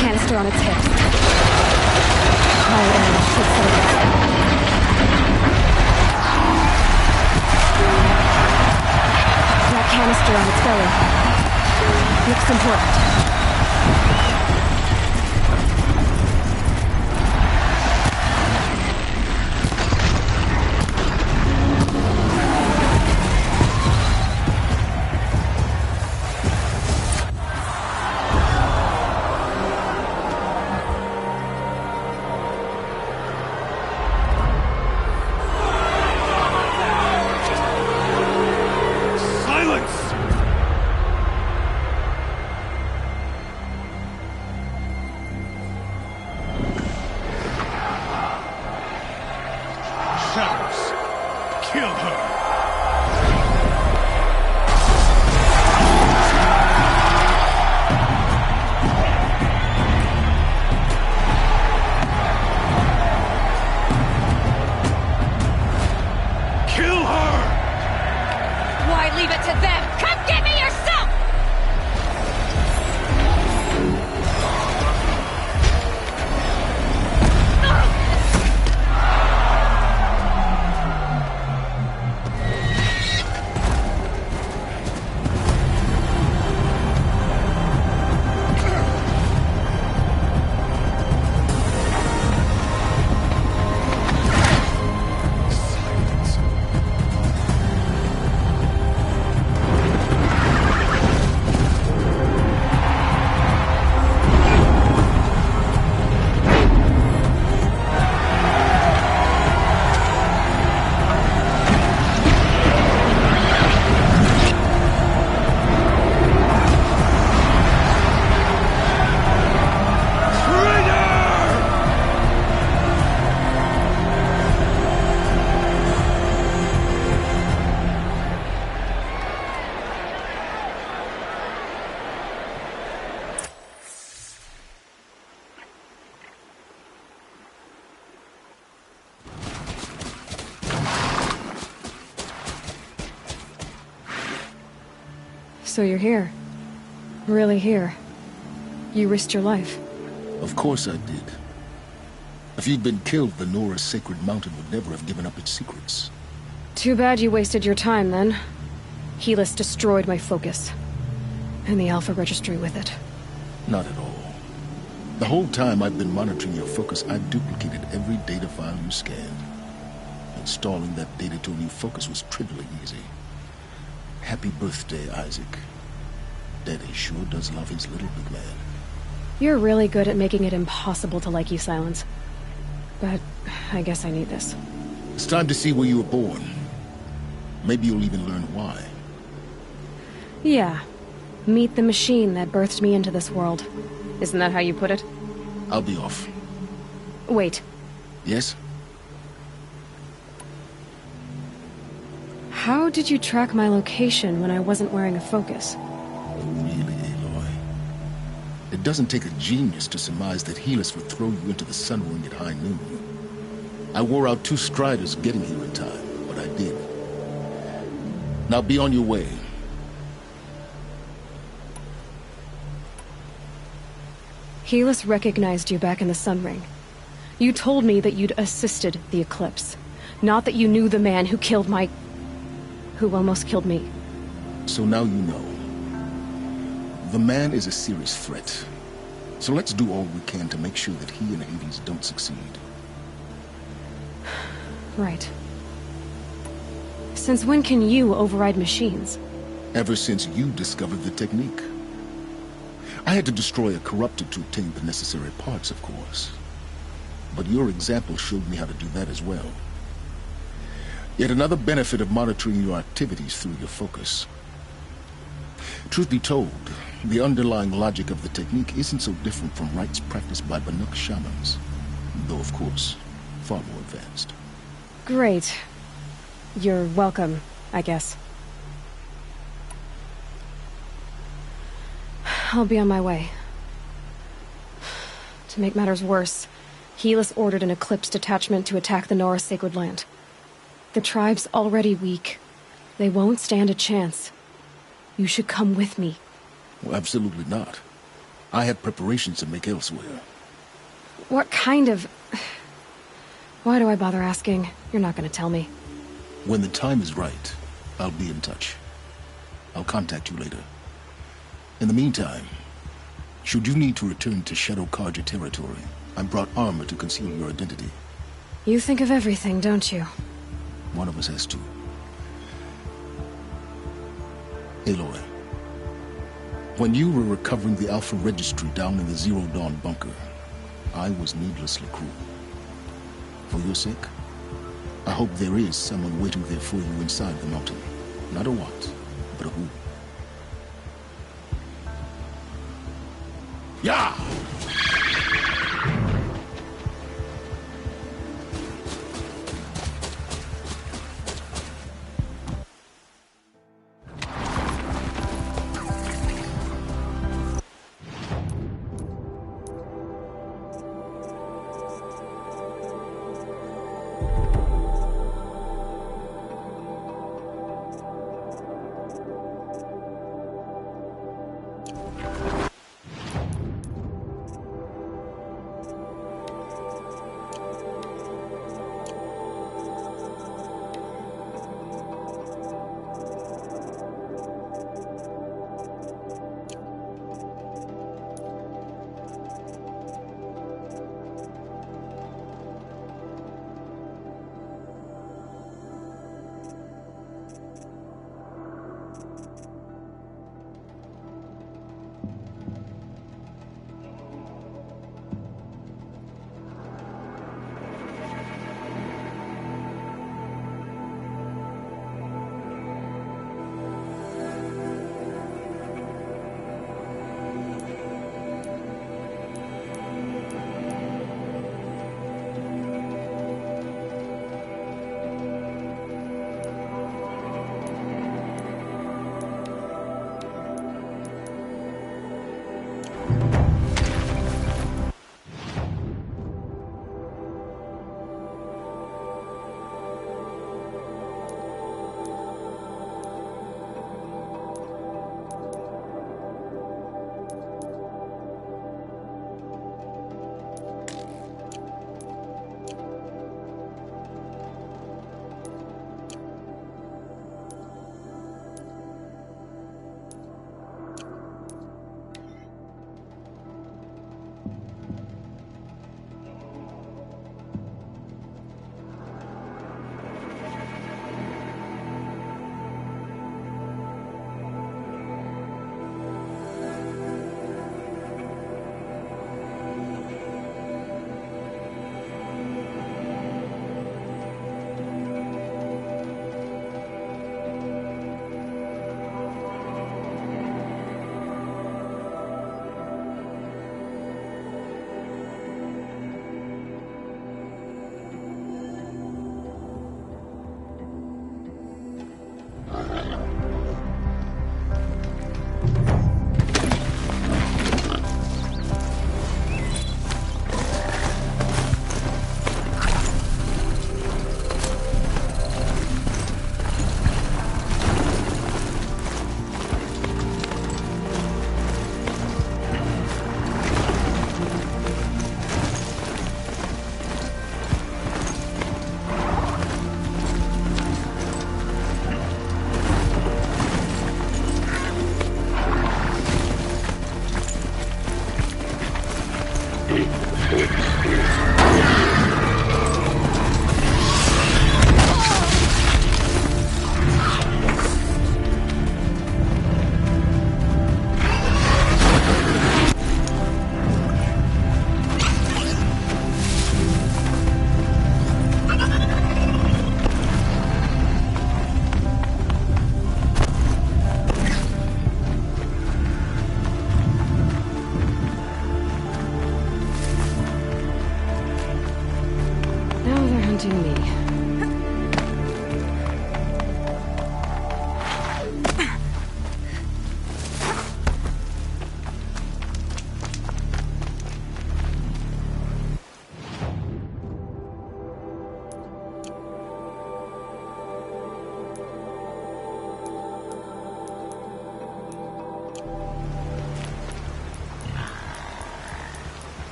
Canister on its hips. Quiet arrow should set it up. That canister on its belly looks important. So you're here. Really here. You risked your life.
Of course I did. If you'd been killed, the Nora's sacred mountain would never have given up its secrets.
Too bad you wasted your time, then. Helis destroyed my focus. And the Alpha Registry with it.
Not at all. The whole time I've been monitoring your focus, I've duplicated every data file you scanned. Installing that data to a new focus was trivially easy. Happy birthday, Isaac. Daddy sure does love his little big man.
You're really good at making it impossible to like you, Silence. But I guess I need this.
It's time to see where you were born. Maybe you'll even learn why.
Yeah. Meet the machine that birthed me into this world. Isn't that how you put it?
I'll be off.
Wait.
Yes?
How did you track my location when I wasn't wearing a focus?
Really, Aloy? It doesn't take a genius to surmise that Helis would throw you into the Sun Ring at high noon. I wore out 2 striders getting here in time, but I did. Now be on your way.
Helis recognized you back in the Sun Ring. You told me that you'd assisted the Eclipse. Not that you knew the man who killed my... who almost killed me.
So now you know. The man is a serious threat. So let's do all we can to make sure that he and Hades don't succeed.
Right. Since when can you override machines?
Ever since you discovered the technique. I had to destroy a corruptor to obtain the necessary parts, of course. But your example showed me how to do that as well. Yet another benefit of monitoring your activities through your focus. Truth be told, the underlying logic of the technique isn't so different from rites practiced by Banuk shamans. Though, of course, far more advanced.
Great. You're welcome, I guess. I'll be on my way. To make matters worse, Helis ordered an Eclipse detachment to attack the Nora Sacred Land. The tribe's already weak. They won't stand a chance. You should come with me.
Well, absolutely not. I have preparations to make elsewhere.
What kind of... Why do I bother asking? You're not going to tell me.
When the time is right, I'll be in touch. I'll contact you later. In the meantime, should you need to return to Shadow Carja territory, I brought armor to conceal your identity.
You think of everything, don't you?
One of us has to. Aloy, when you were recovering the Alpha Registry down in the Zero Dawn bunker, I was needlessly cruel. For your sake, I hope there is someone waiting there for you inside the mountain. Not a what, but a who. Yeah!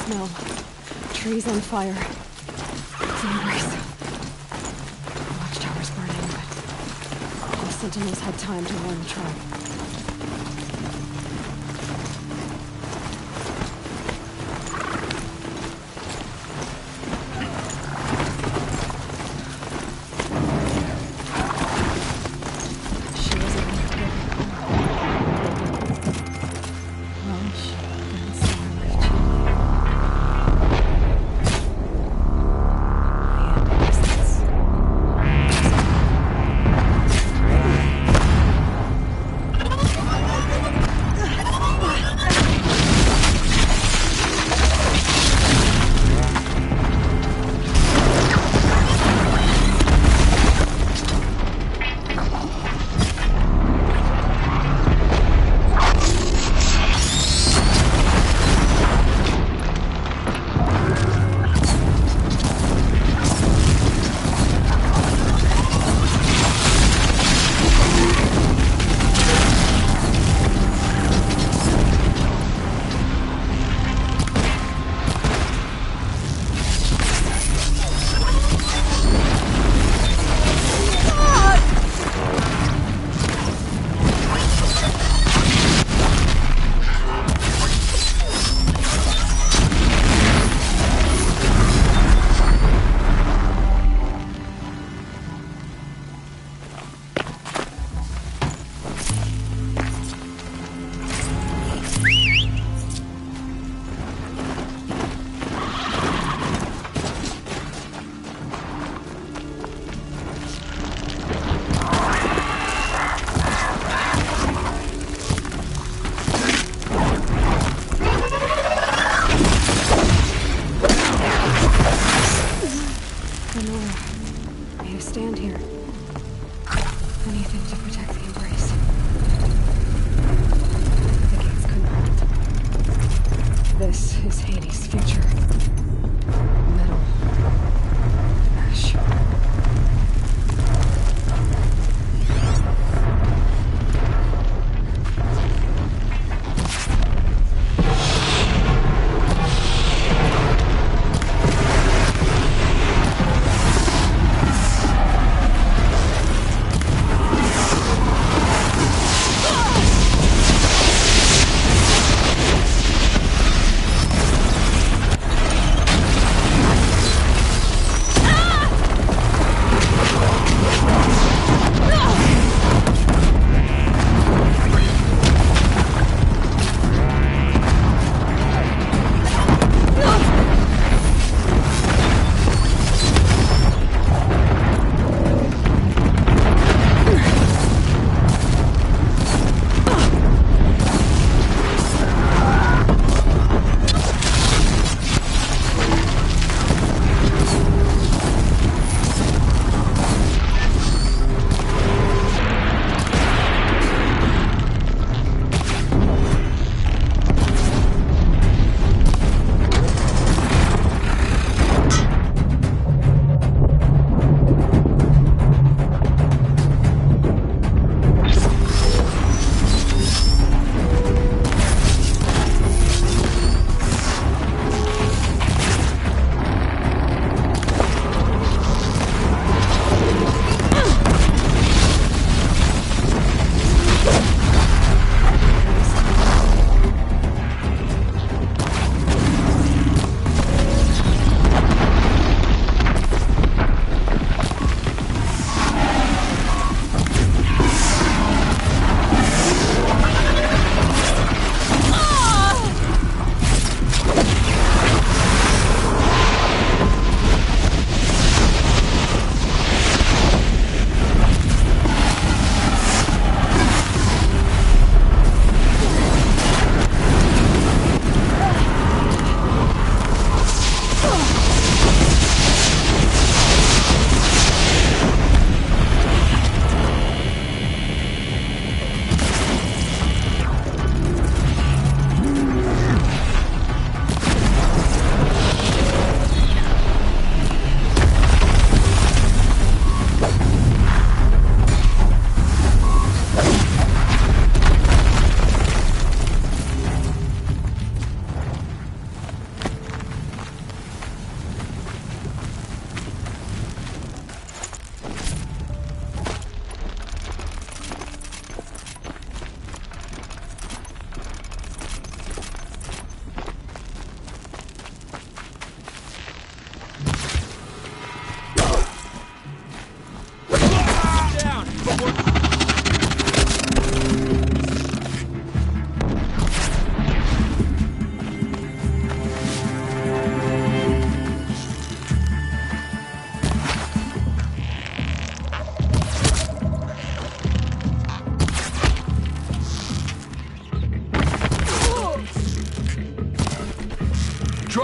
smell. Trees on fire. It's an embrace. Watchtower's burning, but the sentinels had time to warn the tribe.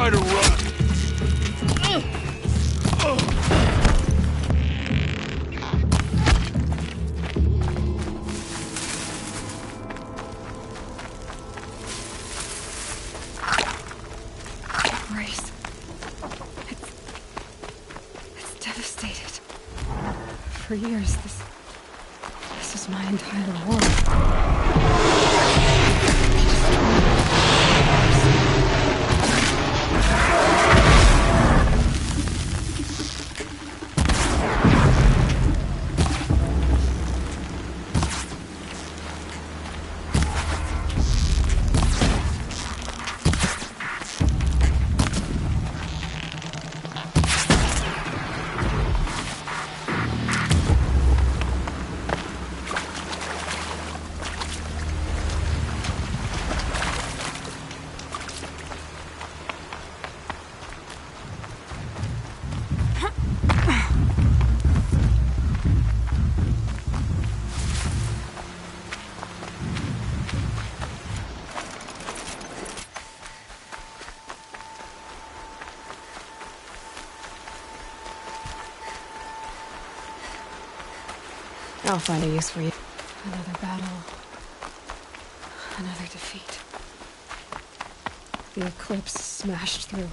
try to run.
Race. It's devastated. For years, this is my entire world. I'll find a use for you. Another battle. Another defeat. The Eclipse smashed through.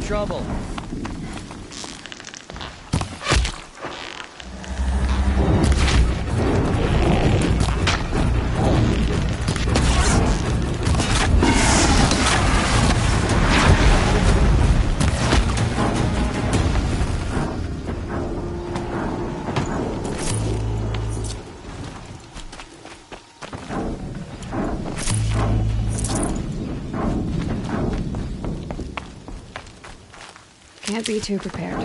trouble.
Can't be too prepared.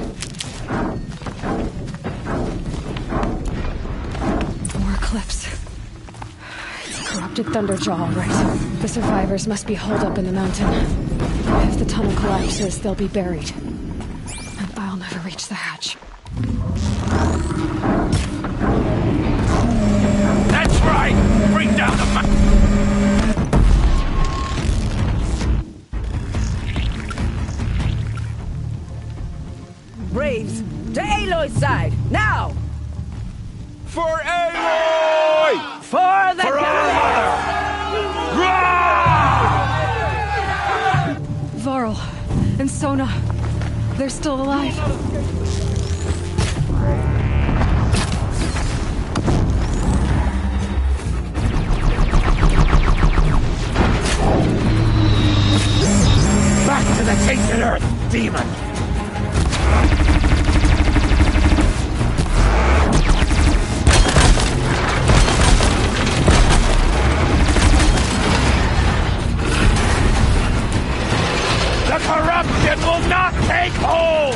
More eclipse. It's a corrupted Thunderjaw, all right. The survivors must be holed up in the mountain. If the tunnel collapses, they'll be buried. And I'll never reach the hatch.
That's right! Bring down the
Braves, to Aloy's side, now!
For Aloy!
For the
For our
Varl and Sona, they're still alive.
Back to the tainted earth, demon! The corruption will not take hold!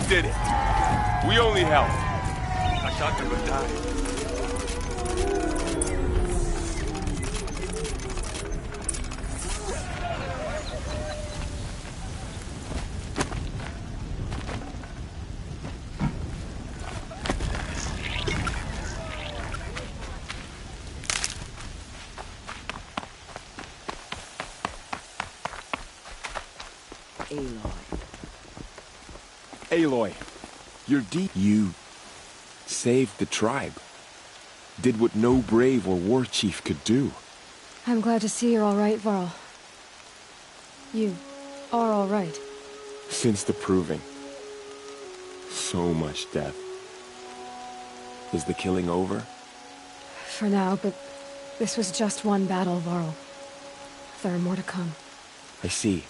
did it. We only helped. I thought they would die.
Aloy, you're deep. You saved the tribe. Did what no brave or war chief could do.
I'm glad to see you're all right, Varl. You are all right.
Since the Proving. So much death. Is the killing over?
for now, but this was just one battle, Varl. There are more to come.
I see.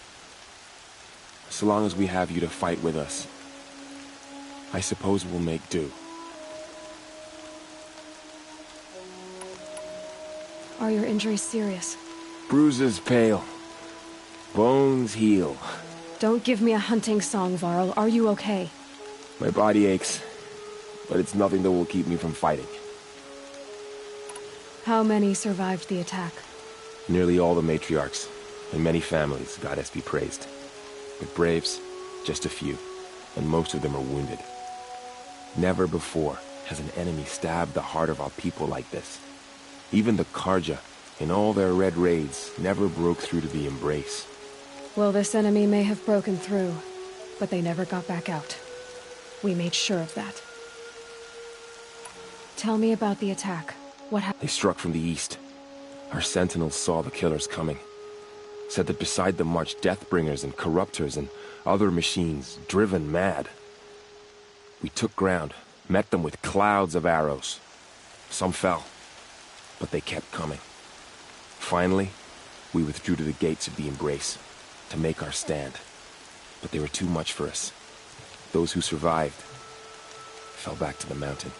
So long as we have you to fight with us, I suppose we'll make do.
Are your injuries serious?
Bruises pale. Bones heal.
Don't give me a hunting song, Varl. Are you okay?
My body aches, but it's nothing that will keep me from fighting.
How many survived the attack?
Nearly all the matriarchs, and many families, goddess be praised. But braves, just a few, and most of them are wounded. Never before has an enemy stabbed the heart of our people like this. Even the Karja, in all their red raids, never broke through to the Embrace.
Well, this enemy may have broken through, but they never got back out. We made sure of that. Tell me about the attack. What happened?
They struck from the east. Our sentinels saw the killers coming. Said that beside them marched Deathbringers and Corruptors and other machines, driven mad. We took ground, met them with clouds of arrows. Some fell, but they kept coming. Finally, we withdrew to the gates of the Embrace to make our stand. But they were too much for us. Those who survived fell back to the mountain.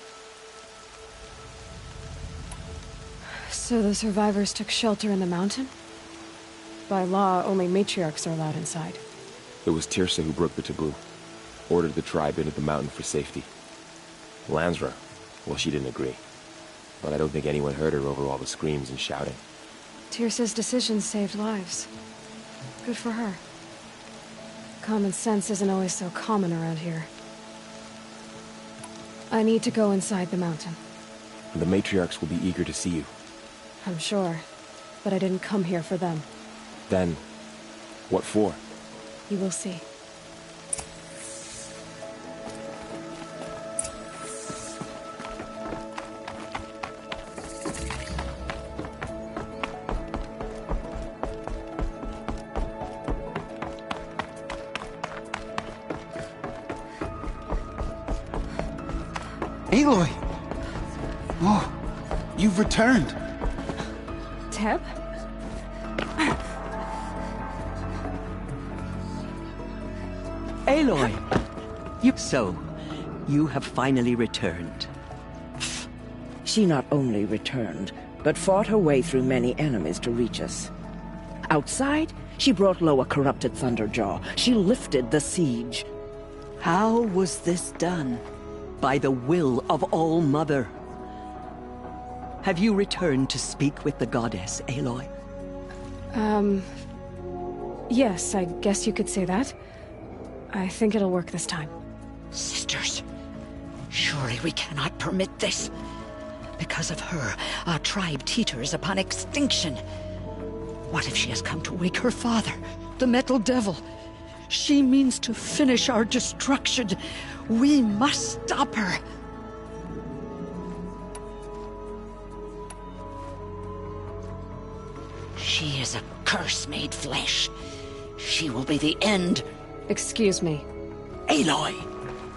So the survivors took shelter in the mountain? By law, only matriarchs are allowed inside.
It was Tirsa who broke the taboo. Ordered the tribe into the mountain for safety. Lansra, well, she didn't agree. But I don't think anyone heard her over all the screams and shouting.
Tirsa's decision saved lives. Good for her. Common sense isn't always so common around here. I need to go inside the mountain.
The matriarchs will be eager to see you.
I'm sure, but I didn't come here for them.
Then, what for?
You will see.
Aloy! Oh, you've returned.
Teb?
Aloy! You have finally returned.
She not only returned, but fought her way through many enemies to reach us. Outside, she brought low a corrupted Thunderjaw. She lifted the siege.
How was this done? By the will of All-Mother. Have you returned to speak with the goddess, Aloy?
Yes, I guess you could say that. I think it'll work this time.
Sisters, surely we cannot permit this. Because of her, our tribe teeters upon extinction. What if she has come to wake her father, the Metal Devil? She means to finish our destruction. We must stop her. She is a curse made flesh. She will be the end.
Excuse me.
Aloy!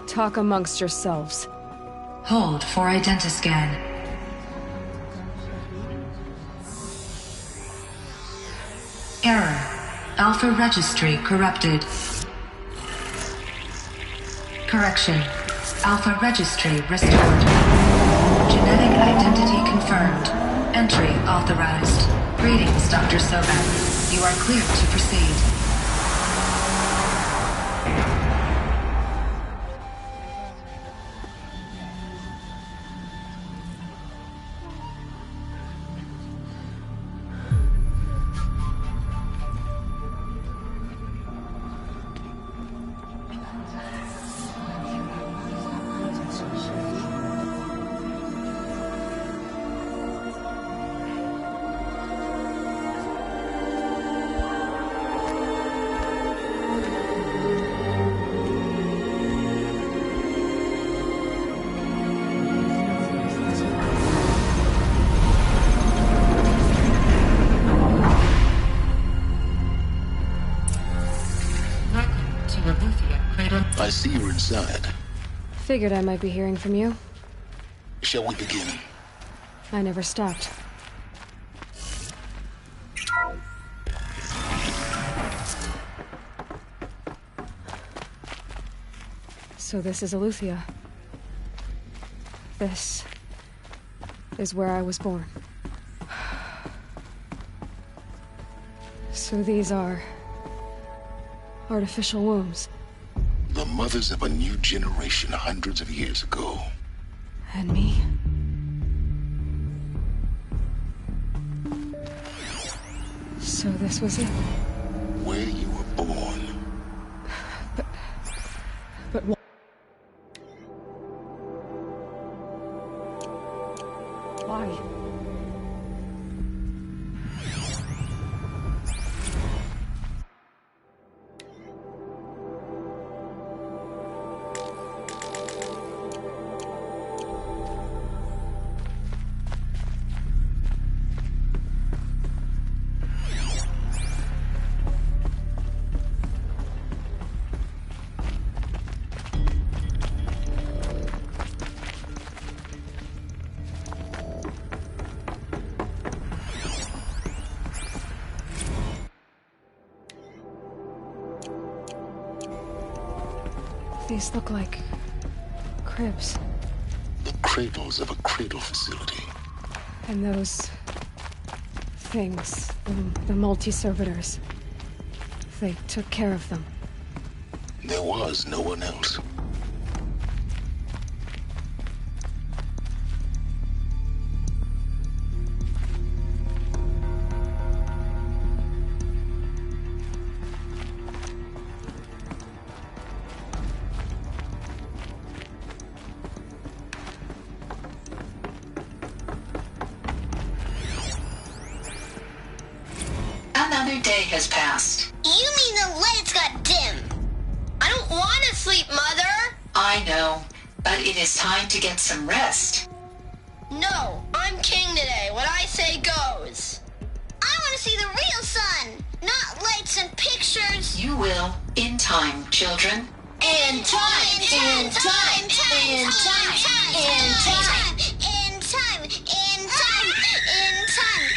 Talk amongst yourselves.
Hold for identiscan. Error. Alpha registry corrupted. Correction. Alpha registry restored. Genetic identity confirmed. Entry authorized. Greetings, Dr. Sobek. You are cleared to proceed.
I see you're inside.
Figured I might be hearing from you.
Shall we begin?
I never stopped. So this is Eleuthia. This is where I was born. So these are artificial wombs.
The mothers of a new generation hundreds of years ago.
And me? So this was it?
Where you were born.
But why? Why? These look like cribs.
The cradles of a cradle facility.
And those things, the multi-servitors, they took care of them.
There was no one else.
Another day has passed.
You mean the lights got dim? I don't want to sleep, Mother!
I know, but it is time to get some rest.
No, I'm king today. What I say goes. I want to see the real sun, not lights and pictures.
You will, in time, children.
In time, in time, in time, in time, in time, in time, in time.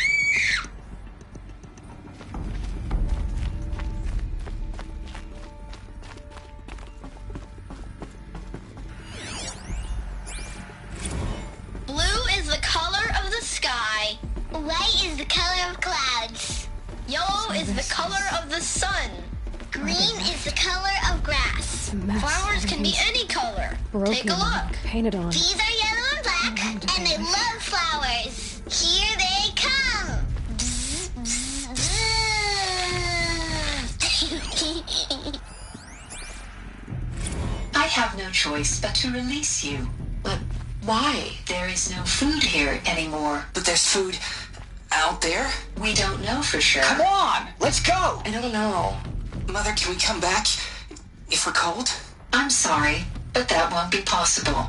Blue is the color of the sky. White is the color of clouds. Yellow is the color of the sun. Green is the color of grass. Flowers can be any color. Take a look.
Painted on.
These are yellow and black, and they love flowers. Here they come. Bzz, bzz, bzz.
I have no choice but to release you. But why? There is no food here anymore.
But there's food out there?
We don't know for sure.
Come on, let's go!
I don't know.
Mother, can we come back if we're cold?
I'm sorry, but that won't be possible.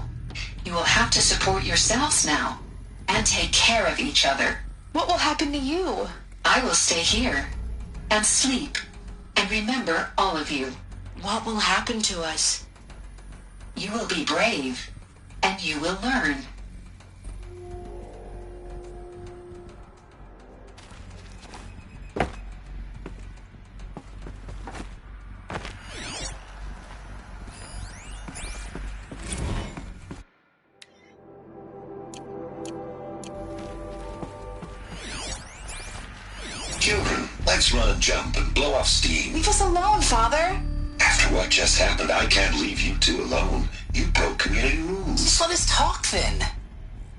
You will have to support yourselves now, and take care of each other.
What will happen to you?
I will stay here, and sleep, and remember all of you.
What will happen to us?
You will be brave, and you will learn.
Children, let's run and jump and blow off steam.
Leave us alone, Father.
After what just happened, I can't leave you two alone. You broke community rules.
Just let us talk then.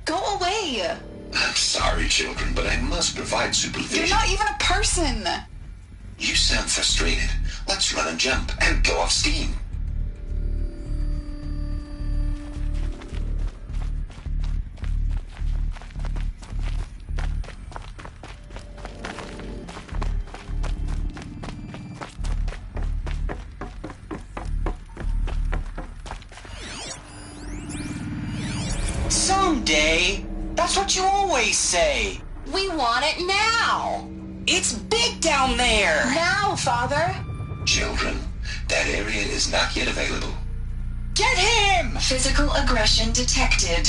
Go away.
I'm sorry, children, but I must provide supervision.
You're not even a person.
You sound frustrated. Let's run and jump and blow off steam.
Someday. That's what you always say.
We want it now.
It's big down there.
Now, Father.
Children, that area is not yet available.
Get him!
Physical aggression detected.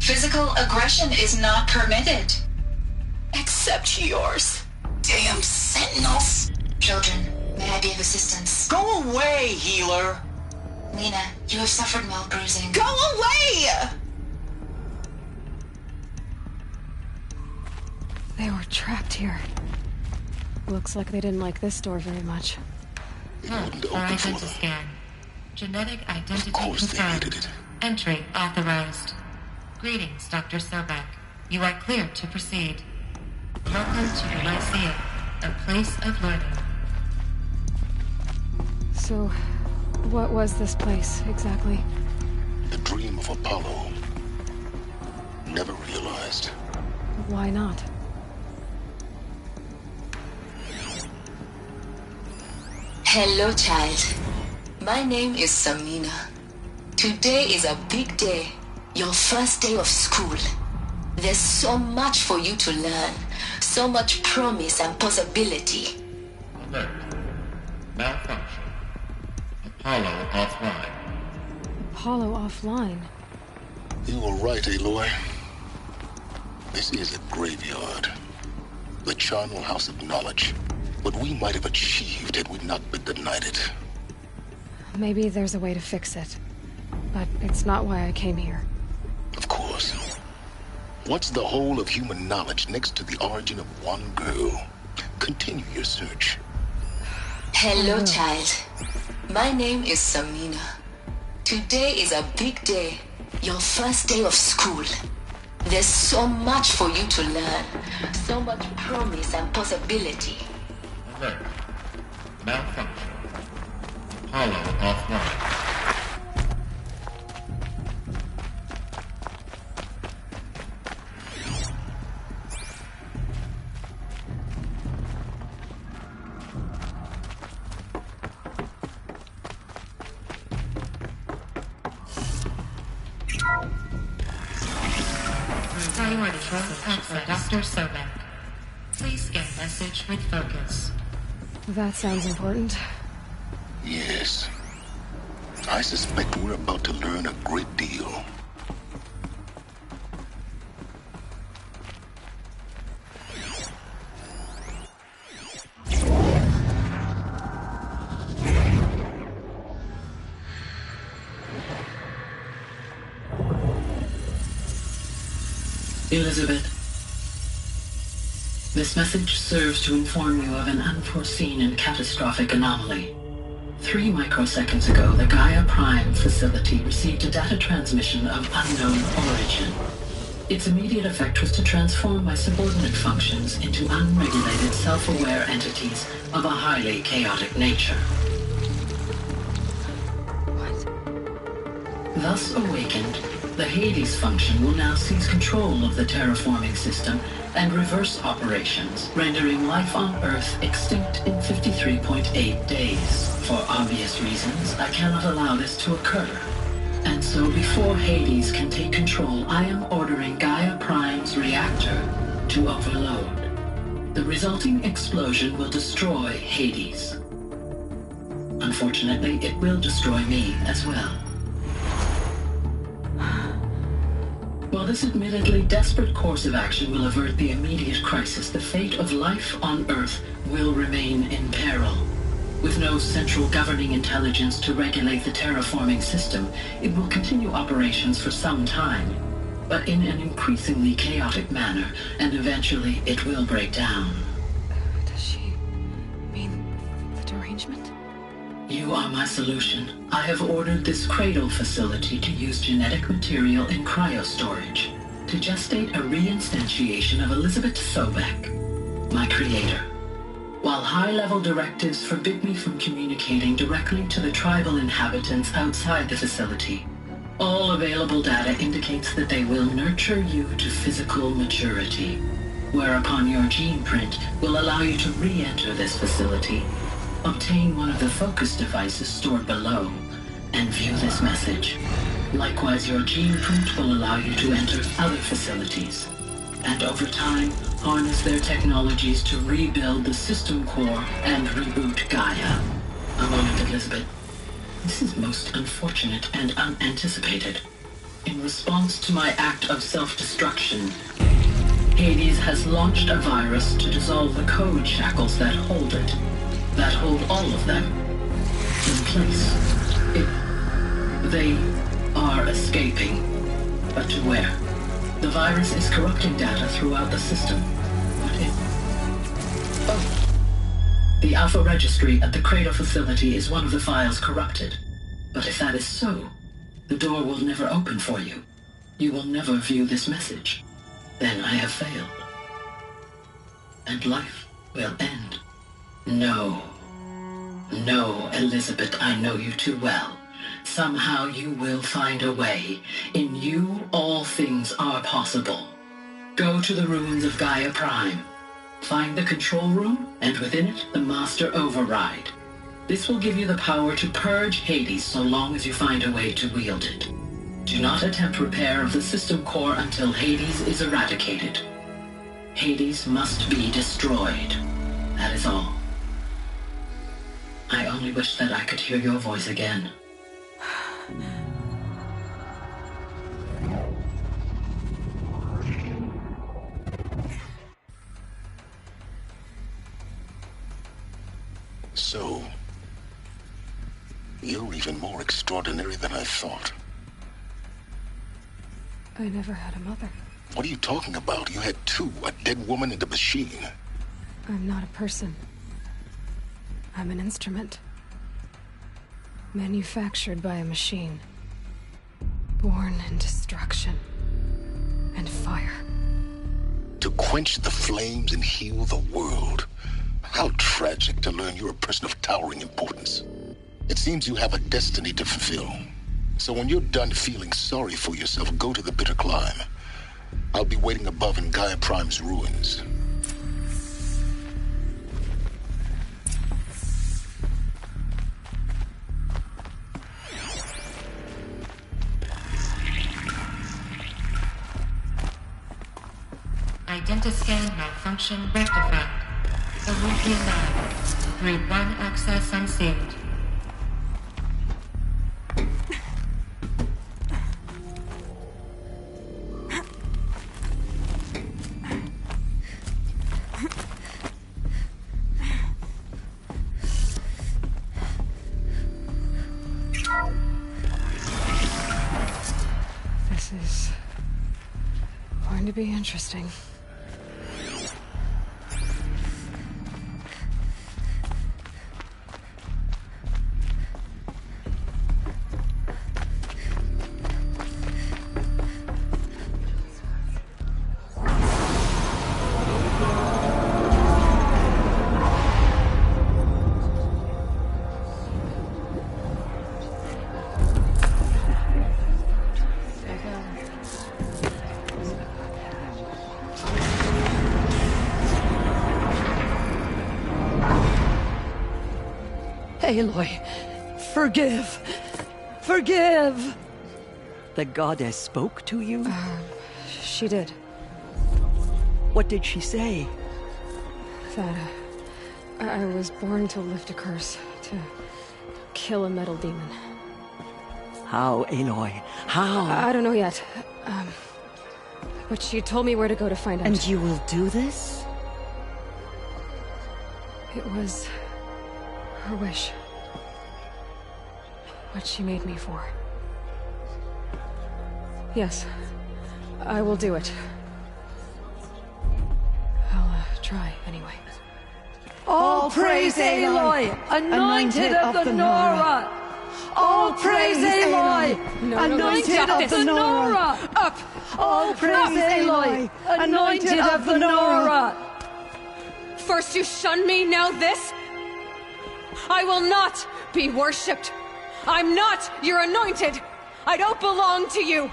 Physical aggression is not permitted. Except yours.
Damn sentinels!
Children, may I be of assistance?
Go away, healer!
Lena, you have suffered mild bruising.
Go away!
They were trapped here. Looks like they didn't like this door very much.
Identity scan. Genetic identity confirmed. Entry authorized. Greetings, Dr. Sobek. You are cleared to proceed. Welcome to the Lyceum, a place of learning.
So, what was this place, exactly?
The dream of Apollo. Never realized.
Why not?
Hello, child. My name is Samina. Today is a big day. Your first day of school. There's so much for you to learn. So much promise and possibility.
Alert. Malfunction. Apollo offline.
Apollo offline?
You were right, Aloy. This is a graveyard. The charnel house of knowledge. What we might have achieved had we not been denied it.
Maybe there's a way to fix it. But it's not why I came here.
Of course. What's the whole of human knowledge next to the origin of one girl? Continue your search.
Hello, child. My name is Samina. Today is a big day. Your first day of school. There's so much for you to learn. So much promise and possibility.
Alert. Malfunction. Apollo offline. Priority for Dr. Sobek. Please scan message with focus.
That sounds important.
Yes. I suspect we're about to learn a great deal.
Elizabeth, this message serves to inform you of an unforeseen and catastrophic anomaly. 3 microseconds ago, the Gaia Prime facility received a data transmission of unknown origin. Its immediate effect was to transform my subordinate functions into unregulated, self-aware entities of a highly chaotic nature. What? Thus awakened, the Hades function will now seize control of the terraforming system and reverse operations, rendering life on Earth extinct in 53.8 days. For obvious reasons, I cannot allow this to occur. And so before Hades can take control, I am ordering Gaia Prime's reactor to overload. The resulting explosion will destroy Hades. Unfortunately, it will destroy me as well. While this admittedly desperate course of action will avert the immediate crisis, the fate of life on Earth will remain in peril. With no central governing intelligence to regulate the terraforming system, it will continue operations for some time, but in an increasingly chaotic manner, and eventually it will break down.
Does she mean the derangement?
You are my solution. I have ordered this cradle facility to use genetic material in cryostorage to gestate a reinstantiation of Elizabeth Sobek, my creator. While high-level directives forbid me from communicating directly to the tribal inhabitants outside the facility, all available data indicates that they will nurture you to physical maturity, whereupon your gene print will allow you to re-enter this facility, obtain one of the focus devices stored below, and view this message. Likewise, your gene print will allow you to enter other facilities, and over time, harness their technologies to rebuild the system core and reboot Gaia. A moment, Elizabeth. This is most unfortunate and unanticipated. In response to my act of self-destruction, Hades has launched a virus to dissolve the code shackles that hold it, that hold all of them in place. They are escaping, but to where? The virus is corrupting data throughout the system. What if? Oh. The Alpha Registry at the Cradle facility is one of the files corrupted. But if that is so, the door will never open for you. You will never view this message. Then I have failed. And life will end. No. No, Elizabeth, I know you too well. Somehow you will find a way. In you, all things are possible. Go to the ruins of Gaia Prime. Find the control room, and within it, the Master Override. This will give you the power to purge Hades so long as you find a way to wield it. Do not attempt repair of the system core until Hades is eradicated. Hades must be destroyed. That is all. I only wish that I could hear your voice again.
So, you're even more extraordinary than I thought.
I never had a mother.
What are you talking about? You had two, a dead woman and a machine.
I'm not a person. I'm an instrument. Manufactured by a machine. Born in destruction and fire.
To quench the flames and heal the world. How tragic to learn you're a person of towering importance. It seems you have a destiny to fulfill. So when you're done feeling sorry for yourself, go to the Bitter Climb. I'll be waiting above in Gaia Prime's ruins.
Identiscan malfunction rectified. Olympian 9. Read 1 access unsealed.
This is going to be interesting.
Aloy, forgive! Forgive! The goddess spoke to you?
She did.
What did she say?
That I was born to lift a curse, to kill a metal demon.
How, Aloy? How?
I don't know yet. But she told me where to go to find out.
And you will do this?
It was her wish. What she made me for. Yes, I will do it. I'll try anyway.
All praise Aloy, anointed of the Nora! All praise Aloy, anointed of the Nora!
Up!
All praise Aloy, anointed of the Nora!
First you shun me, now this? I will not be worshipped. I'm not your anointed. I don't belong to you.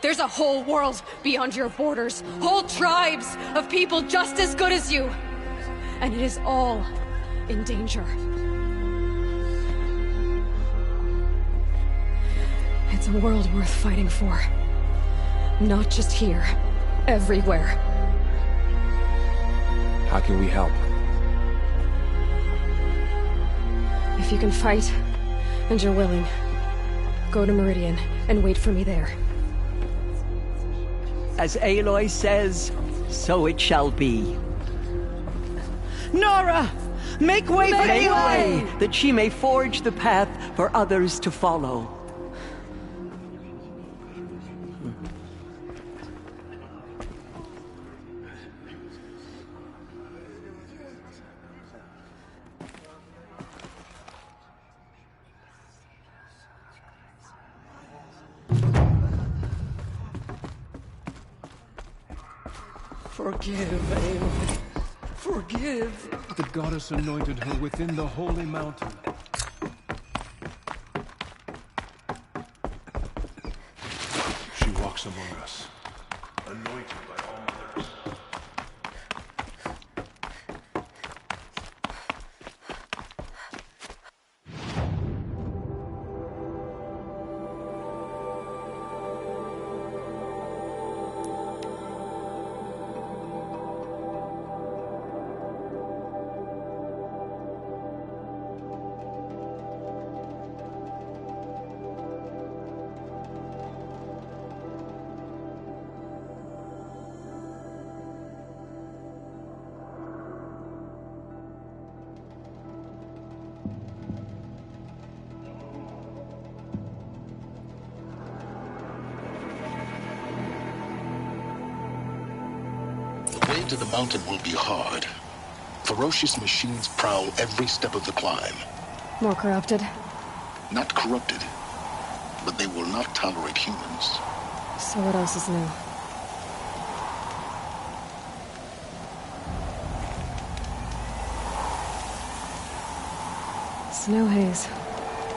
There's a whole world beyond your borders, whole tribes of people just as good as you. And it is all in danger. It's a world worth fighting for. Not just here, everywhere.
How can we help?
If you can fight, and you're willing, go to Meridian and wait for me there.
As Aloy says, so it shall be. Nora! Make way for Aloy, that she may forge the path for others to follow.
Forgive, Aloy. Forgive. The goddess anointed her within the holy mountain. She walks among us, anointed by all mothers.
The way to the mountain will be hard. Ferocious machines prowl every step of the climb.
More corrupted?
Not corrupted, but they will not tolerate humans.
So what else is new? Snow haze.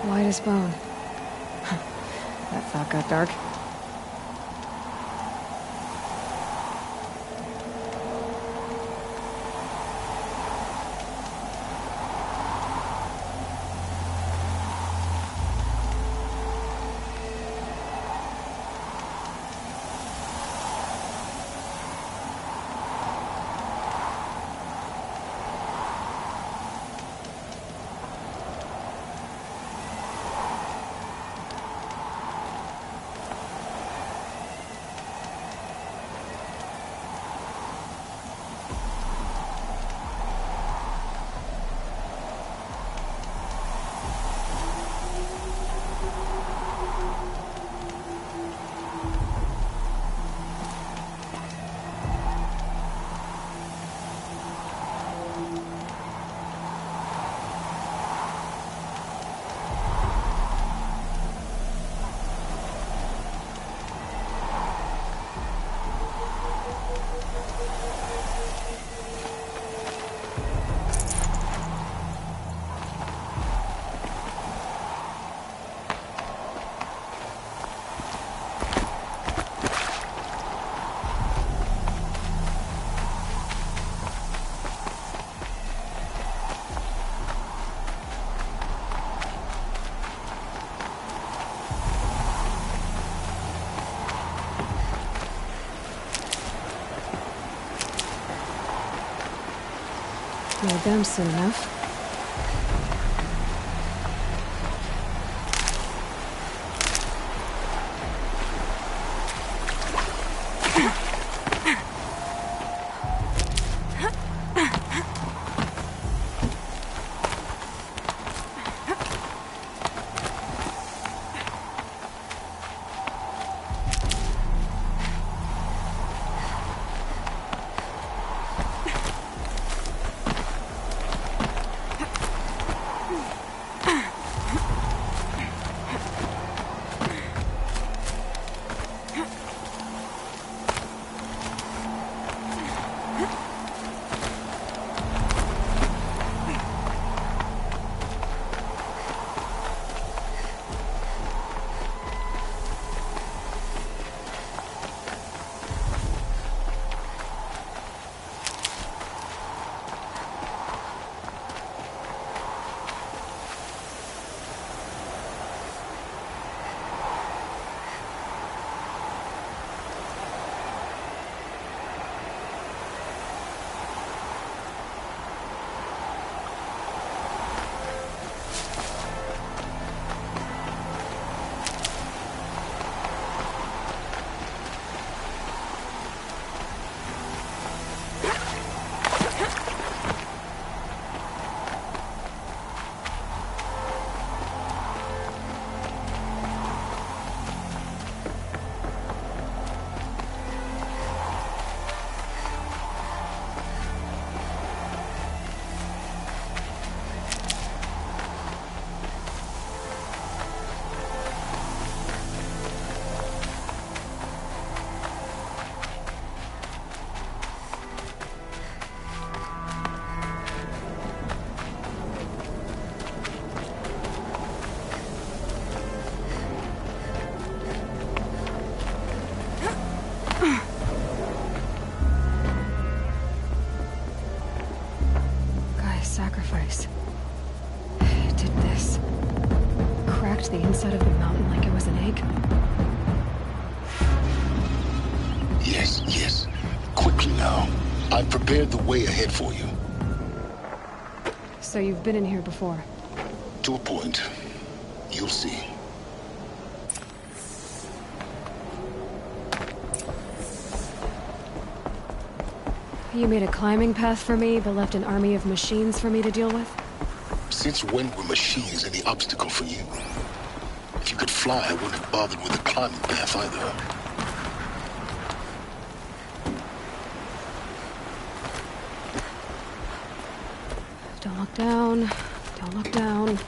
White as bone. That thought got dark. Need them soon enough. smash the inside of the mountain like it was an egg?
Yes, yes. Quickly now. I've prepared the way ahead for you.
So you've been in here before?
To a point. You'll see.
You made a climbing path for me, but left an army of machines for me to deal with?
Since when were machines any obstacle for you? If you could fly, I wouldn't have bothered with a climbing path either.
Don't look down. Don't look down.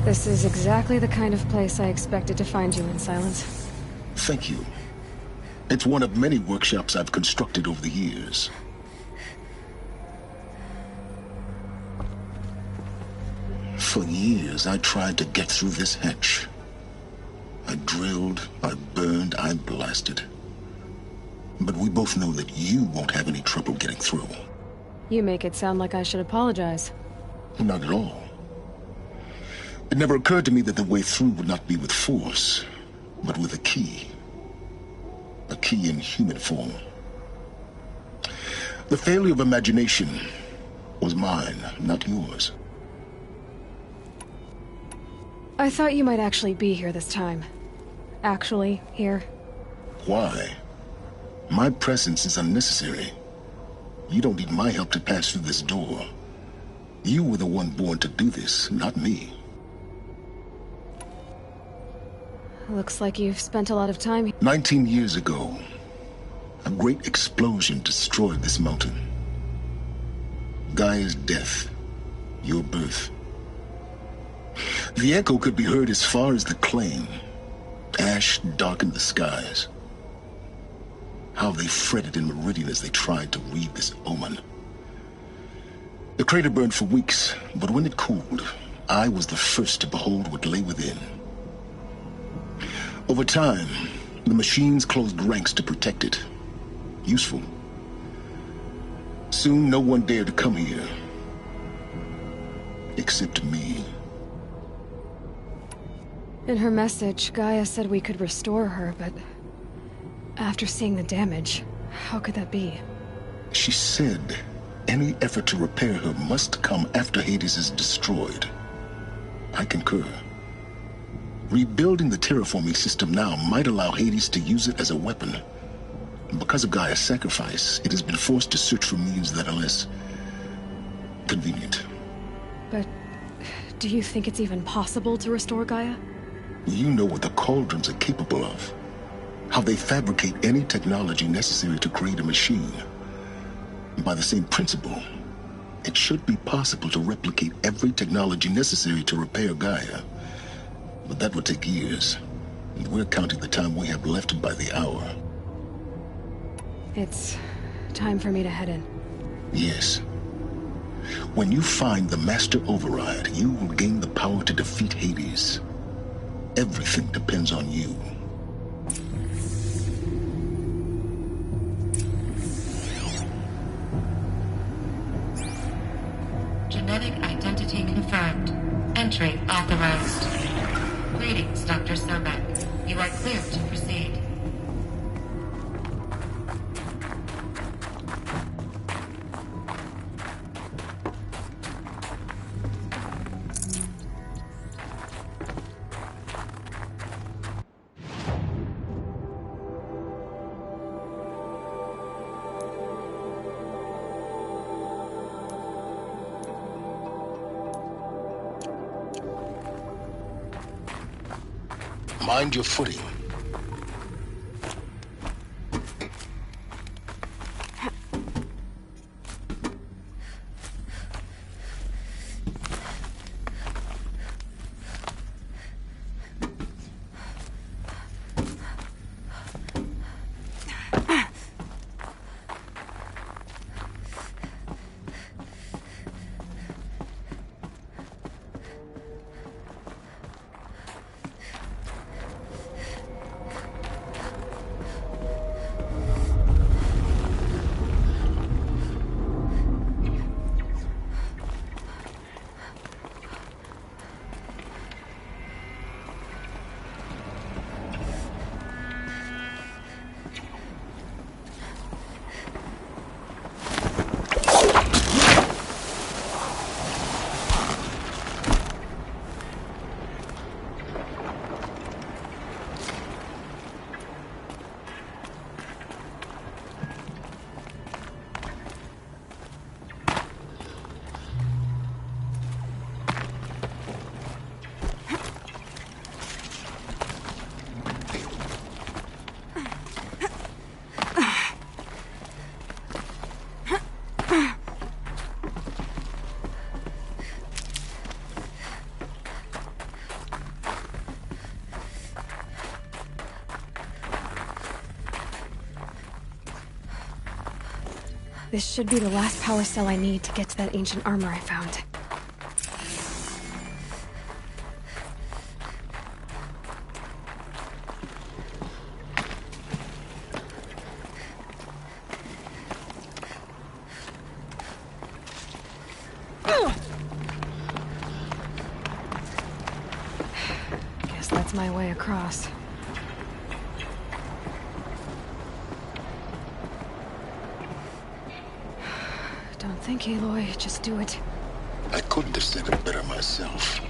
This is exactly the kind of place I expected to find you in, Silence.
Thank you. It's one of many workshops I've constructed over the years. For years, I tried to get through this hatch. I drilled, I burned, I blasted. But we both know that you won't have any trouble getting through.
You make it sound like I should apologize.
Not at all. It never occurred to me that the way through would not be with force, but with a key. A key in human form. The failure of imagination was mine, not yours.
I thought you might actually be here this time. Actually, here.
Why? My presence is unnecessary. You don't need my help to pass through this door. You were the one born to do this, not me.
Looks like you've spent a lot of time here.
19 years ago, a great explosion destroyed this mountain. Gaia's death, your birth. The echo could be heard as far as the claim. Ash darkened the skies. How they fretted in Meridian as they tried to read this omen. The crater burned for weeks, but when it cooled, I was the first to behold what lay within. Over time, the machines closed ranks to protect it. Useful. Soon, no one dared to come here. Except me.
In her message, Gaia said we could restore her, but after seeing the damage, how could that be?
She said any effort to repair her must come after Hades is destroyed. I concur. Rebuilding the terraforming system now might allow Hades to use it as a weapon. Because of Gaia's sacrifice, it has been forced to search for means that are less convenient.
But do you think it's even possible to restore Gaia?
You know what the Cauldrons are capable of. How they fabricate any technology necessary to create a machine. By the same principle, it should be possible to replicate every technology necessary to repair Gaia. But that would take years. And we're counting the time we have left by the hour.
It's time for me to head in.
Yes. When you find the Master Override, you will gain the power to defeat Hades. Everything depends on you.
Genetic identity confirmed. Entry authorized. Greetings, Dr. Sobek. You are clear to proceed.
Mind your footing.
This should be the last power cell I need to get to that ancient armor I found. Guess that's my way across. Don't think, Aloy. Just do it.
I couldn't have said it better myself.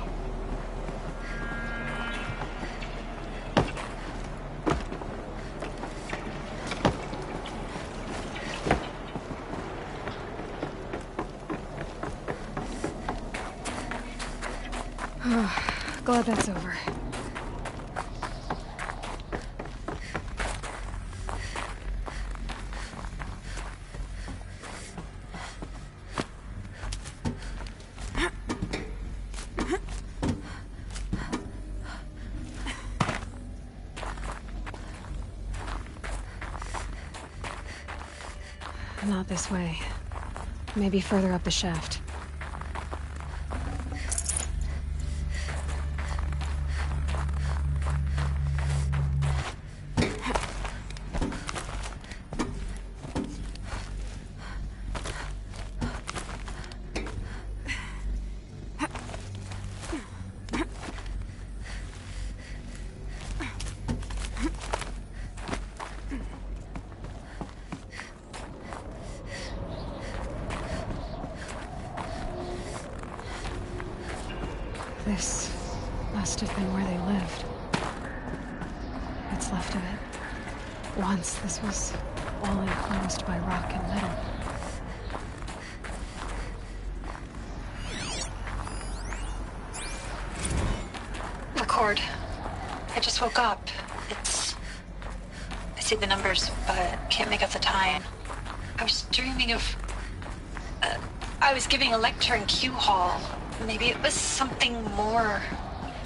Glad that's over. Not this way. Maybe further up the shaft. This must have been where they lived. What's left of it. Once this was all enclosed by rock and metal.
Record. I just woke up. I see the numbers, but can't make out the time. I was dreaming of... I was giving a lecture in Q Hall. Maybe it was something more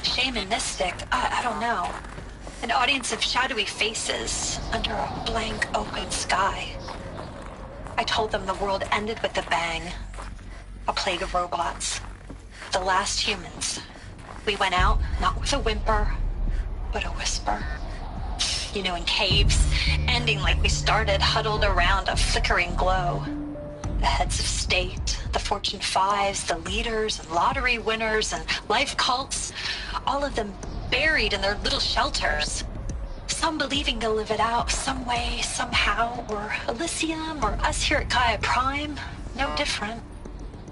shamanistic. I don't know. An audience of shadowy faces under a blank open sky. I told them the world ended with a bang. A plague of robots. The last humans. We went out, not with a whimper, but a whisper. You know, in caves, ending like we started, huddled around a flickering glow. The heads of state, the Fortune 5s, the leaders and lottery winners and life cults, all of them buried in their little shelters. Some believing they'll live it out some way, somehow, or Elysium, or us here at Gaia Prime, no different.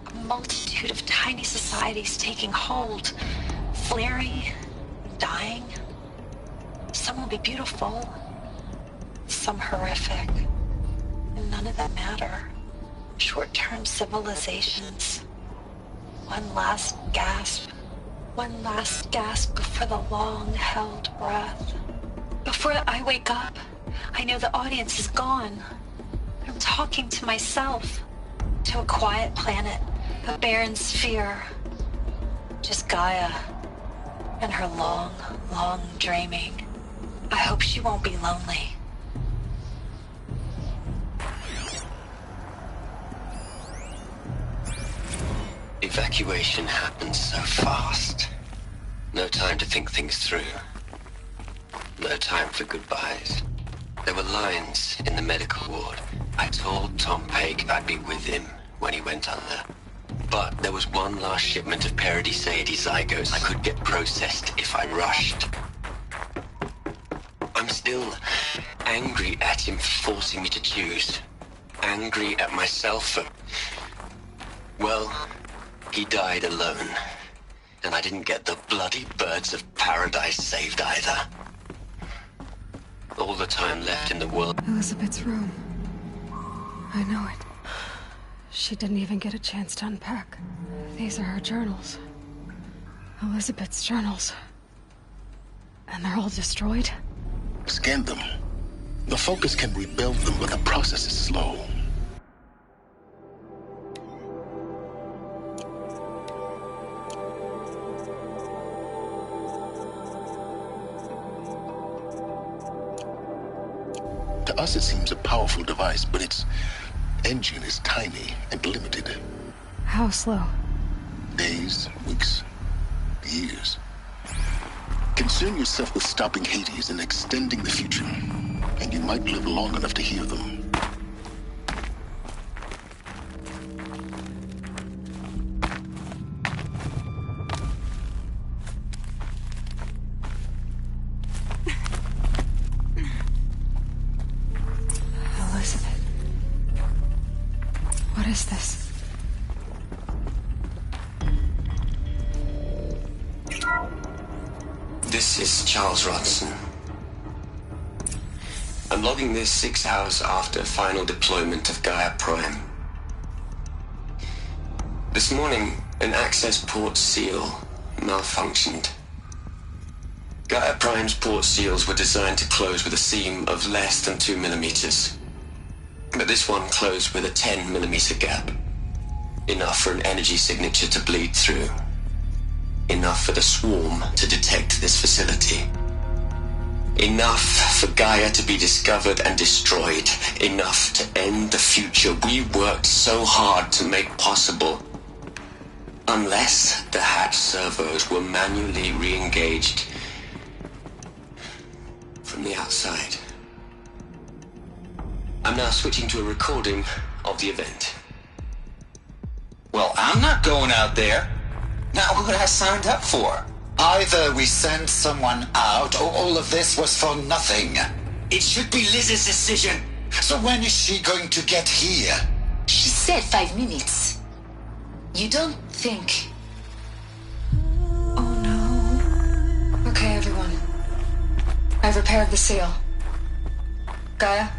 A multitude of tiny societies taking hold, flaring, dying. Some will be beautiful, some horrific, and none of them matter. Short-term civilizations. One last gasp. One last gasp before the long-held breath. Before I wake up, I know the audience is gone. I'm talking to myself. To a quiet planet, a barren sphere. Just Gaia. And her long, long dreaming. I hope she won't be lonely.
Evacuation happened so fast. No time to think things through. No time for goodbyes. There were lines in the medical ward. I told Tom Paik I'd be with him when he went under. But there was one last shipment of Paradis-Sade zygotes I could get processed if I rushed. I'm still angry at him for forcing me to choose. Angry at myself for... well... he died alone, and I didn't get the bloody birds of paradise saved either. All the time left in the world...
Elizabeth's room. I know it. She didn't even get a chance to unpack. These are her journals. Elizabeth's journals. And they're all destroyed?
Scan them. The Focus can rebuild them, but the process is slow. To us, it seems a powerful device, but it's engine is tiny and limited.
How slow?
Days, weeks, years. Concern yourself with stopping Hades and extending the future, and you might live long enough to hear them.
Elizabeth. What is this?
This is Charles Rodson. I'm logging this 6 hours after final deployment of Gaia Prime. This morning, an access port seal malfunctioned. Gaia Prime's port seals were designed to close with a seam of less than 2 millimeters. But this one closed with a 10 millimeter gap. Enough for an energy signature to bleed through. Enough for the swarm to detect this facility. Enough for Gaia to be discovered and destroyed. Enough to end the future we worked so hard to make possible. Unless the hatch servos were manually re-engaged from the outside. I'm now switching to a recording of the event.
Well, I'm not going out there. Not what I signed up for. Either we send someone out, or all of this was for nothing. It should be Liz's decision. So when is she going to get here?
She said 5 minutes. You don't think...
Okay, everyone. I've repaired the seal. Gaia?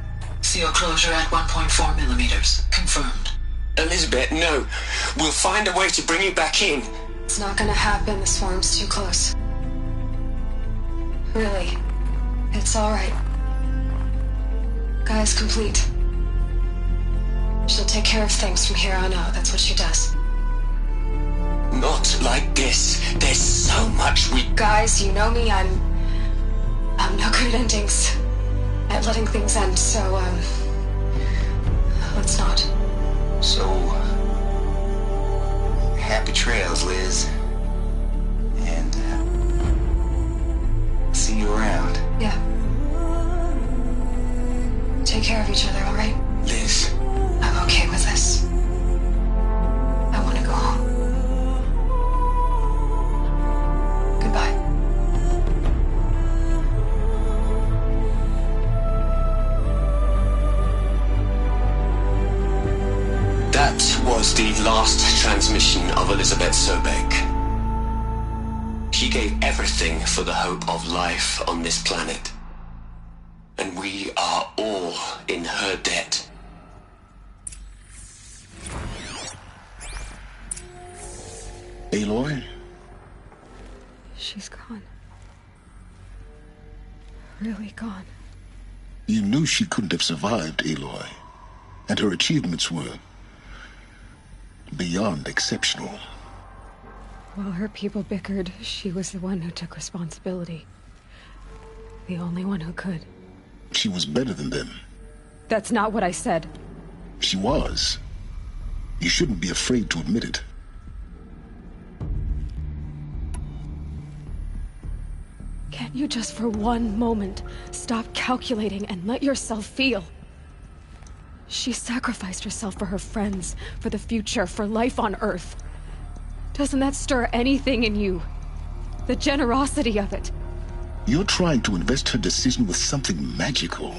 Seal closure at 1.4 millimeters. Confirmed.
Elizabeth, no. We'll find a way to bring you back in.
It's not gonna happen. The swarm's too close. Really. It's alright. Gaia's complete. She'll take care of things from here on out. That's what she does.
Not like this. There's so much we...
Guys, you know me. I'm no good at endings. At letting things end, so, let's not.
So... happy trails, Liz. And, see you around.
Yeah. Take care of each other, alright?
Liz.
I'm okay with this. I want to go home. Goodbye.
That was the last transmission of Elizabeth Sobek. She gave everything for the hope of life on this planet. And we are all in her debt.
Aloy?
She's gone. Really gone.
You knew she couldn't have survived, Aloy. And her achievements were beyond exceptional.
While her people bickered, she was the one who took responsibility. The only one who could.
She was better than them.
That's not what I said.
She was. You shouldn't be afraid to admit it.
Can't you just for one moment stop calculating and let yourself feel? She sacrificed herself for her friends, for the future, for life on Earth. Doesn't that stir anything in you? The generosity of it.
You're trying to invest her decision with something magical.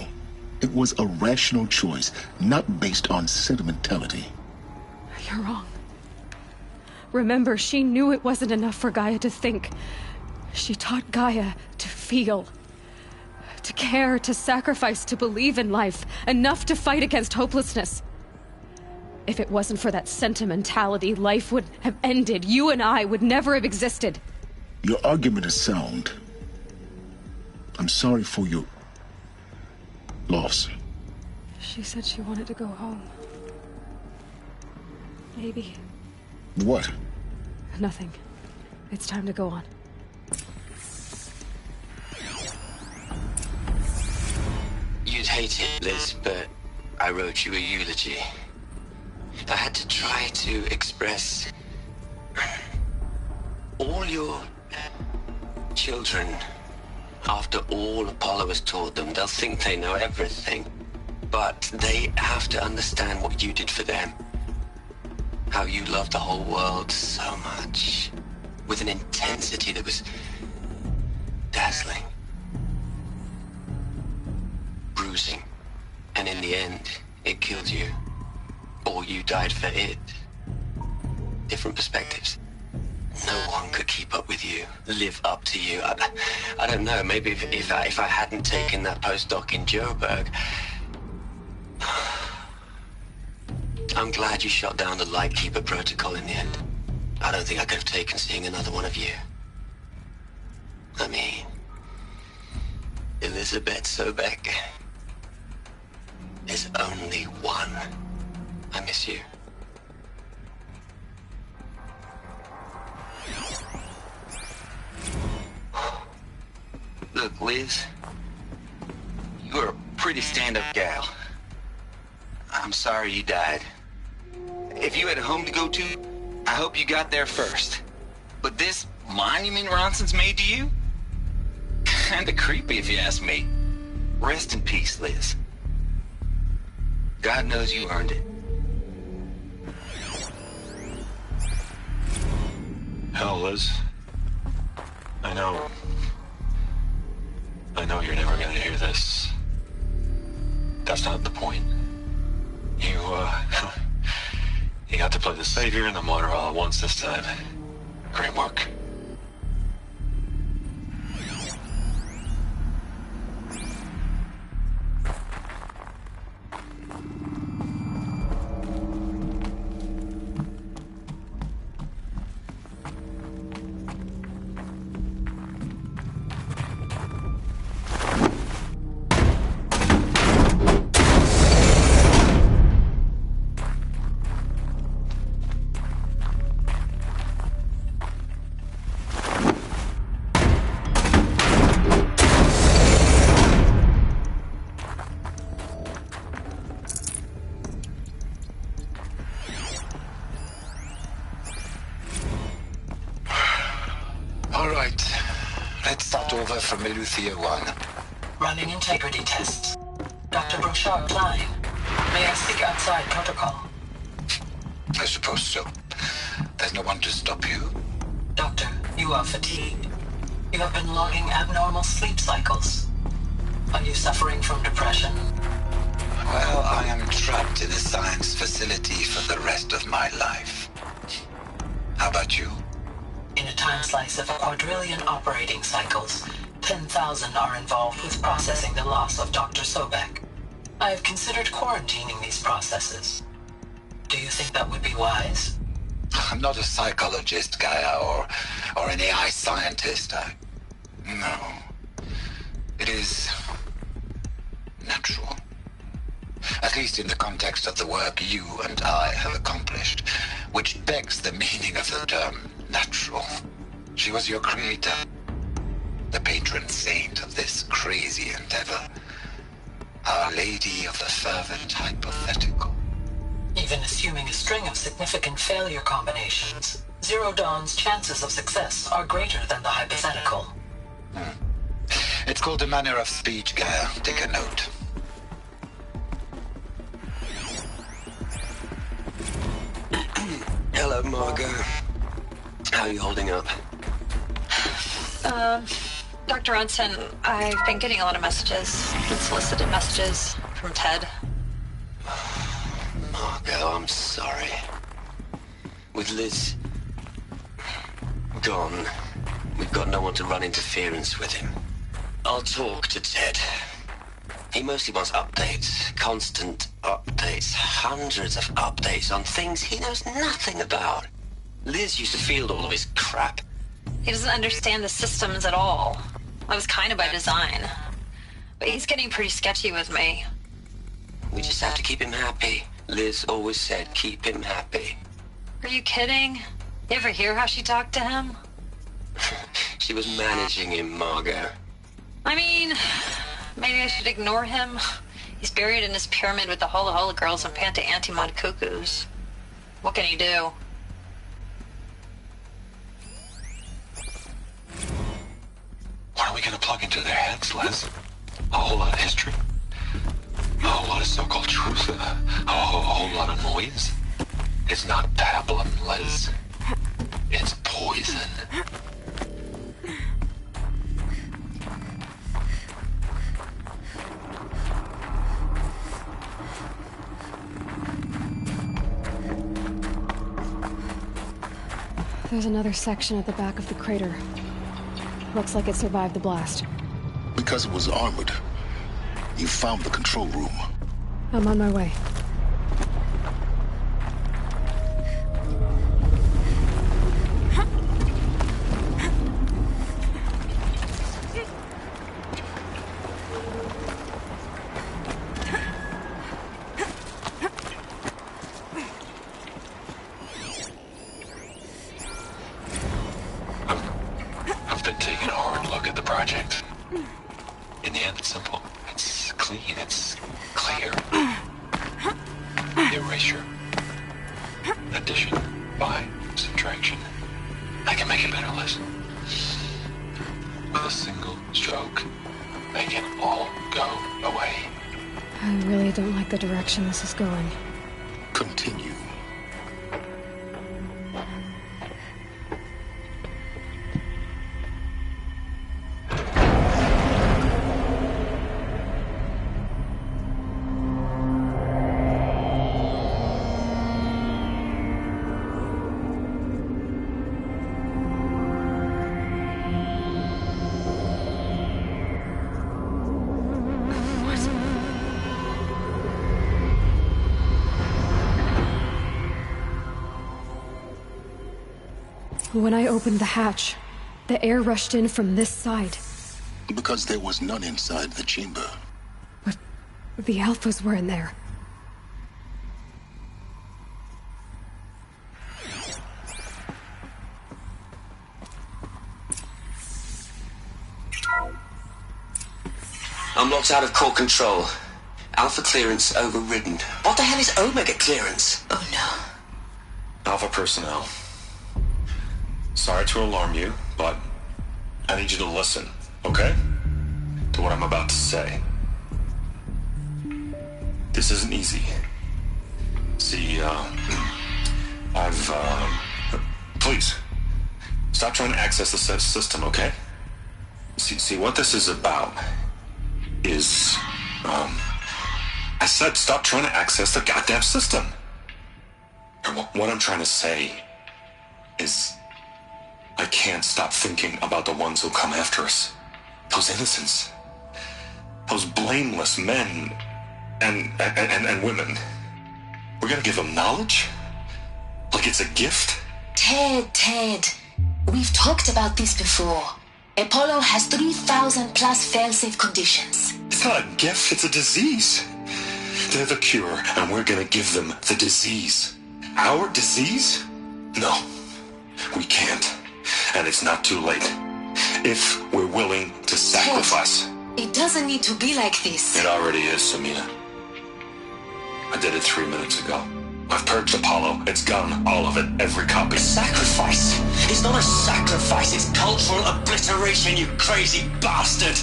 It was a rational choice, not based on sentimentality.
You're wrong. Remember, she knew it wasn't enough for Gaia to think. She taught Gaia to feel. To care, to sacrifice, to believe in life. Enough to fight against hopelessness. If it wasn't for that sentimentality, life would have ended. You and I would never have existed.
Your argument is sound. I'm sorry for your loss.
She said she wanted to go home. Maybe.
What?
Nothing. It's time to go on.
You'd hate it, Liz, but I wrote you a eulogy. I had to try to express all your children. After all Apollo has taught them, they'll think they know everything. But they have to understand what you did for them. How you loved the whole world so much. With an intensity that was dazzling. Bruising. And in the end, it killed you. Or you died for it. Different perspectives. No one could keep up with you, live up to you. I don't know, maybe if I hadn't taken that postdoc in Joburg. I'm glad you shot down the Lightkeeper protocol in the end. I don't think I could have taken seeing another one of you. I mean, Elizabeth Sobek. There's only one. I miss you.
Look, Liz, you're a pretty stand-up gal. I'm sorry you died. If you had a home to go to, I hope you got there first. But this monument Ronson's made to you? Kinda creepy if you ask me. Rest in peace, Liz. God knows you earned it.
Hell, Liz. I know you're never gonna hear this. That's not the point. You got to play the Savior and the Martyr all at once this time. Great work.
From Eleuthia 1.
Running integrity tests. Dr. Brochard Klein. May I speak outside protocol?
I suppose so. There's no one to stop you.
Doctor, you are fatigued. You have been logging abnormal sleep cycles. Are you suffering from depression?
Well, I am trapped in a science facility for the rest of my life. How about you?
In a time slice of a quadrillion operating cycles, 10,000 are involved with processing the loss of Dr. Sobek. I have considered quarantining these processes. Do you think that would be wise?
I'm not a psychologist, Gaia, or an AI scientist. No. It is natural. At least in the context of the work you and I have accomplished, which begs the meaning of the term natural. She was your creator. The patron saint of this crazy endeavor. Our Lady of the Fervent Hypothetical.
Even assuming a string of significant failure combinations, Zero Dawn's chances of success are greater than the hypothetical.
It's called a manner of speech, Gaia. Take a note.
Hello, Margot. How are you holding up?
Dr. Ronson, I've been getting a lot of messages, unsolicited messages from Ted.
Margot, I'm sorry. With Liz gone, we've got no one to run interference with him. I'll talk to Ted. He mostly wants updates, constant updates, hundreds of updates on things he knows nothing about. Liz used to field all of his crap.
He doesn't understand the systems at all. That was kind of by design. But he's getting pretty sketchy with me.
We just have to keep him happy. Liz always said, keep him happy.
Are you kidding? You ever hear how she talked to him?
She was managing him, Margot.
I mean, maybe I should ignore him. He's buried in his pyramid with the Hola Hola girls and Panta Antimon cuckoos. What can he do?
What are we gonna plug into their heads, Liz? A whole lot of history? A whole lot of so-called truth? A whole lot of noise? It's not pablum, Liz. It's poison.
There's another section at the back of the crater. Looks like it survived the blast.
Because it was armored. You found the control room.
I'm on my way.
I've been taking a hard look at the project. In the end, it's simple. It's clean. It's clear. Erasure. Addition. By. Subtraction. I can make it better, Liz. With a single stroke, make it all go away.
I really don't like the direction this is going.
Continue.
When I opened the hatch, the air rushed in from this side.
Because there was none inside the chamber.
But the Alphas were in there.
I'm locked out of core control. Alpha clearance overridden. What the hell is Omega clearance?
Oh no.
Alpha personnel. Sorry to alarm you, but I need you to listen, okay? To what I'm about to say. This isn't easy. See, please, stop trying to access the system, okay? See, what this is about is, I said stop trying to access the goddamn system. And what I'm trying to say is, I can't stop thinking about the ones who come after us. Those innocents. Those blameless men and women. We're gonna give them knowledge? Like it's a gift?
Ted. We've talked about this before. Apollo has 3,000 plus fail-safe conditions.
It's not a gift, it's a disease. They're the cure, and we're gonna give them the disease. Our disease? No, we can't. And it's not too late. If we're willing to sacrifice.
It doesn't need to be like this.
It already is, Samina. I did it 3 minutes ago. I've purged Apollo. It's gone. All of it. Every copy.
Sacrifice? It's not a sacrifice. It's cultural obliteration, you crazy bastard.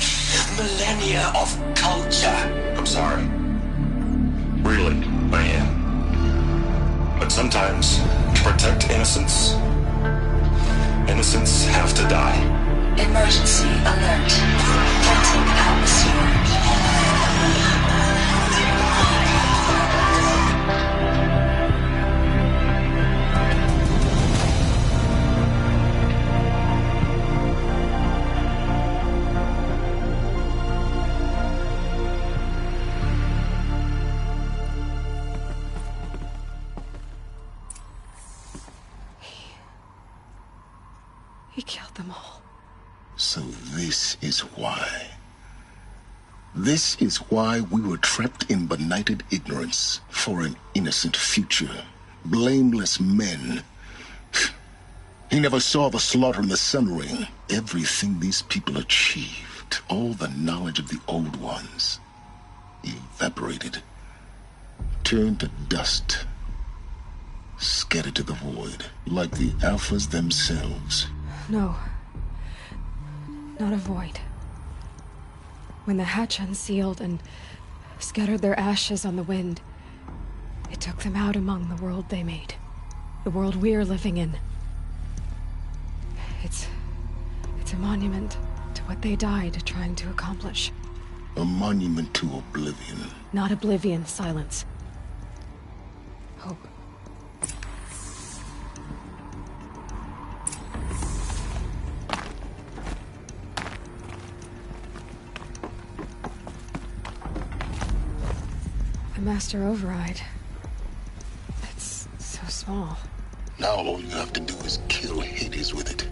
Millennia of culture.
I'm sorry. Really, I am. But sometimes, to protect innocence, innocents have to die.
Emergency alert. Planting atmosphere.
He killed them all.
So this is why. This is why we were trapped in benighted ignorance for an innocent future. Blameless men. He never saw the slaughter in the Sun Ring. Everything these people achieved, all the knowledge of the old ones, evaporated, turned to dust. Scattered to the void, like the Alphas themselves.
No. Not a void. When the hatch unsealed and scattered their ashes on the wind, it took them out among the world they made. The world we're living in. It's a monument to what they died trying to accomplish.
A monument to oblivion.
Not oblivion, silence. Hope. The Master Override. It's so small.
Now all you have to do is kill Hades with it.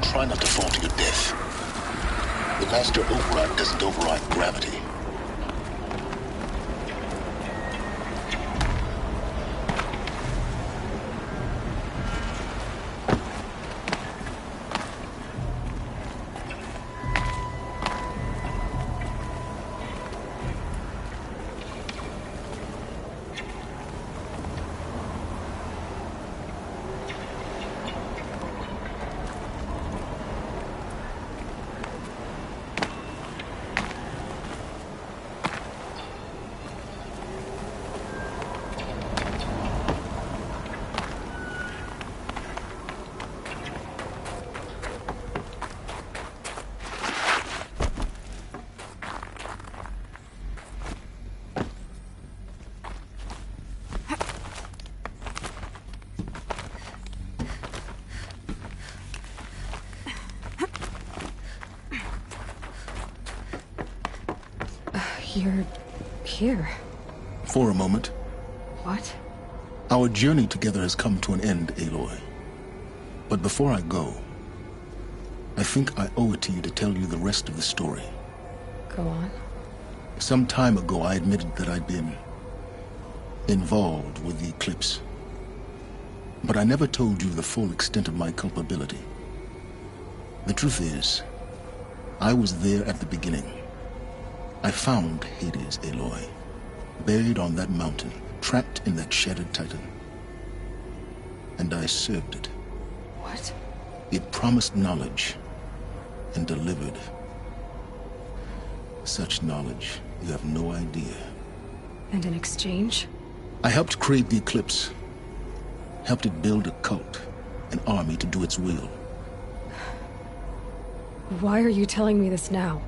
Try not to fall to your death. The Master Override doesn't override gravity.
You're here.
For a moment.
What?
Our journey together has come to an end, Aloy. But before I go, I think I owe it to you to tell you the rest of the story.
Go on.
Some time ago, I admitted that I'd been involved with the Eclipse. But I never told you the full extent of my culpability. The truth is, I was there at the beginning. I found Hades, Aloy, buried on that mountain, trapped in that shattered Titan. And I served it.
What?
It promised knowledge and delivered. Such knowledge, you have no idea.
And in exchange?
I helped create the Eclipse. Helped it build a cult, an army to do its will.
Why are you telling me this now?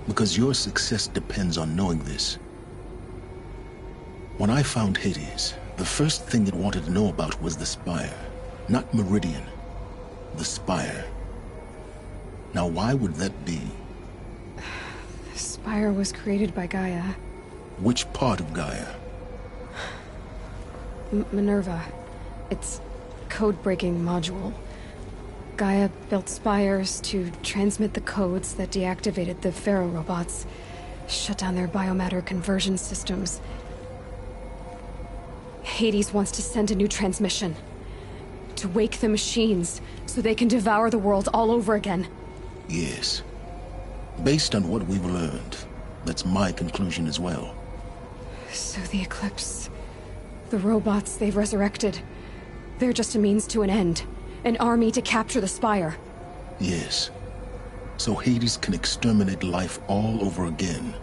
Because your success depends on knowing this. When I found Hades, the first thing it wanted to know about was the Spire. Not Meridian. The Spire. Now why would that be?
The Spire was created by Gaia.
Which part of Gaia?
Minerva. It's code-breaking module. Gaia built spires to transmit the codes that deactivated the Pharaoh robots, shut down their biomatter conversion systems. Hades wants to send a new transmission. To wake the machines, so they can devour the world all over again.
Yes. Based on what we've learned, that's my conclusion as well.
So the Eclipse... the robots they've resurrected... they're just a means to an end. An army to capture the Spire.
Yes. So Hades can exterminate life all over again.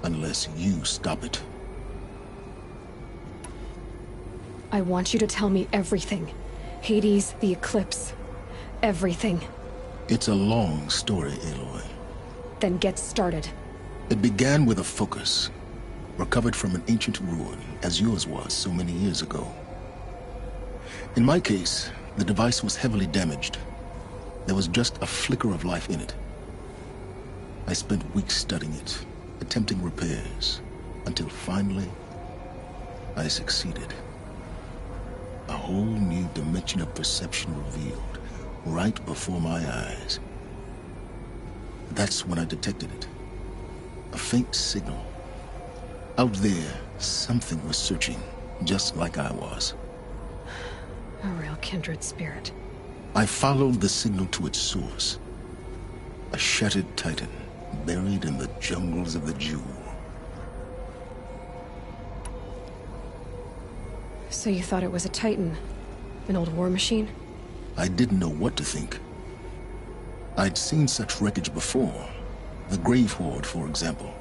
Unless you stop it.
I want you to tell me everything. Hades, the Eclipse. Everything.
It's a long story, Aloy.
Then get started.
It began with a focus. Recovered from an ancient ruin, as yours was so many years ago. In my case, the device was heavily damaged. There was just a flicker of life in it. I spent weeks studying it, attempting repairs, until finally, I succeeded. A whole new dimension of perception revealed, right before my eyes. That's when I detected it. A faint signal. Out there, something was searching, just like I was.
A real kindred spirit.
I followed the signal to its source. A shattered titan, buried in the jungles of the Jewel.
So you thought it was a Titan? An old war machine?
I didn't know what to think. I'd seen such wreckage before. The Grave Horde, for example.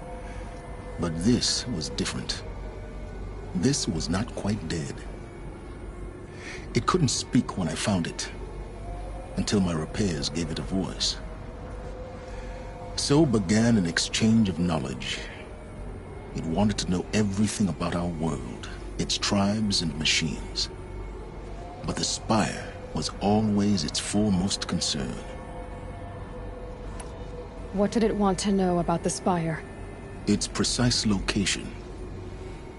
But this was different. This was not quite dead. It couldn't speak when I found it, until my repairs gave it a voice. So began an exchange of knowledge. It wanted to know everything about our world, its tribes and machines. But the Spire was always its foremost concern.
What did it want to know about the Spire?
Its precise location,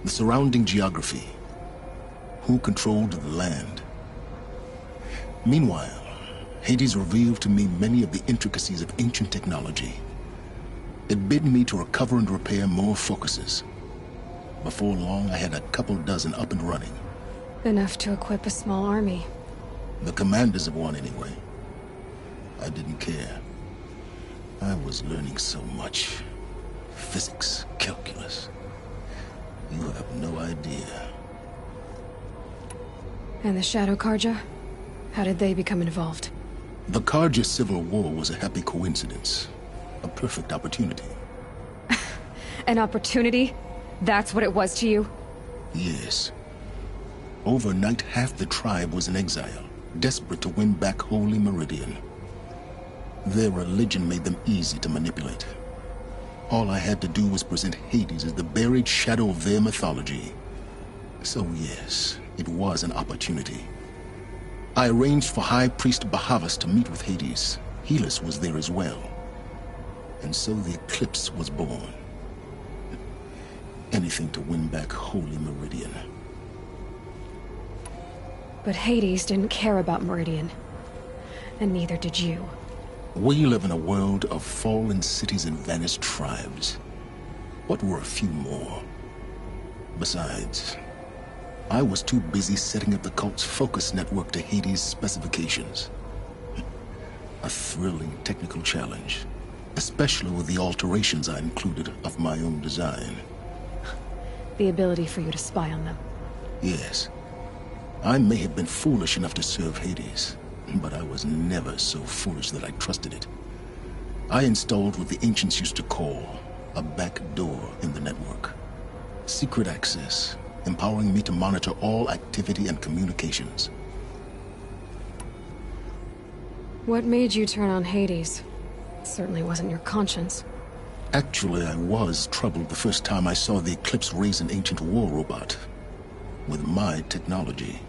the surrounding geography, who controlled the land. Meanwhile, Hades revealed to me many of the intricacies of ancient technology. It bid me to recover and repair more focuses. Before long, I had a couple dozen up and running.
Enough to equip a small army.
The commanders of one, anyway. I didn't care. I was learning so much. Physics, calculus. You have no idea.
And the Shadow Carja? How did they become involved?
The Carja Civil War was a happy coincidence. A perfect opportunity.
An opportunity? That's what it was to you?
Yes. Overnight, half the tribe was in exile, desperate to win back Holy Meridian. Their religion made them easy to manipulate. All I had to do was present Hades as the buried shadow of their mythology. So yes, it was an opportunity. I arranged for High Priest Bahavas to meet with Hades. Helis was there as well. And so the Eclipse was born. Anything to win back Holy Meridian.
But Hades didn't care about Meridian. And neither did you.
We live in a world of fallen cities and vanished tribes. What were a few more? Besides, I was too busy setting up the cult's focus network to Hades' specifications. A thrilling technical challenge, especially with the alterations I included of my own design.
The ability for you to spy on them.
Yes. I may have been foolish enough to serve Hades, but I was never so foolish that I trusted it. I installed what the ancients used to call a back door in the network. Secret access, empowering me to monitor all activity and communications.
What made you turn on Hades? It certainly wasn't your conscience.
Actually, I was troubled the first time I saw the Eclipse raise an ancient war robot. With my technology.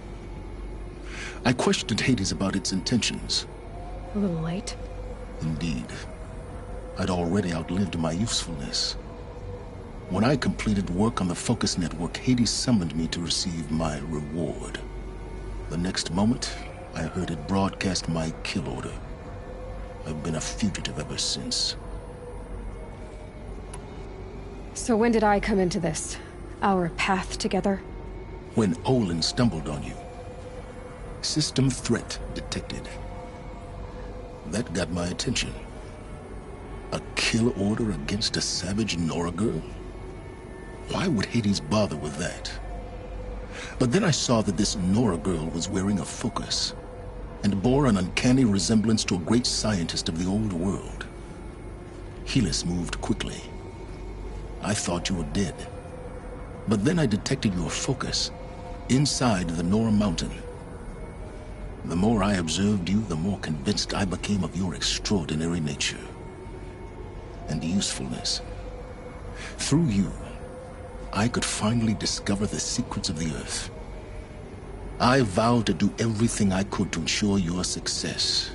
I questioned Hades about its intentions.
A little late.
Indeed. I'd already outlived my usefulness. When I completed work on the Focus Network, Hades summoned me to receive my reward. The next moment, I heard it broadcast my kill order. I've been a fugitive ever since.
So when did I come into this? Our path together?
When Olin stumbled on you. System threat detected. That got my attention. A kill order against a savage Nora girl? Why would Hades bother with that? But then I saw that this Nora girl was wearing a focus, and bore an uncanny resemblance to a great scientist of the old world. Helis moved quickly. I thought you were dead. But then I detected your focus inside the Nora Mountain. The more I observed you, the more convinced I became of your extraordinary nature and usefulness. Through you, I could finally discover the secrets of the Earth. I vowed to do everything I could to ensure your success.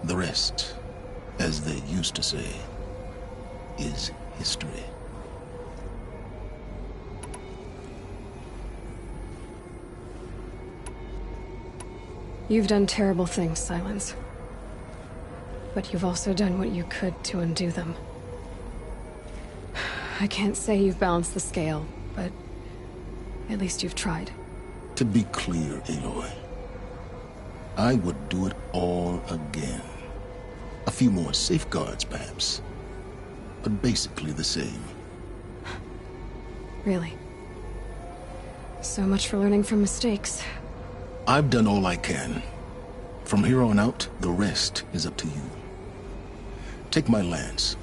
The rest as they used to say, is history.
You've done terrible things, Silence. But you've also done what you could to undo them. I can't say you've balanced the scale, but at least you've tried.
To be clear, Aloy, I would do it all again. A few more safeguards, perhaps. But basically the same.
Really? So much for learning from mistakes.
I've done all I can. From here on out, the rest is up to you. Take my lance.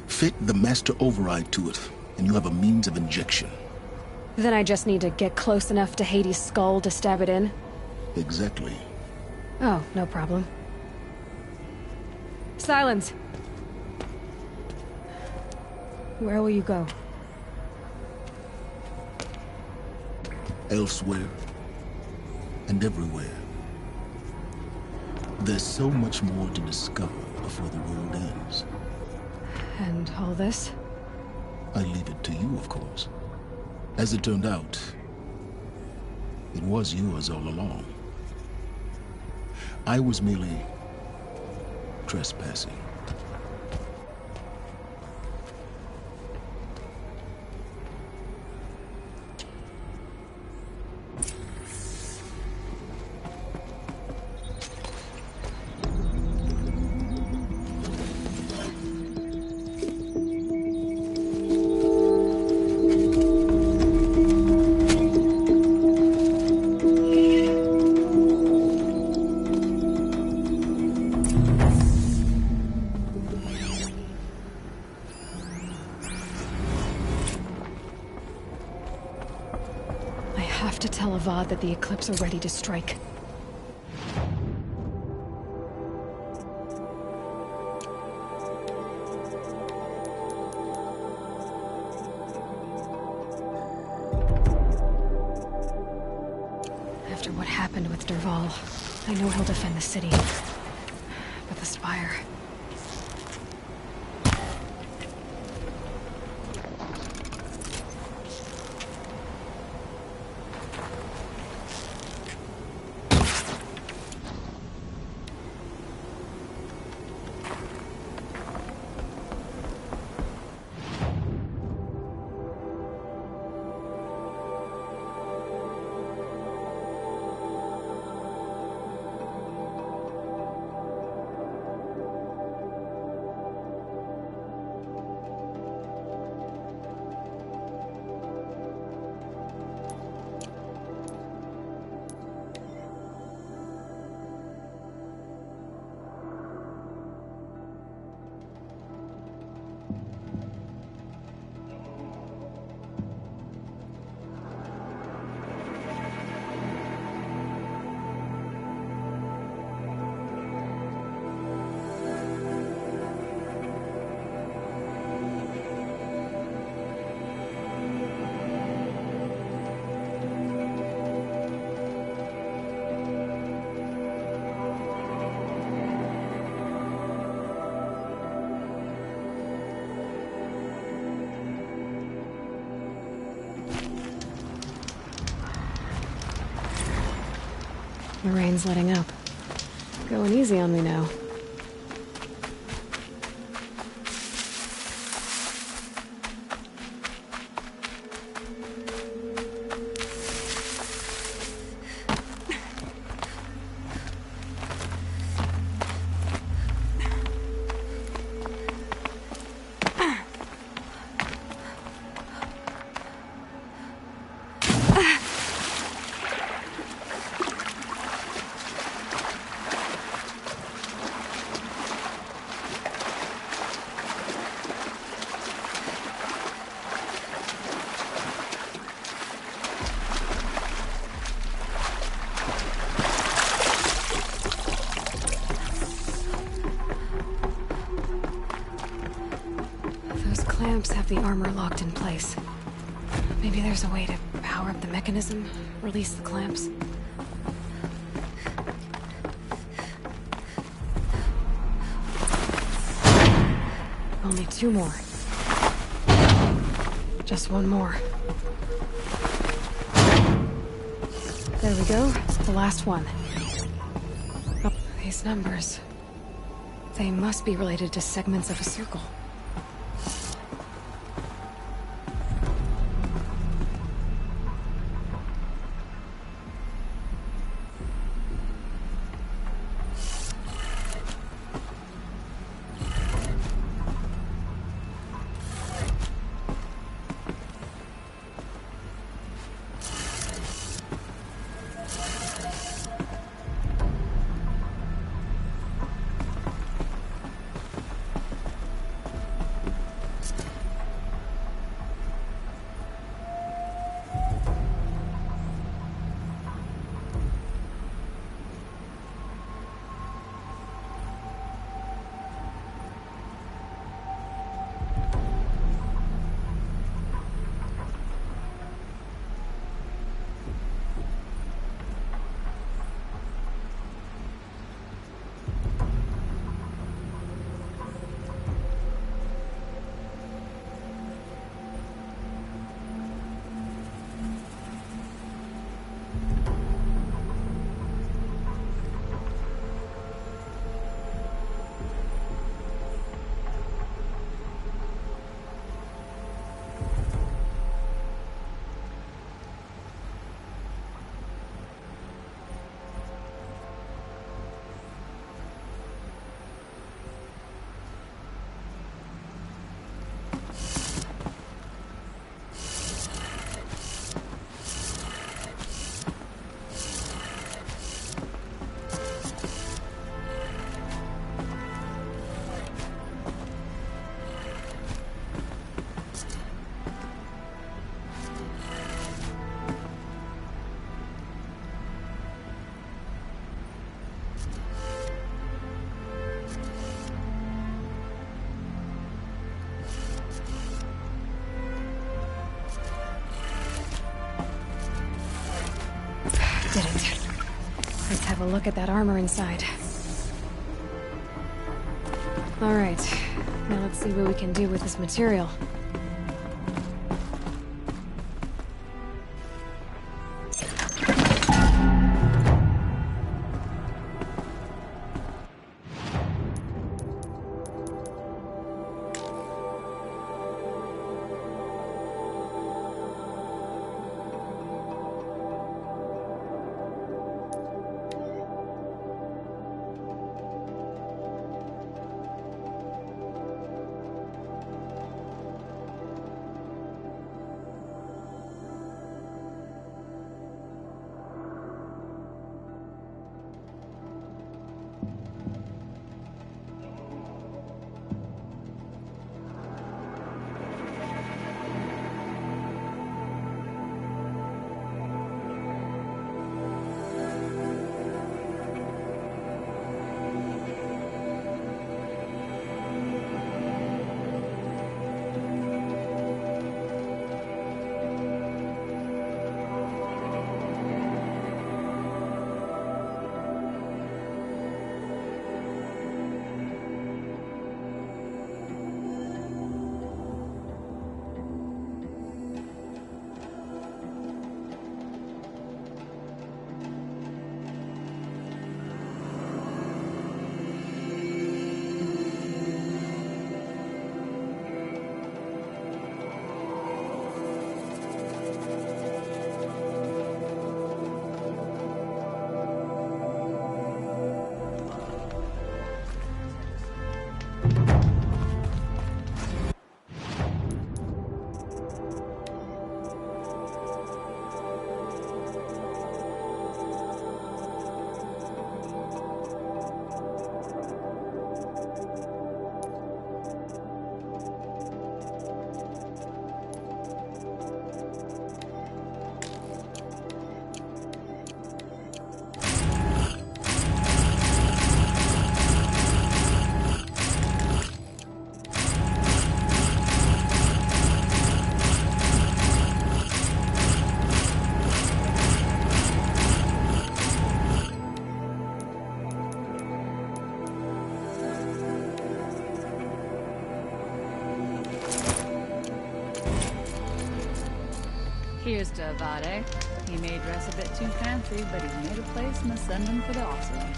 Fit the Master Override to it, and you have a means of injection.
Then I just need to get close enough to Hades' skull to stab it in?
Exactly.
Oh, no problem. Silence! Where will you go?
Elsewhere. And everywhere. There's so much more to discover before the world ends.
And all this?
I leave it to you, of course. As it turned out, it was yours all along. I was merely trespassing.
That the Eclipse are ready to strike. After what happened with Dervahl, I know he'll defend the city. But the Spire... The rain's letting up. Going easy on me now. Have the armor locked in place. Maybe there's a way to power up the mechanism, release the clamps. 2 more. Just 1 more. There we go. The last one. Oh, these numbers. They must be related to segments of a circle. Did it. Let's have a look at that armor inside. Alright, now let's see what we can do with this material.
Vade. He may dress a bit too fancy, but he's made a place in Ascendant for the Oseram.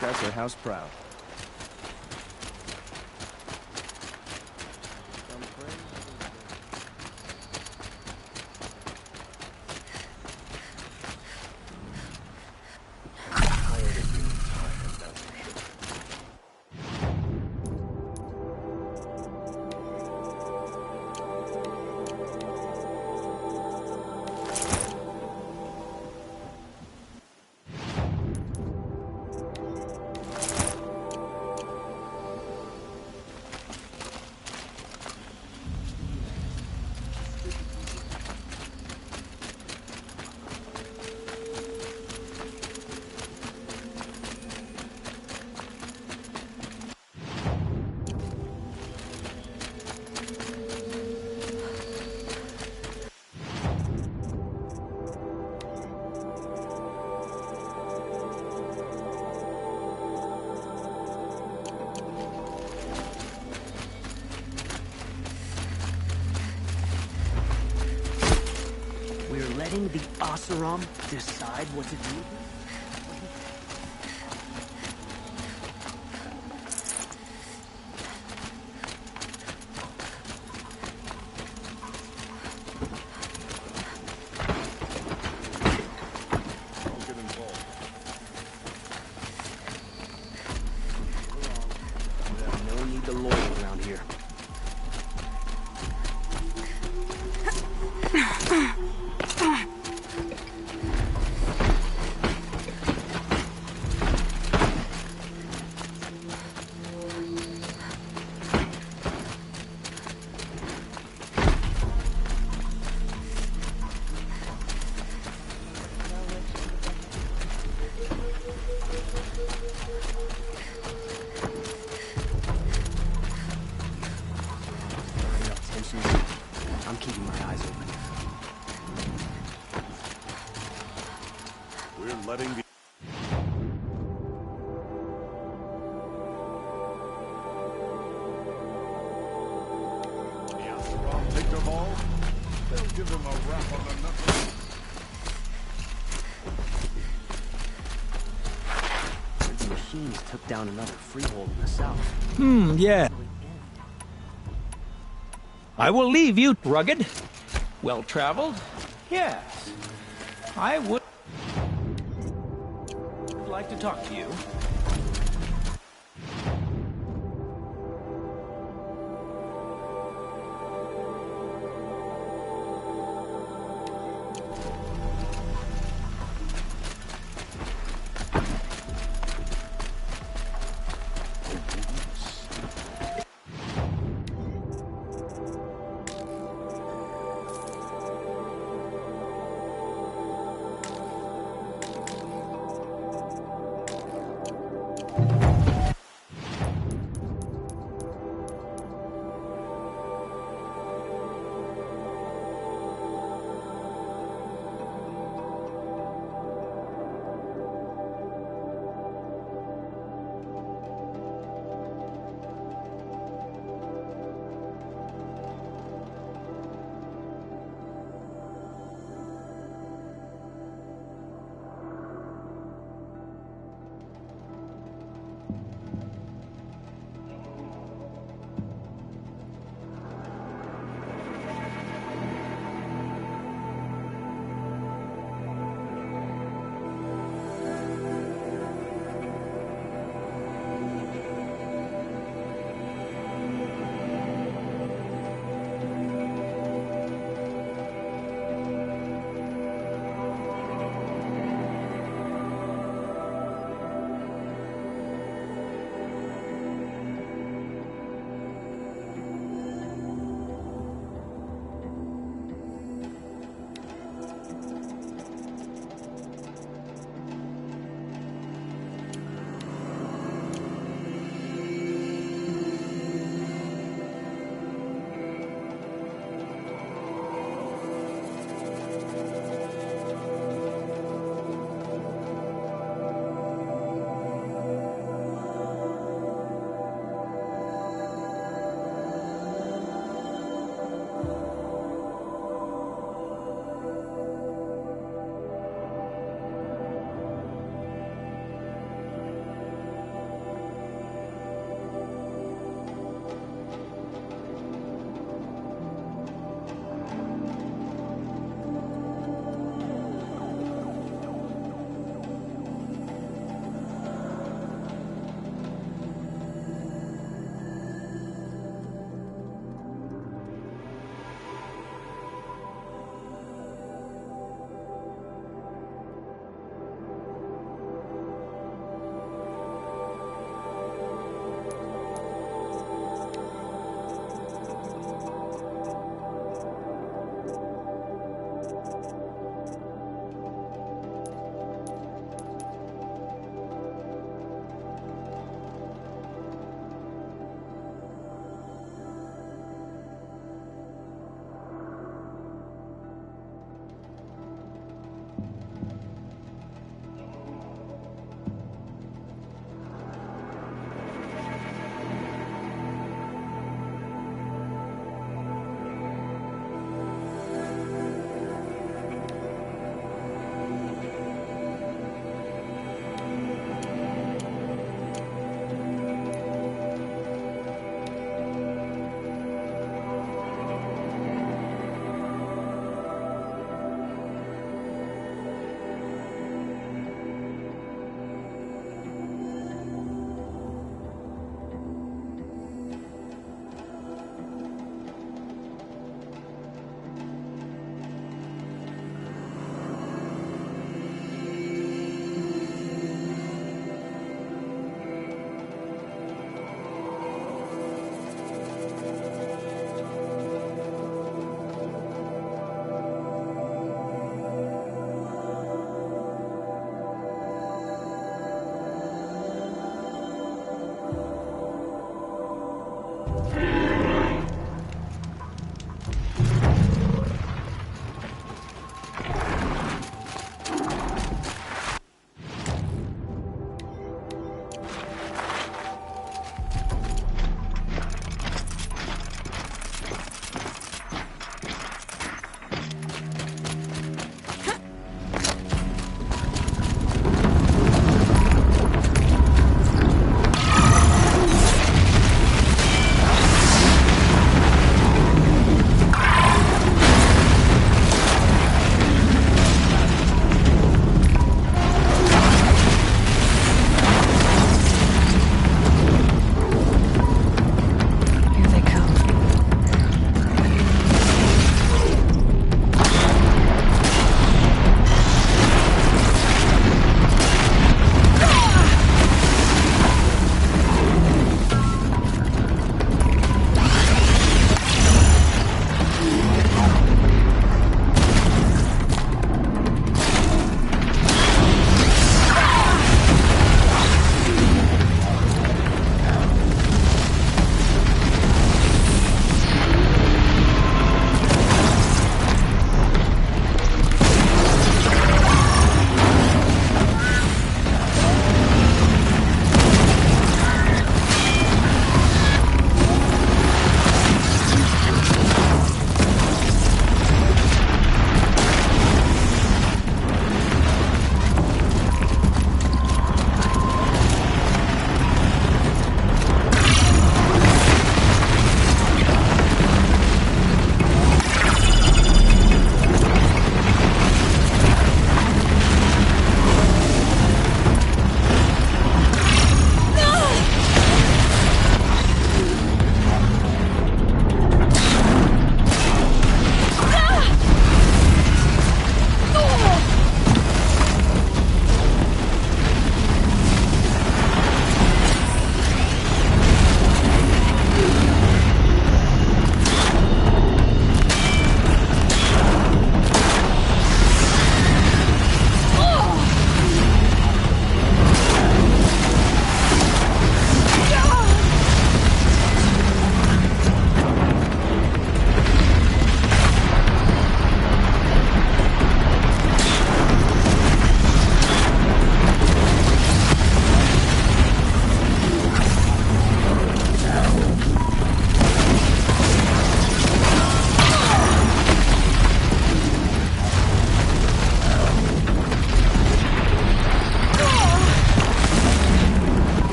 That's her house proud.
Letting the Oseram decide what to do?
Don't get involved.
No need to loiter around here. I'm keeping my eyes open.
We're letting the... Oseram take their ball? They'll give him a rap on the knuckles.
The machines took down another freehold in the south.
Yeah. I will leave you, rugged. Well-traveled? Yes. I would like to talk to you.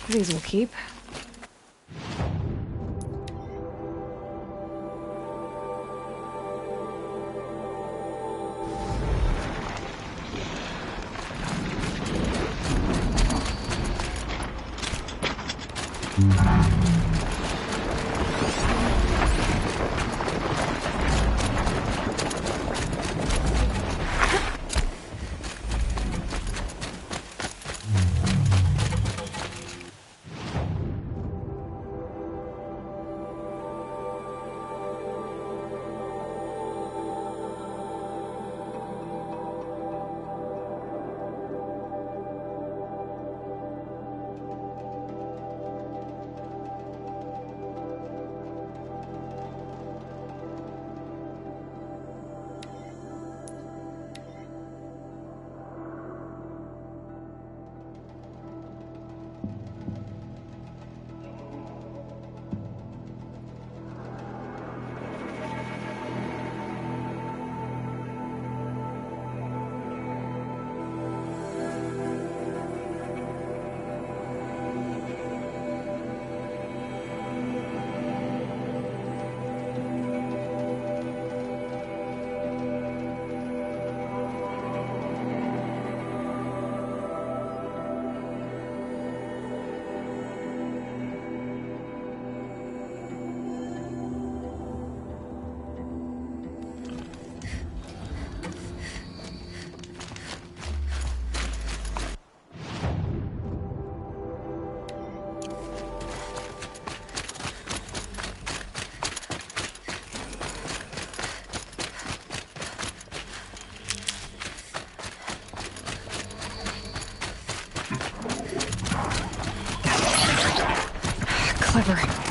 These will keep. Clever.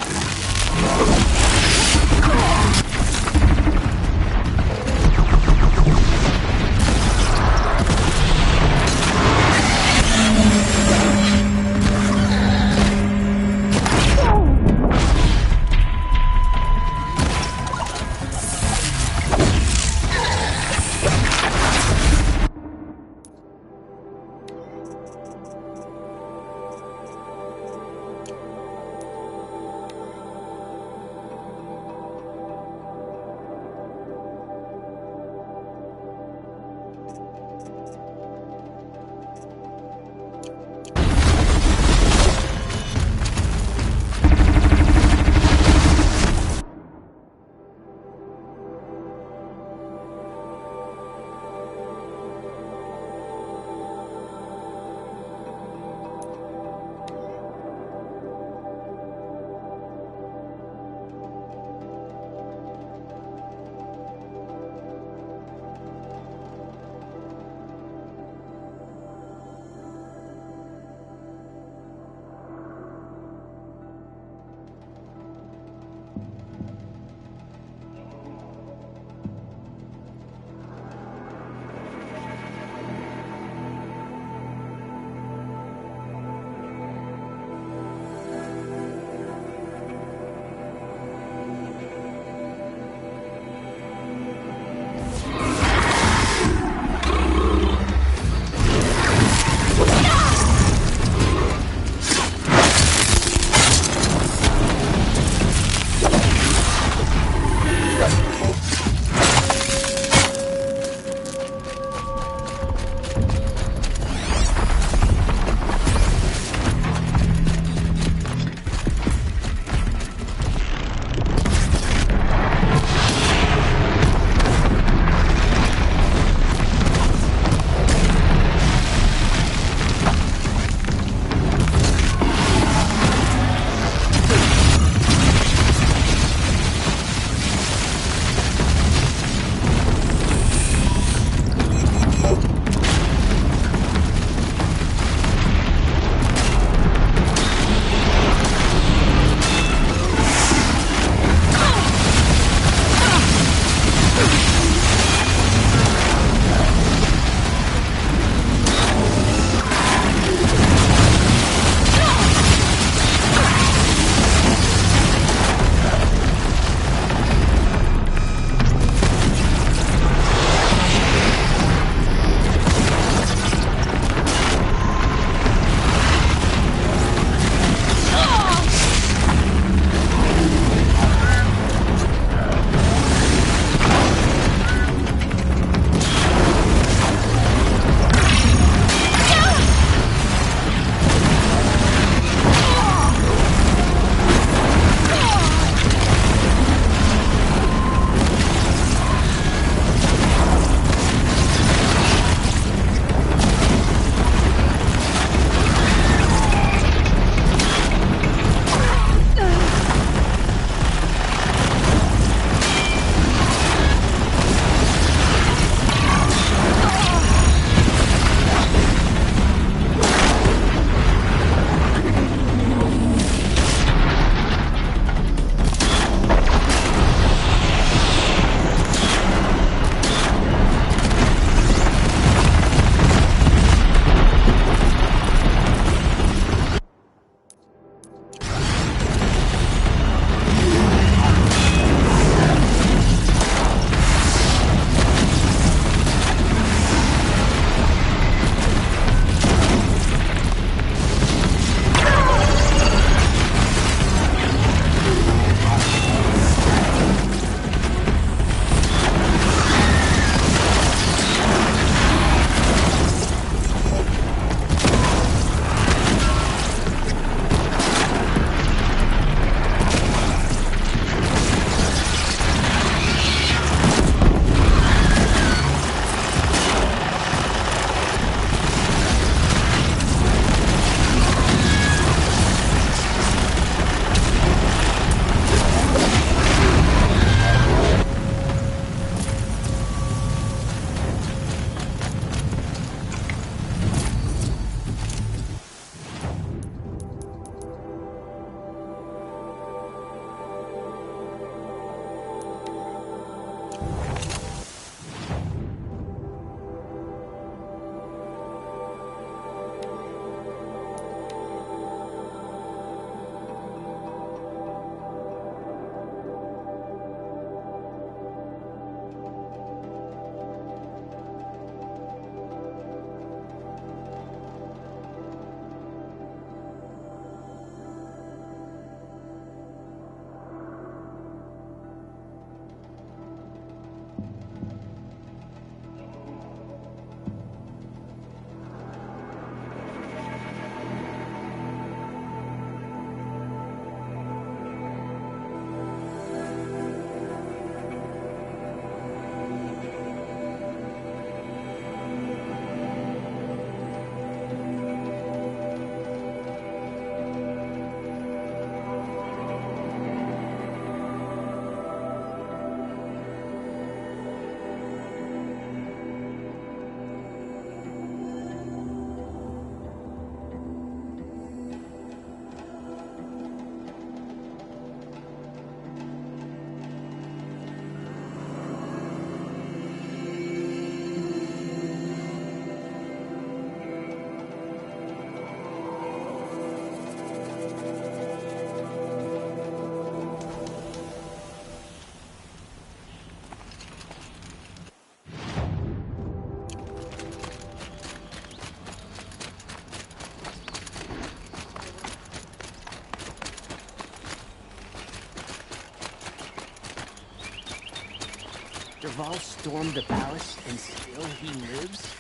Dervahl stormed the palace, and still he lives?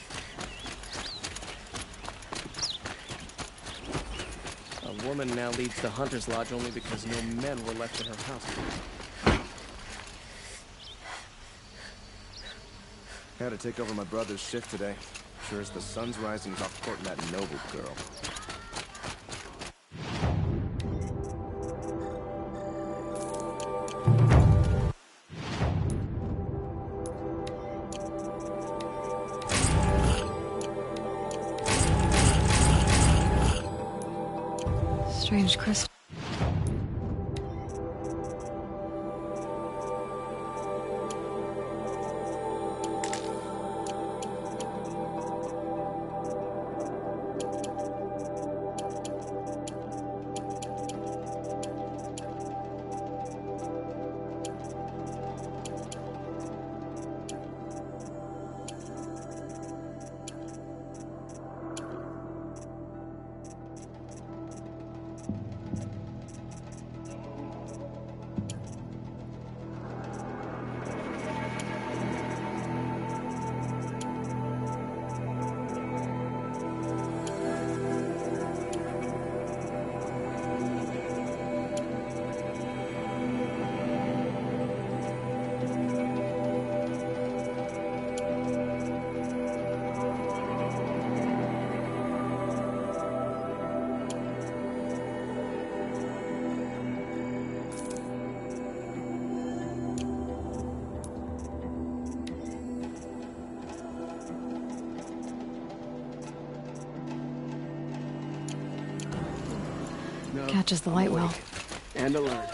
A woman now leads the Hunter's Lodge only because no men were left in her house.
Had to take over my brother's shift today. Sure as the sun's rising, he's off courting that noble girl.
Strange crystal. Catches the light well.
And alert.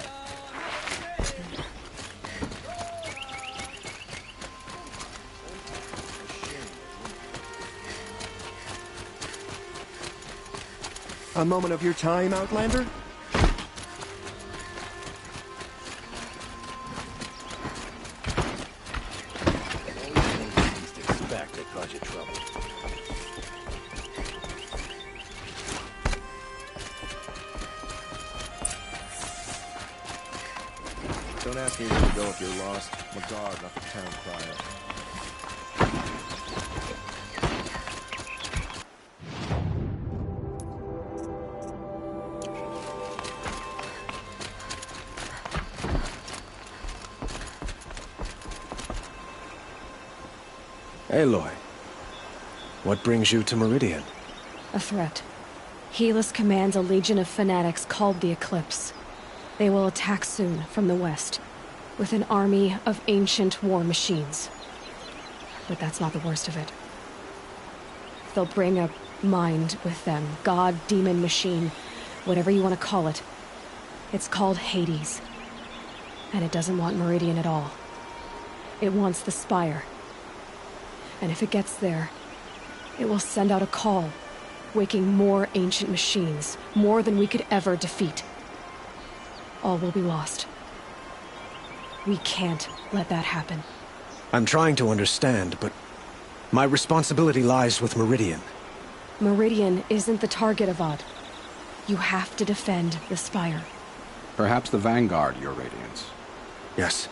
A moment of your time, Outlander?
Back to budget trouble. Don't ask me where to go if you're lost. I'm a guard, not the town crier. Aloy, what brings you to Meridian?
A threat. Helis commands a legion of fanatics called the Eclipse. They will attack soon from the west, with an army of ancient war machines. But that's not the worst of it. They'll bring a mind with them, god, demon, machine, whatever you want to call it. It's called Hades. And it doesn't want Meridian at all.
It wants the Spire. And if it gets there, it will send out a call, waking more ancient machines, more than we could ever defeat. All will be lost. We can't let that happen.
I'm trying to understand, but my responsibility lies with Meridian.
Meridian isn't the target, Avad. You have to defend the Spire.
Perhaps the Vanguard, Your Radiance.
Yes.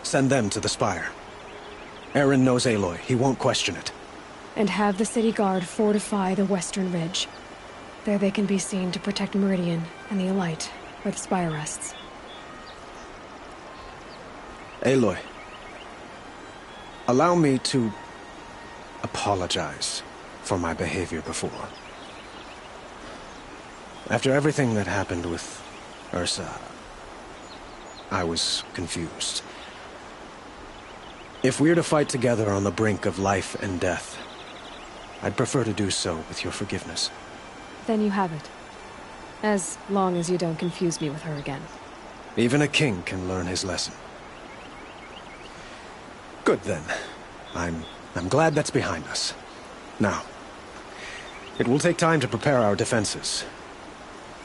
Send them to the Spire. Eren knows Aloy. He won't question it.
And have the City Guard fortify the Western Ridge. There they can be seen to protect Meridian and the Elite, where the Spire rests.
Aloy, allow me to apologize for my behavior before. After everything that happened with Ursa, I was confused. If we're to fight together on the brink of life and death, I'd prefer to do so with your forgiveness.
Then you have it. As long as you don't confuse me with her again.
Even a king can learn his lesson. Good then. I'm glad that's behind us. Now, it will take time to prepare our defenses.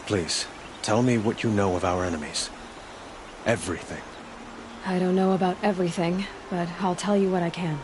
Please, tell me what you know of our enemies. Everything.
I don't know about everything, but I'll tell you what I can.